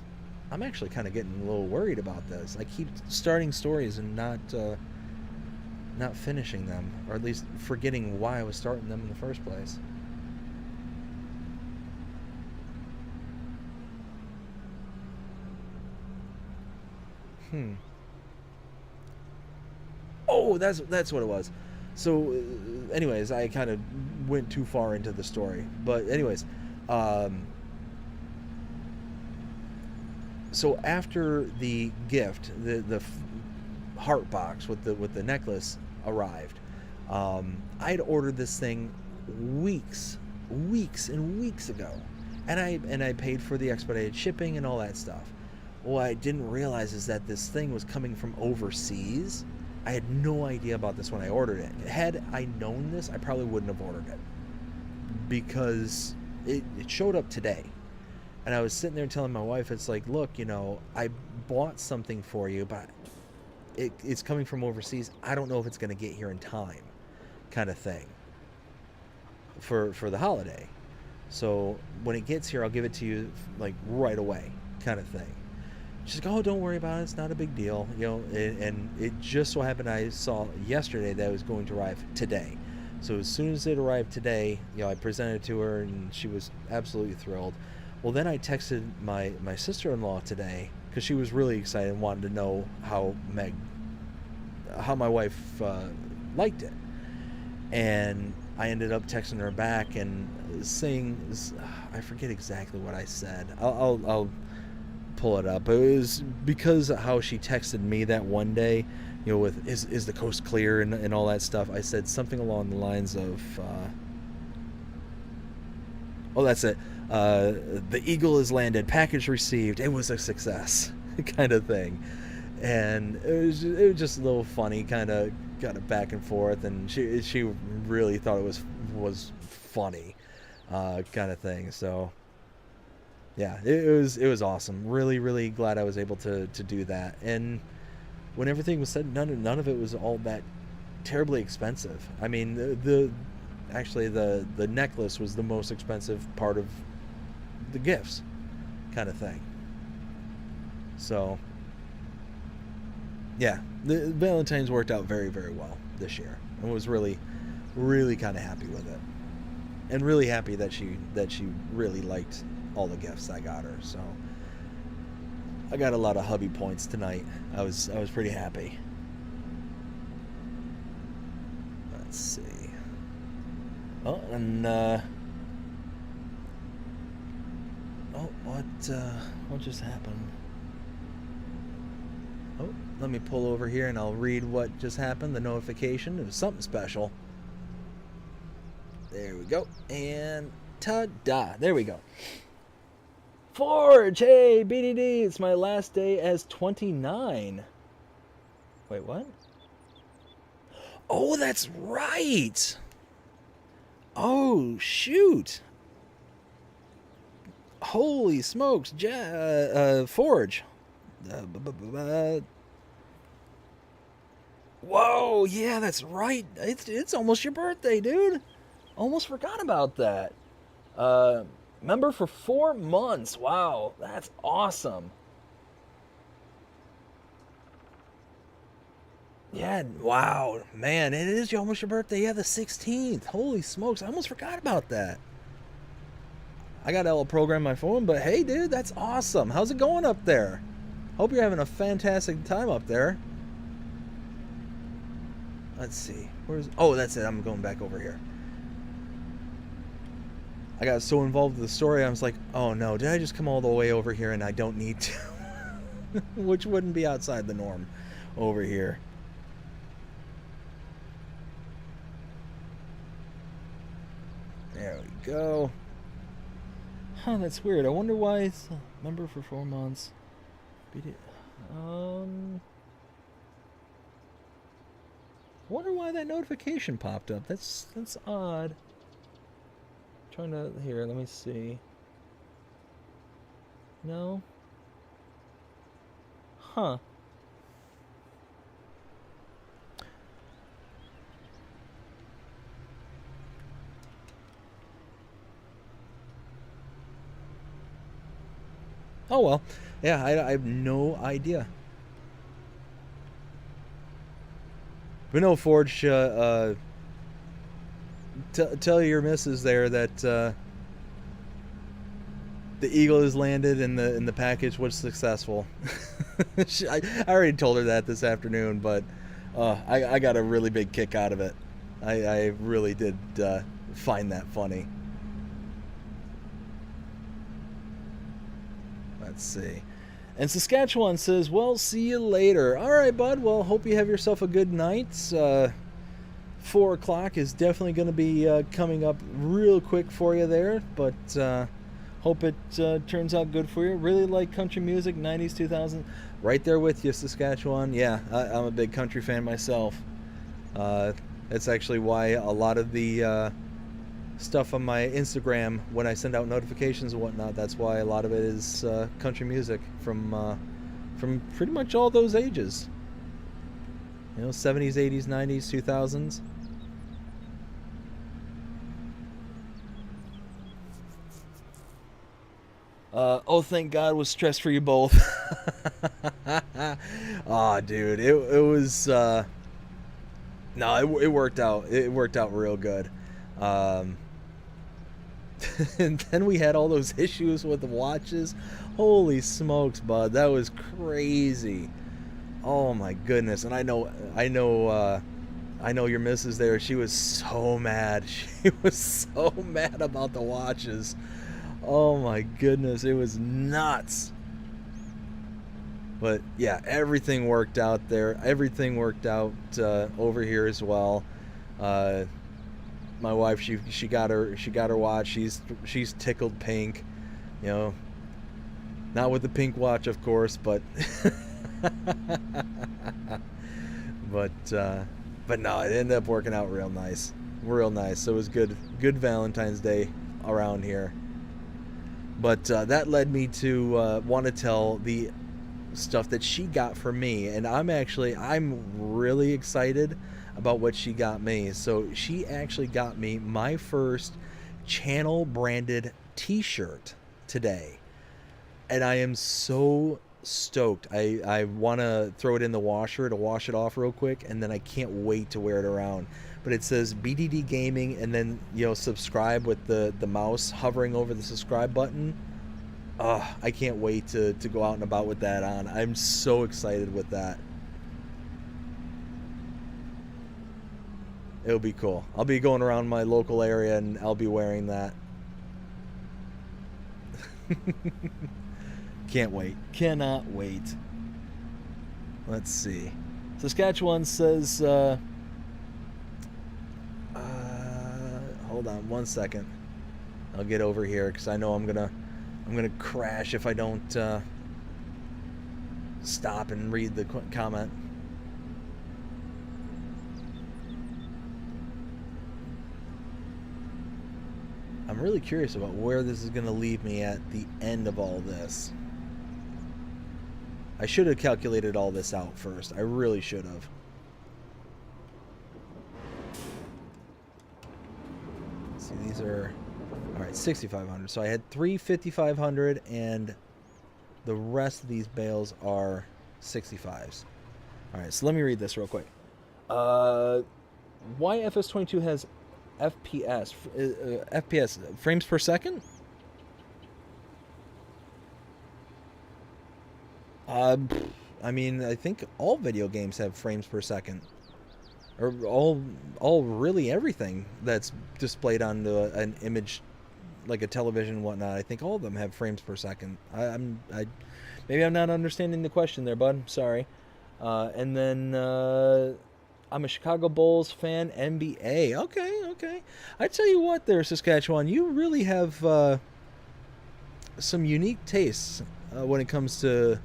A: I'm actually kind of getting a little worried about this. I keep starting stories and not finishing them, or at least forgetting why I was starting them in the first place. Oh, that's what it was. So, anyways, I kind of went too far into the story. But anyways, so after the gift, the heart box with the necklace arrived, I'd ordered this thing weeks and weeks ago, and I paid for the expedited shipping and all that stuff. What I didn't realize is that this thing was coming from overseas. I had no idea about this when I ordered it. Had I known this, I probably wouldn't have ordered it, because it showed up today. And I was sitting there telling my wife, it's like, look, I bought something for you, but it's coming from overseas. I don't know if it's going to get here in time, kind of thing, for the holiday. So when it gets here, I'll give it to you like right away, kind of thing. She's like, oh, don't worry about it. It's not a big deal. And it just so happened I saw yesterday that it was going to arrive today. So as soon as it arrived today, I presented it to her, and she was absolutely thrilled. Well, then I texted my sister-in-law today because she was really excited and wanted to know how my wife liked it. And I ended up texting her back and saying, I forget exactly what I said. I'll pull it up. It was because of how she texted me that one day, with is the coast clear and all that stuff. I said something along the lines of, that's it. The Eagle has landed. Package received. It was a success, kind of thing. And it was just a little funny, kind of back and forth. And she really thought it was funny, kind of thing. So yeah, it was awesome. Really, really glad I was able to do that. And when everything was said, none of it was all that terribly expensive. I mean, the necklace was the most expensive part of the gifts, kind of thing. So yeah, the Valentine's worked out very, very well this year, and was really, really kind of happy with it, and really happy that she really liked all the gifts I got her. So I got a lot of hubby points tonight. I was pretty happy. Let's see. Oh, and what just happened? Oh, let me pull over here and I'll read what just happened. The notification. It was something special. There we go. And ta-da! There we go. Forge! Hey, BDD! It's my last day as 29. Wait, what? Oh, that's right! Oh, shoot! Holy smokes! Forge! Whoa! Yeah, that's right! It's almost your birthday, dude! Almost forgot about that. Member for 4 months. Wow, that's awesome. Yeah, wow, man, it is almost your birthday. Yeah, the 16th. Holy smokes, I almost forgot about that. I got to program my phone, but hey, dude, that's awesome. How's it going up there? Hope you're having a fantastic time up there. Let's see. Oh, that's it. I'm going back over here. I got so involved with the story, I was like, oh no, did I just come all the way over here and I don't need to? Which wouldn't be outside the norm over here. There we go. Huh, that's weird. I wonder why it's a member for 4 months. I wonder why that notification popped up. That's odd. Trying to here, let me see. No. Huh. Oh well. Yeah, I have no idea. But no, Forge, tell your missus there that the Eagle has landed and the package was successful. I already told her that this afternoon, but I got a really big kick out of it. I really did find that funny. Let's see. And Saskatchewan says, well, see you later. All right, bud. Well, hope you have yourself a good night. 4 o'clock is definitely going to be coming up real quick for you there, but hope it turns out good for you. Really like country music, 90s, 2000s. Right there with you, Saskatchewan. Yeah, I'm a big country fan myself. That's actually why a lot of the stuff on my Instagram, when I send out notifications and whatnot, that's why a lot of it is country music from pretty much all those ages. 70s, 80s, 90s, 2000s. Oh, thank God was stress for you both. Aw, dude, it was No, it worked out. It worked out real good. Um, and then we had all those issues with the watches. Holy smokes, bud, that was crazy. Oh my goodness. And I know your missus there. She was so mad. She was so mad about the watches. Oh my goodness, it was nuts. But yeah, everything worked out there. Everything worked out over here as well. Uh, my wife, she got her watch. She's tickled pink. You know, not with the pink watch, of course, but but no, it ended up working out real nice, real nice. So it was good Valentine's Day around here. But that led me to want to tell the stuff that she got for me, and I'm really excited about what she got me. So she actually got me my first channel branded t-shirt today, and I am so stoked. I want to throw it in the washer to wash it off real quick, and then I can't wait to wear it around. But it says BDD Gaming, and then, you know, subscribe with the mouse hovering over the subscribe button. I can't wait to go out and about with that on. I'm so excited with that. It'll be cool. I'll be going around my local area and I'll be wearing that. Can't wait. Cannot wait. Let's see. Saskatchewan says, hold on one second. I'll get over here because I know I'm gonna crash if I don't stop and read the comment. I'm really curious about where this is going to leave me at the end of all this. I should have calculated all this out first. I really should have. Let's see, these are... Alright, 6,500. So I had 3 5,500, and the rest of these bales are 65s. Alright, so let me read this real quick. Why FS22 has FPS? FPS, frames per second? I mean, I think all video games have frames per second. Or all really everything that's displayed on an image, like a television and whatnot. I think all of them have frames per second. Maybe I'm not understanding the question there, bud. Sorry. And then I'm a Chicago Bulls fan, NBA. Okay. I tell you what, there, Saskatchewan, you really have some unique tastes when it comes to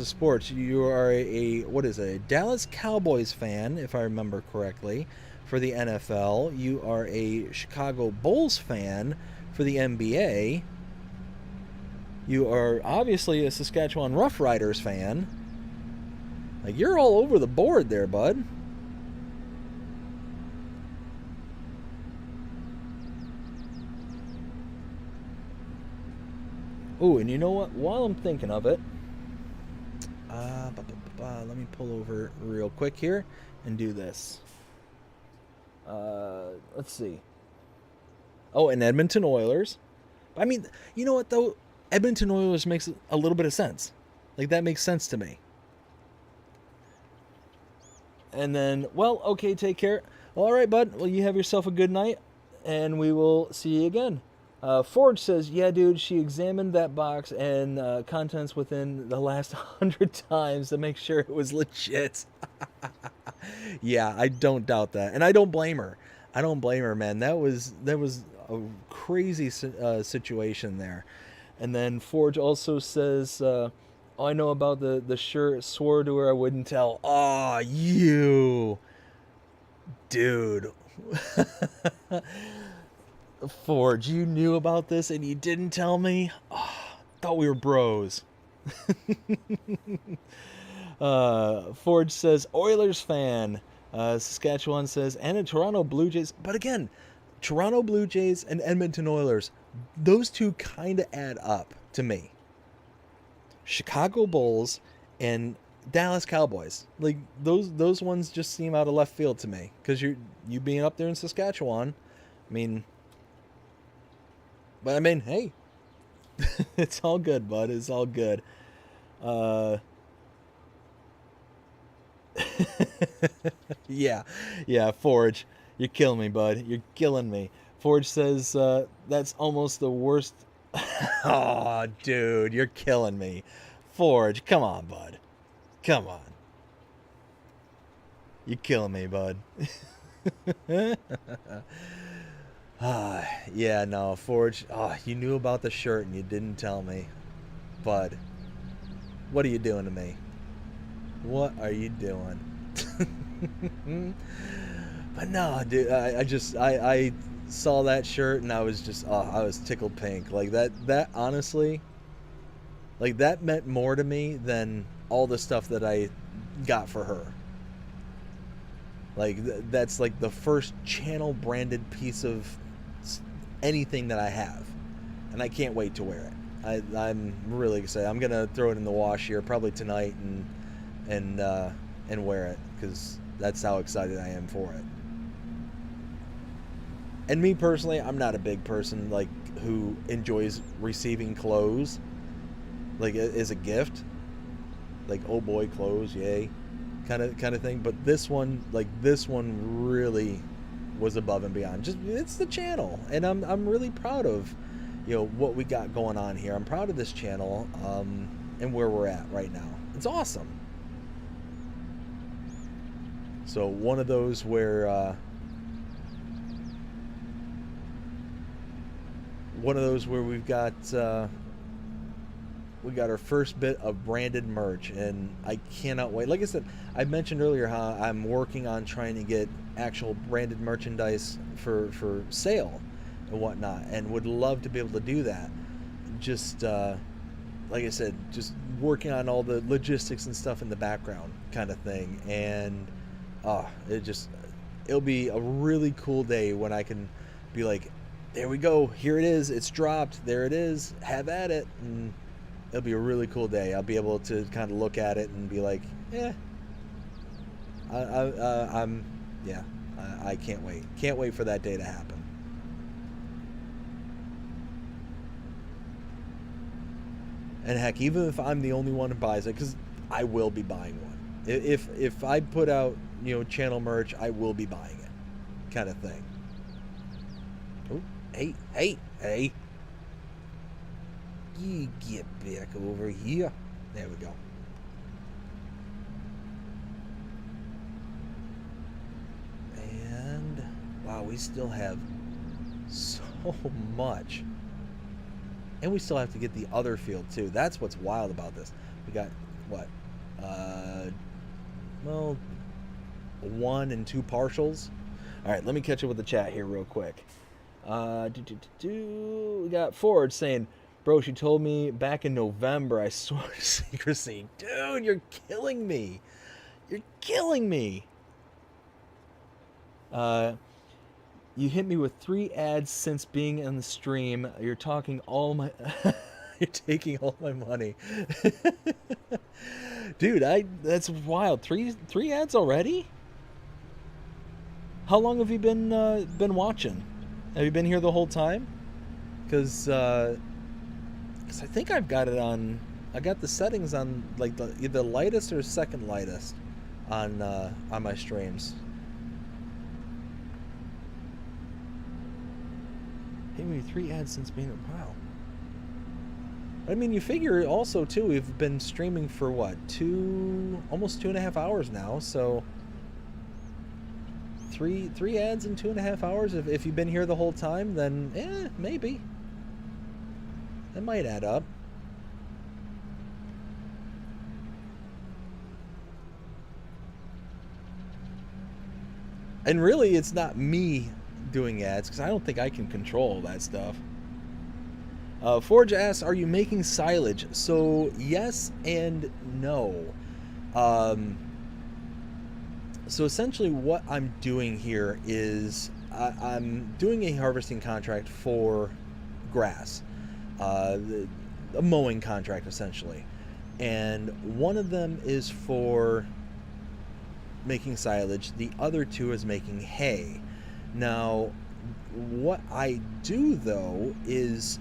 A: sports. You are a Dallas Cowboys fan, if I remember correctly, for the NFL. You are a Chicago Bulls fan for the NBA. You are obviously a Saskatchewan Roughriders fan. Like, you're all over the board there, bud. Ooh, and you know what? While I'm thinking of it, let me pull over real quick here and do this. Let's see. Oh, and Edmonton Oilers. I mean, you know what, though? Edmonton Oilers makes a little bit of sense. Like, that makes sense to me. And then, well, okay, take care. All right, bud. Well, you have yourself a good night, and we will see you again. Forge says, yeah, dude, she examined that box and contents within the last 100 times to make sure it was legit. Yeah, I don't doubt that. And I don't blame her. I don't blame her, man. That was a crazy situation there. And then Forge also says, I know about the shirt, swore to her I wouldn't tell. Aw, you. Dude. Forge, you knew about this and you didn't tell me? Oh, thought we were bros. Forge says, Oilers fan. Saskatchewan says, and a Toronto Blue Jays. But again, Toronto Blue Jays and Edmonton Oilers, those two kind of add up to me. Chicago Bulls and Dallas Cowboys. Like those ones just seem out of left field to me, because you being up there in Saskatchewan. I mean, but I mean, hey, it's all good, bud. It's all good. Yeah, yeah, Forge, you're killing me, bud. You're killing me. Forge says that's almost the worst. Oh, dude, you're killing me. Forge, come on, bud. Come on. You're killing me, bud. Yeah, no, Forge. Oh, you knew about the shirt and you didn't tell me. Bud, what are you doing to me? What are you doing? But no, dude, I saw that shirt and I was just, I was tickled pink. Like that honestly, like that meant more to me than all the stuff that I got for her. Like that's like the first channel branded piece of anything that I have, and I can't wait to wear it. I'm really excited. I'm gonna throw it in the wash here probably tonight and wear it, because that's how excited I am for it. And me personally, I'm not a big person like who enjoys receiving clothes like as a gift, like, oh boy, clothes, yay, kind of thing. But this one really was above and beyond. Just, it's the channel, and I'm really proud of, you know, what we got going on here. I'm proud of this channel, and where we're at right now. It's awesome. So one of those where we've got our first bit of branded merch, and I cannot wait. Like I said, I mentioned earlier how I'm working on trying to get actual branded merchandise for sale and whatnot, and would love to be able to do that. Just like I said, just working on all the logistics and stuff in the background kind of thing. And it'll be a really cool day when I can be like, there we go, here it is, it's dropped, there it is, have at it. And it'll be a really cool day. I'll be able to kind of look at it and be like, I can't wait for that day to happen. And heck, even if I'm the only one who buys it, because I will be buying one. If I put out, you know, channel merch, I will be buying it, kind of thing. Oh, hey. You get back over here. There we go. And wow, we still have so much. And we still have to get the other field too. That's what's wild about this. We got what? 1 and 2 partials. All right, let me catch up with the chat here real quick. We got Ford saying, bro, she told me back in November I swore to secrecy. Dude, you're killing me. You're killing me. You hit me with 3 ads since being in the stream. You're talking all my... You're taking all my money. Dude, that's wild. 3 ads already? How long have you been watching? Have you been here the whole time? Because I think I've got it on... I got the settings on like either lightest or second lightest on my streams. Hey, maybe 3 ads since being... Wow. I mean, you figure also too, we've been streaming for what, almost 2.5 hours now. So 3 ads in 2.5 hours. If you've been here the whole time, then maybe that might add up. And really, it's not me doing ads, because I don't think I can control that stuff. Forge asks, are you making silage? So yes and no. So essentially what I'm doing here is I'm doing a harvesting contract for grass, a mowing contract essentially. and one of them is for making silage, the other two is making hay. Now, what I do though is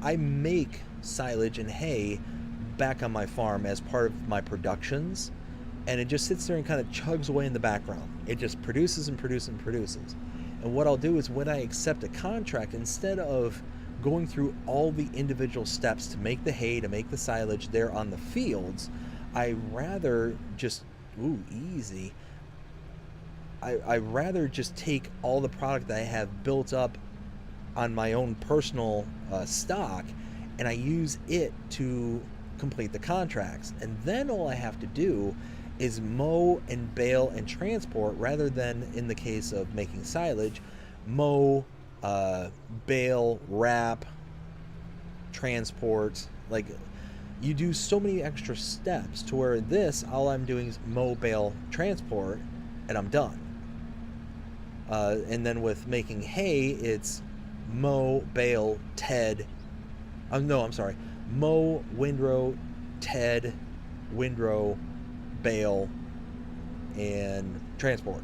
A: I make silage and hay back on my farm as part of my productions, and it just sits there and kind of chugs away in the background. It just produces and produces and produces. And what I'll do is when I accept a contract, instead of going through all the individual steps to make the hay, to make the silage there on the fields, I rather just, easy. I rather just take all the product that I have built up on my own personal stock, and I use it to complete the contracts. And then all I have to do is mow and bale and transport, rather than, in the case of making silage, mow, bale, wrap, transport. Like, you do so many extra steps to where this, all I'm doing is mow, bale, transport, and I'm done. And then with making hay, it's mow, bale, ted. Mow, windrow, ted, windrow, bale, and transport.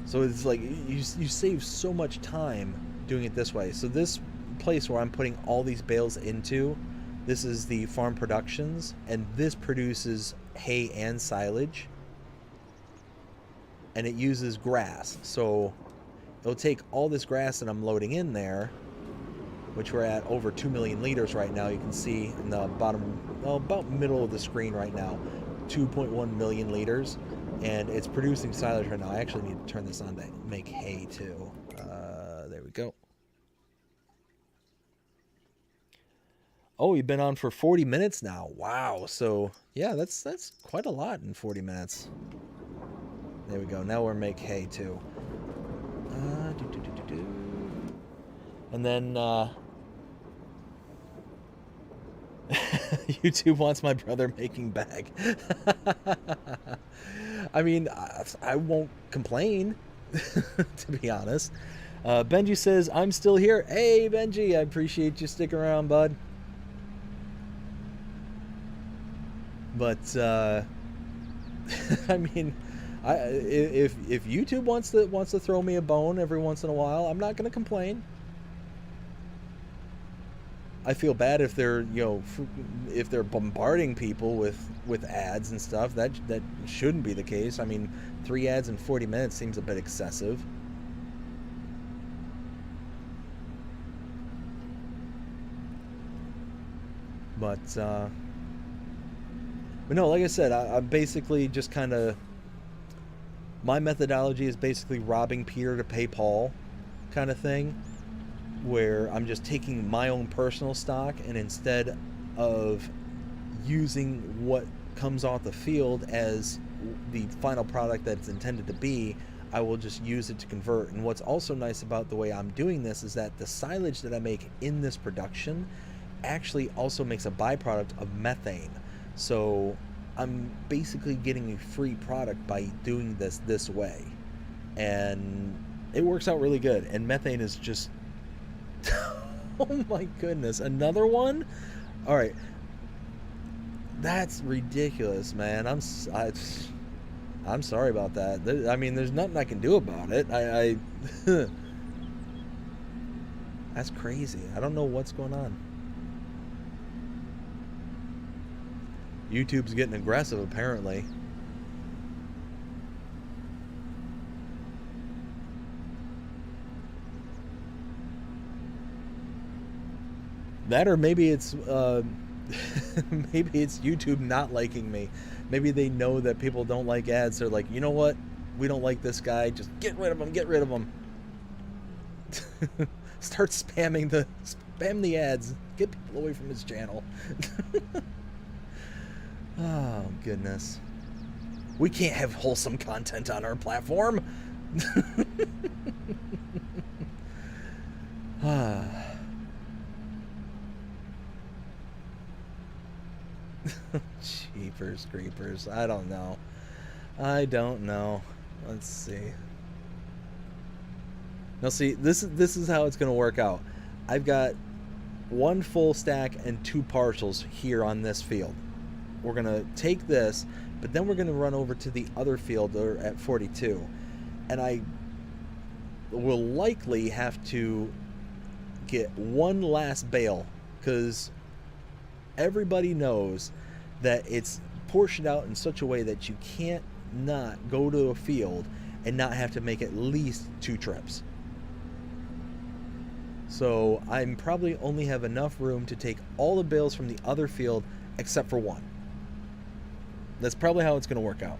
A: So it's like you save so much time doing it this way. So this place where I'm putting all these bales into, this is the farm productions, and this produces hay and silage, and it uses grass. So it'll take all this grass that I'm loading in there, which we're at over 2 million liters right now. You can see in the bottom, about middle of the screen right now, 2.1 million liters, and it's producing silage right now. I actually need to turn this on to make hay too. There we go. Oh, you've been on for 40 minutes now. Wow. So yeah, that's quite a lot in 40 minutes. There we go. Now we're make hay too. And then YouTube wants my brother making bag. I mean, I won't complain, to be honest. Benji says, I'm still here. Hey, Benji, I appreciate you sticking around, bud. But, I mean, if YouTube wants to throw me a bone every once in a while, I'm not going to complain. I feel bad if they're, if they're bombarding people with ads and stuff. That shouldn't be the case. I mean, 3 ads in 40 minutes seems a bit excessive. But no, like I said, I'm basically just kind of, my methodology is basically robbing Peter to pay Paul kind of thing, where I'm just taking my own personal stock, and instead of using what comes off the field as the final product that it's intended to be, I will just use it to convert. And what's also nice about the way I'm doing this is that the silage that I make in this production actually also makes a byproduct of methane. So I'm basically getting a free product by doing this way, and it works out really good. And methane is just oh my goodness, another one? All right, that's ridiculous, man. I'm sorry about that. I mean, there's nothing I can do about it. I that's crazy. I don't know what's going on. YouTube's getting aggressive, apparently. That, or maybe it's maybe it's YouTube not liking me. Maybe they know that people don't like ads. They're like, you know what? We don't like this guy. Just get rid of him. Get rid of him. Start spam the ads. Get people away from his channel. Oh, goodness. We can't have wholesome content on our platform. Jeepers creepers. I don't know. Let's see. Now, see, this is how it's going to work out. I've got 1 full stack and 2 partials here on this field. We're going to take this, but then we're going to run over to the other field at 42. And I will likely have to get one last bale, because everybody knows that it's portioned out in such a way that you can't not go to a field and not have to make at least 2 trips. So I'm probably only have enough room to take all the bales from the other field except for 1. That's probably how it's going to work out.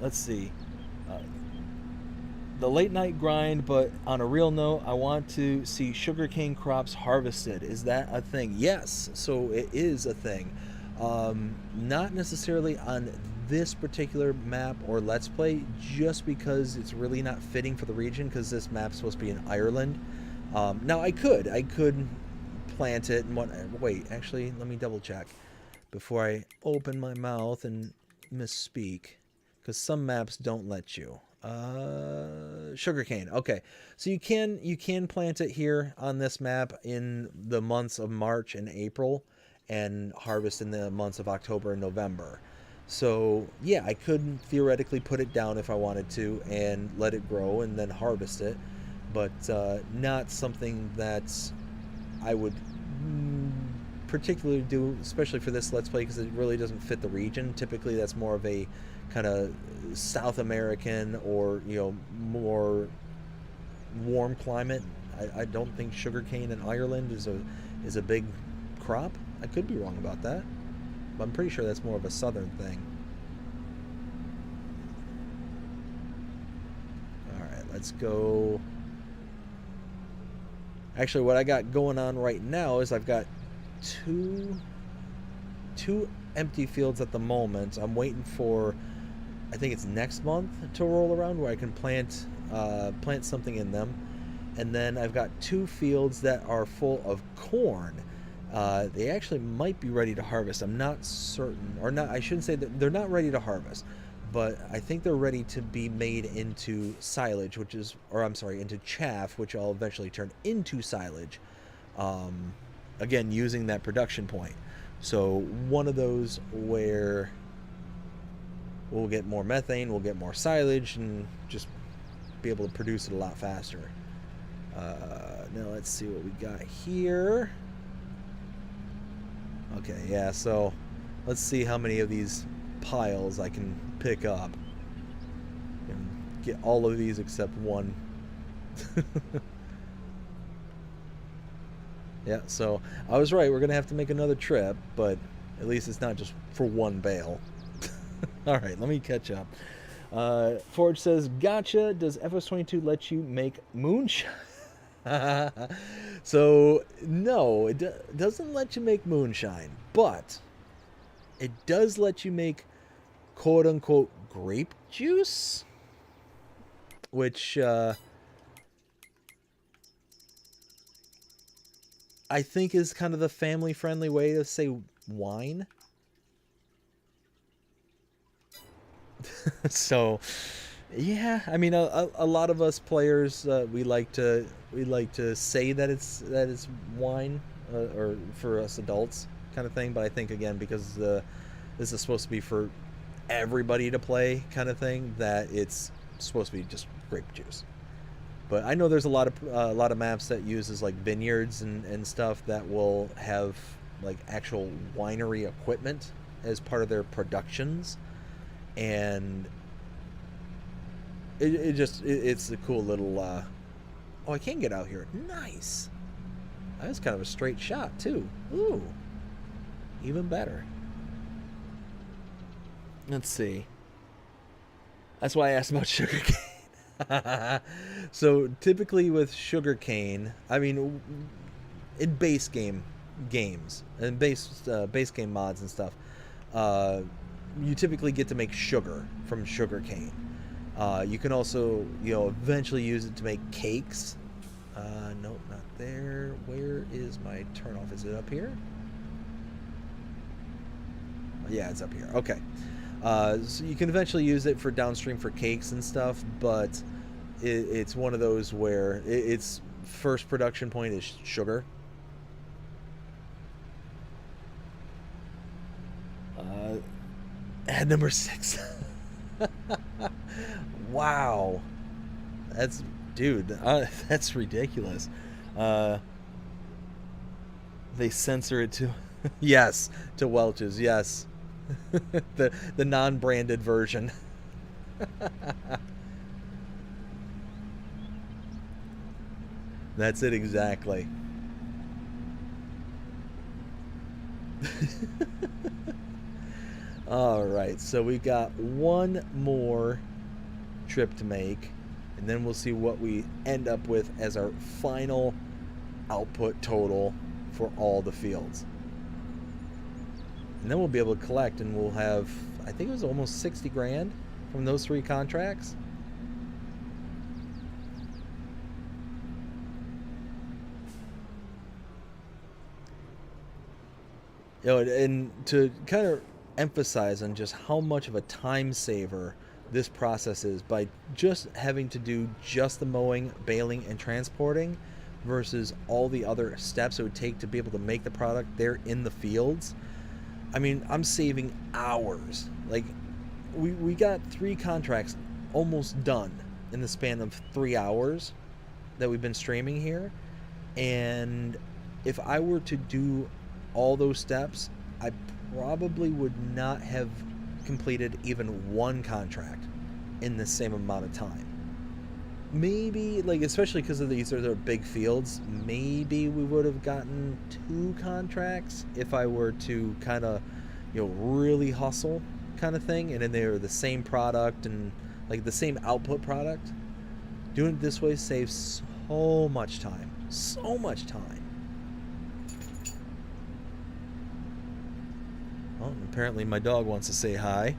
A: Let's see. The late night grind, but on a real note, I want to see sugarcane crops harvested. Is that a thing? Yes, so it is a thing. Not necessarily on this particular map or Let's Play, just because it's really not fitting for the region, because this map's supposed to be in Ireland. Now I could plant it and what. Wait, actually, let me double check before I open my mouth and misspeak, because some maps don't let you. Sugarcane. Okay, so you can plant it here on this map in the months of March and April, and harvest in the months of October and November. So yeah, I could theoretically put it down if I wanted to and let it grow and then harvest it, but not something that I would particularly do, especially for this Let's Play, because it really doesn't fit the region. Typically that's more of a kind of South American or, you know, more warm climate. I don't think sugarcane in Ireland is a big crop. I could be wrong about that, but I'm pretty sure that's more of a southern thing. Alright, let's go. Actually, what I got going on right now is I've got two empty fields at the moment. I'm waiting for, I think it's next month to roll around, where I can plant something in them. And then I've got 2 fields that are full of corn. They actually might be ready to harvest. I'm not certain, or not. I shouldn't say that they're not ready to harvest, but I think they're ready to be made into silage, which is, or I'm sorry, into chaff, which I'll eventually turn into silage. Again, using that production point. So one of those where we'll get more methane, we'll get more silage, and just be able to produce it a lot faster. Now let's see what we got here. Okay, yeah, so let's see how many of these piles I can pick up and get all of these except one. Yeah, so I was right, we're gonna have to make another trip, but at least it's not just for 1 bale. Alright, let me catch up. Forge says, gotcha, does FS22 let you make moonshine? So no, it doesn't let you make moonshine, but it does let you make quote-unquote grape juice, which I think is kind of the family-friendly way to say wine. So yeah, I mean, a lot of us players, we like to say that it's wine, or for us adults kind of thing. But I think, again, because this is supposed to be for everybody to play kind of thing, that it's supposed to be just grape juice. But I know there's a lot of maps that uses like vineyards and stuff that will have like actual winery equipment as part of their productions, and it's a cool little oh, I can get out here. Nice. That was kind of a straight shot too. Ooh, even better. Let's see. That's why I asked about sugarcane. So typically with sugarcane, I mean, in base game games and base game mods and stuff, you typically get to make sugar from sugarcane. You can also, you know, eventually use it to make cakes. Nope, not there. Where is my turnoff? Is it up here? Yeah, it's up here. Okay. So you can eventually use it for downstream for cakes and stuff, but it's one of those where it's
B: first production point is sugar. Ad number 6. Wow. That's, dude, that's ridiculous. They censor it to, yes, to Welch's, yes. the non-branded version. That's it exactly. All right, so we got one more trip to make, and then we'll see what we end up with as our final output total for all the fields. And then we'll be able to collect, and we'll have, I think it was almost 60 grand from those 3 contracts. You know, and to kind of emphasize on just how much of a time saver this process is by just having to do just the mowing, baling, and transporting versus all the other steps it would take to be able to make the product there in the fields. I mean, I'm saving hours. Like, we got 3 contracts almost done in the span of 3 hours that we've been streaming here. And if I were to do all those steps, I probably would not have completed even 1 contract in the same amount of time. Maybe, like, especially because of these are their big fields, maybe we would have gotten 2 contracts if I were to kind of, you know, really hustle kind of thing, and then they were the same product and like the same output product. Doing it this way saves so much time. So much time. Well, apparently my dog wants to say hi.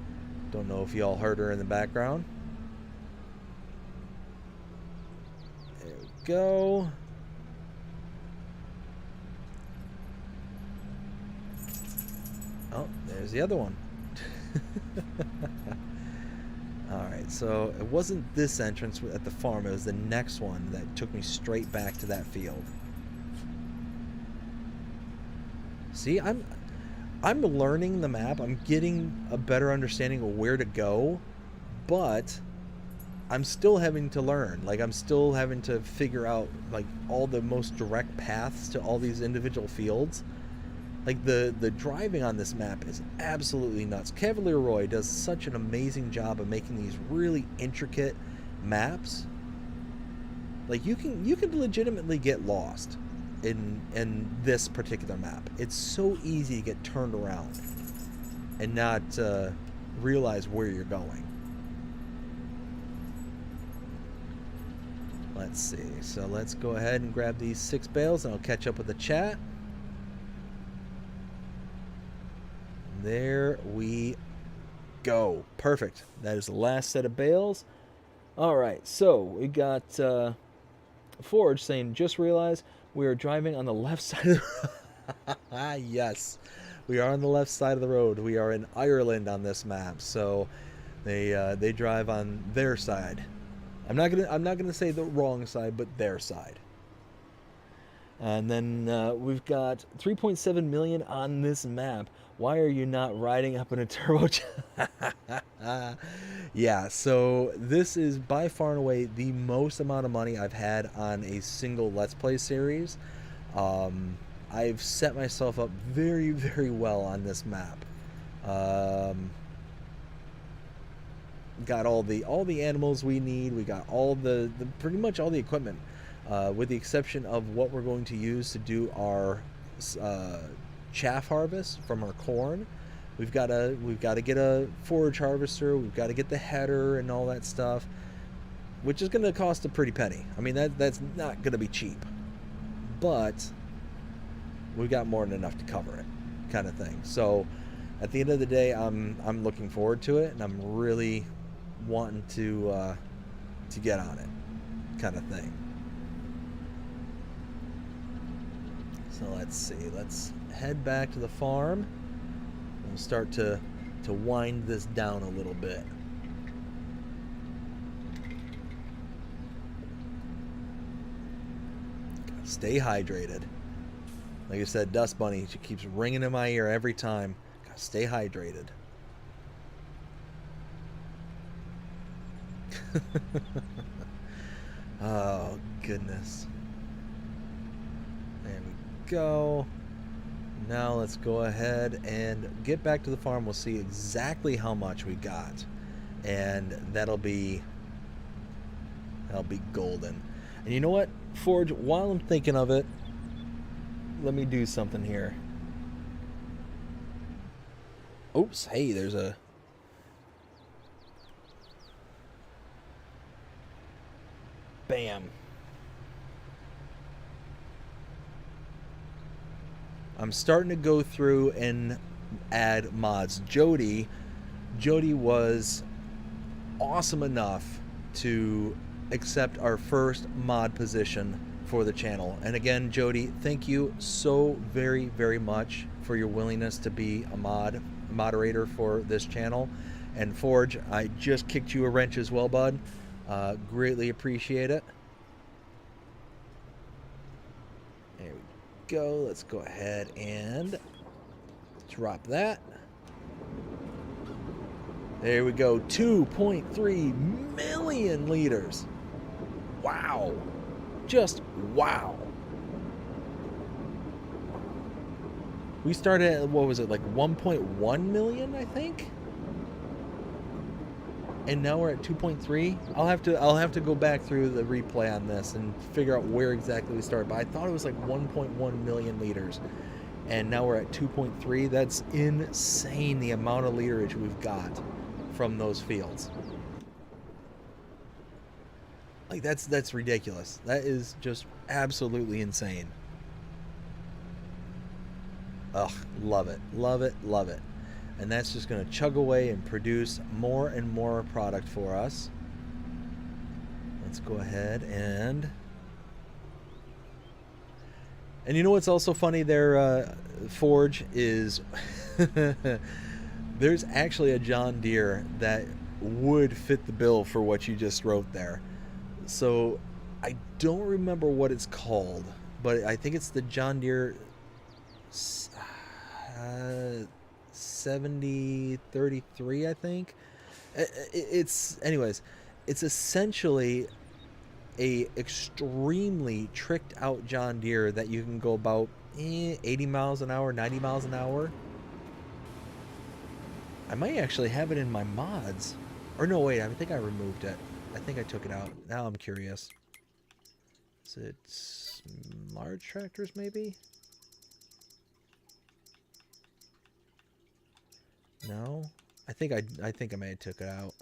B: Don't know if y'all heard her in the background. There we go. Oh, there's the other one. Alright, so it wasn't this entrance at the farm, it was the next one that took me straight back to that field. See, I'm learning the map. I'm getting a better understanding of where to go, but I'm still having to learn. Like, I'm still having to figure out, like, all the most direct paths to all these individual fields. Like, the driving on this map is absolutely nuts. CavalierRoy does such an amazing job of making these really intricate maps. Like, you can legitimately get lost in this particular map. It's so easy to get turned around and not realize where you're going. Let's see. So let's go ahead and grab these 6 bales, and I'll catch up with the chat. There we go. Perfect. That is the last set of bales. All right. So we got Forge saying, just realized we are driving on the left side of the road. Yes, we are on the left side of the road. We are in Ireland on this map, so they drive on their side. I'm not gonna say the wrong side, but their side. And then we've got 3.7 million on this map. Why are you not riding up in a turbo? Yeah, so this is by far and away the most amount of money I've had on a single Let's Play series. I've set myself up very, very well on this map. Got all the animals we need. We got all the pretty much all the equipment, with the exception of what we're going to use to do our chaff harvest from our corn. We've got to get a forage harvester. We've got to get the header and all that stuff, which is going to cost a pretty penny. I mean, that's not going to be cheap, but we've got more than enough to cover it, kind of thing. So at the end of the day, I'm looking forward to it, and I'm really wanting to get on it, kind of thing. So let's see. Let's head back to the farm. We'll start to wind this down a little bit. stay hydrated. Like I said, Dust Bunny, she keeps ringing in my ear every time. Gotta stay hydrated. Oh, goodness. There we go. Now let's go ahead and get back to the farm. We'll see exactly how much we got. And that'll be golden. And you know what, Forge, while I'm thinking of it, let me do something here. Oops, hey, there's a... Bam. I'm starting to go through and add mods. Jody was awesome enough to accept our first mod position for the channel. And again, Jody, thank you so very, very much for your willingness to be a moderator for this channel. And Forge, I just kicked you a wrench as well, bud. Greatly appreciate it. There we go. Let's go ahead and drop that. There we go. 2.3 million liters. Wow. Just wow. We started at, what was it, like 1.1 million, I think? And now we're at 2.3. I'll have to go back through the replay on this and figure out where exactly we started. But I thought it was like 1.1 million liters. And now we're at 2.3. That's insane, the amount of literage we've got from those fields. Like that's ridiculous. That is just absolutely insane. Ugh, love it. Love it, love it. And that's just going to chug away and produce more and more product for us. Let's go ahead and you know what's also funny there, Forge, is there's actually a John Deere that would fit the bill for what you just wrote there. So I don't remember what it's called, but I think it's the John Deere 7033, I think. Anyways, it's essentially a extremely tricked out John Deere that you can go about 80 miles an hour, 90 miles an hour. I might actually have it in my mods. Or no, wait, I think I removed it. I think I took it out. Now I'm curious. Is it large tractors maybe? No, I think I may have took it out.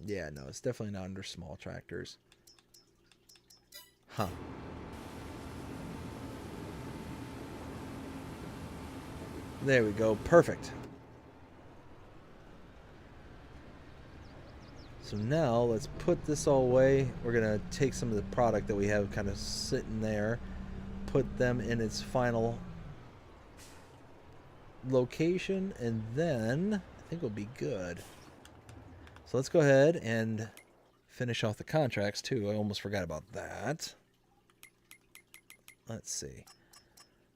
B: Yeah, no, it's definitely not under small tractors. Huh. There we go. Perfect. So now let's put this all away. We're going to take some of the product that we have kind of sitting there, put them in its final location, and then I think we'll be good. So let's go ahead and finish off the contracts too. I almost forgot about that. Let's see.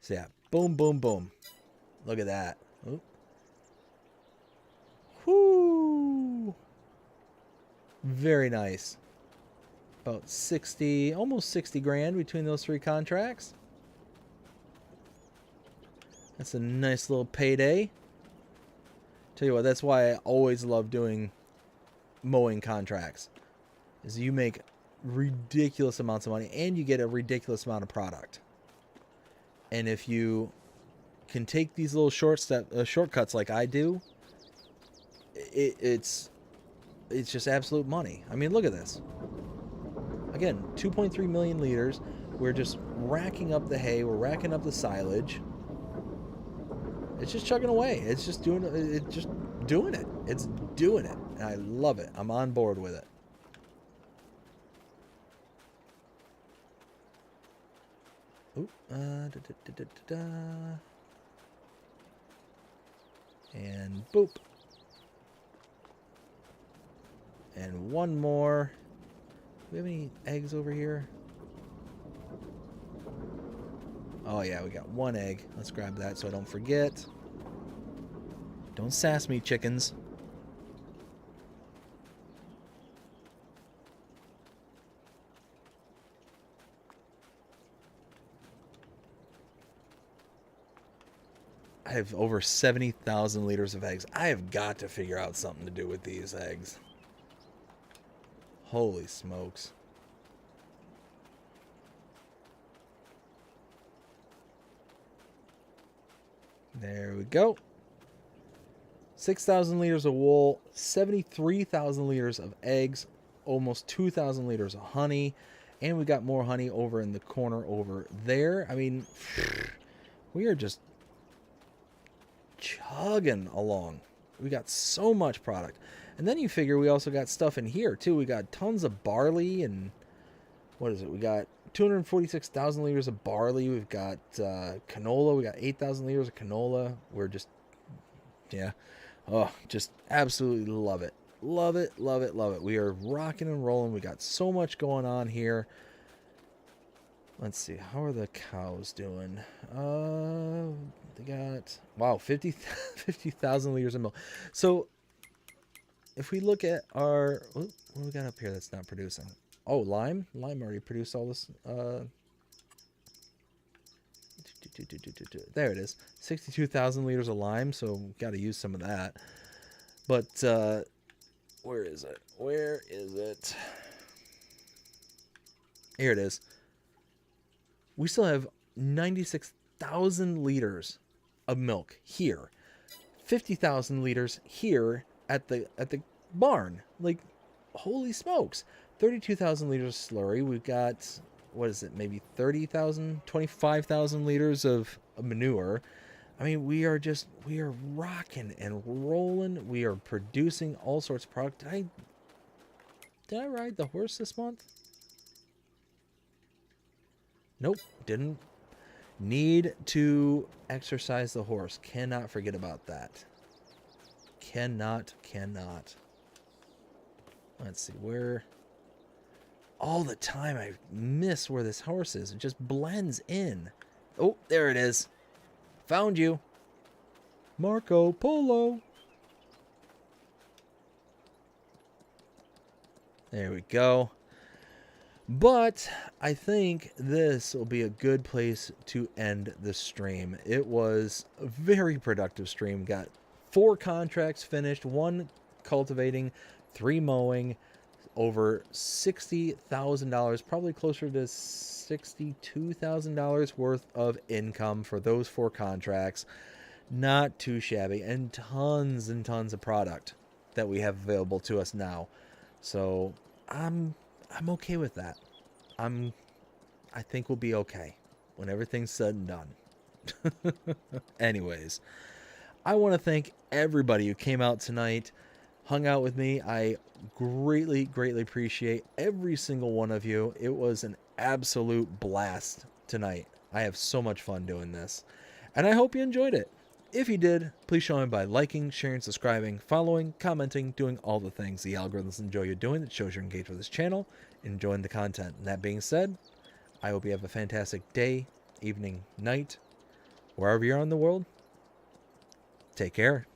B: So yeah, boom, boom, boom. Look at that. Oop. Whoo! Very nice. About 60, almost 60 grand between those three contracts. That's a nice little payday. Tell you what, that's why I always love doing mowing contracts. Is you make ridiculous amounts of money and you get a ridiculous amount of product. And if you can take these little shortcuts like I do, it's just absolute money. I mean, look at this. Again, 2.3 million liters. We're just racking up the hay. We're racking up the silage. It's just chugging away. It's just doing it. It's just doing it. It's doing it. And I love it. I'm on board with it. Oop. And boop. And one more. Do we have any eggs over here? Oh yeah, we got one egg. Let's grab that so I don't forget. Don't sass me, chickens. I have over 70,000 liters of eggs. I have got to figure out something to do with these eggs. Holy smokes. There we go. 6,000 liters of wool, 73,000 liters of eggs, almost 2,000 liters of honey, and we got more honey over in the corner over there. I mean, we are just chugging along. We got so much product. And then you figure we also got stuff in here too. We got tons of barley and what is it? We got 246,000 liters of barley. We've got canola. We got 8,000 liters of canola. We're just, yeah. Oh, just absolutely love it. Love it, love it, love it. We are rocking and rolling. We got so much going on here. Let's see. How are the cows doing? They got, wow, 50,000 liters of milk. So if we look at our, what do we got up here that's not producing? Oh, lime. Lime already produced all this. There it is. 62,000 liters of lime. So got to use some of that. But where is it? Where is it? Here it is. We still have 96,000 liters of milk here. 50,000 liters here at the barn. Like, holy smokes. 32,000 liters of slurry. We've got, what is it, maybe 30,000, 25,000 liters of manure. I mean, we are rocking and rolling. We are producing all sorts of product. Did I ride the horse this month? Nope, didn't. Need to exercise the horse. Cannot forget about that. Cannot. Let's see, where... All the time I miss where this horse is. It just blends in. Oh, there it is. Found you. Marco Polo. There we go. But I think this will be a good place to end the stream. It was a very productive stream. Got 4 contracts finished, 1 cultivating, 3 mowing, over $60,000, probably closer to $62,000 worth of income for those 4 contracts. Not too shabby, and tons of product that we have available to us now. So I'm okay with that. I think we'll be okay when everything's said and done. Anyways, I want to thank everybody who came out tonight, hung out with me. I greatly appreciate every single one of you. It was an absolute blast tonight. I have so much fun doing this, and I hope you enjoyed it. If you did, please show me by liking, sharing, subscribing, following, commenting, doing all the things the algorithms enjoy you doing. That shows you're engaged with this channel, enjoying the content. And that being said, I hope you have a fantastic day, evening, night, wherever you are in the world. Take care.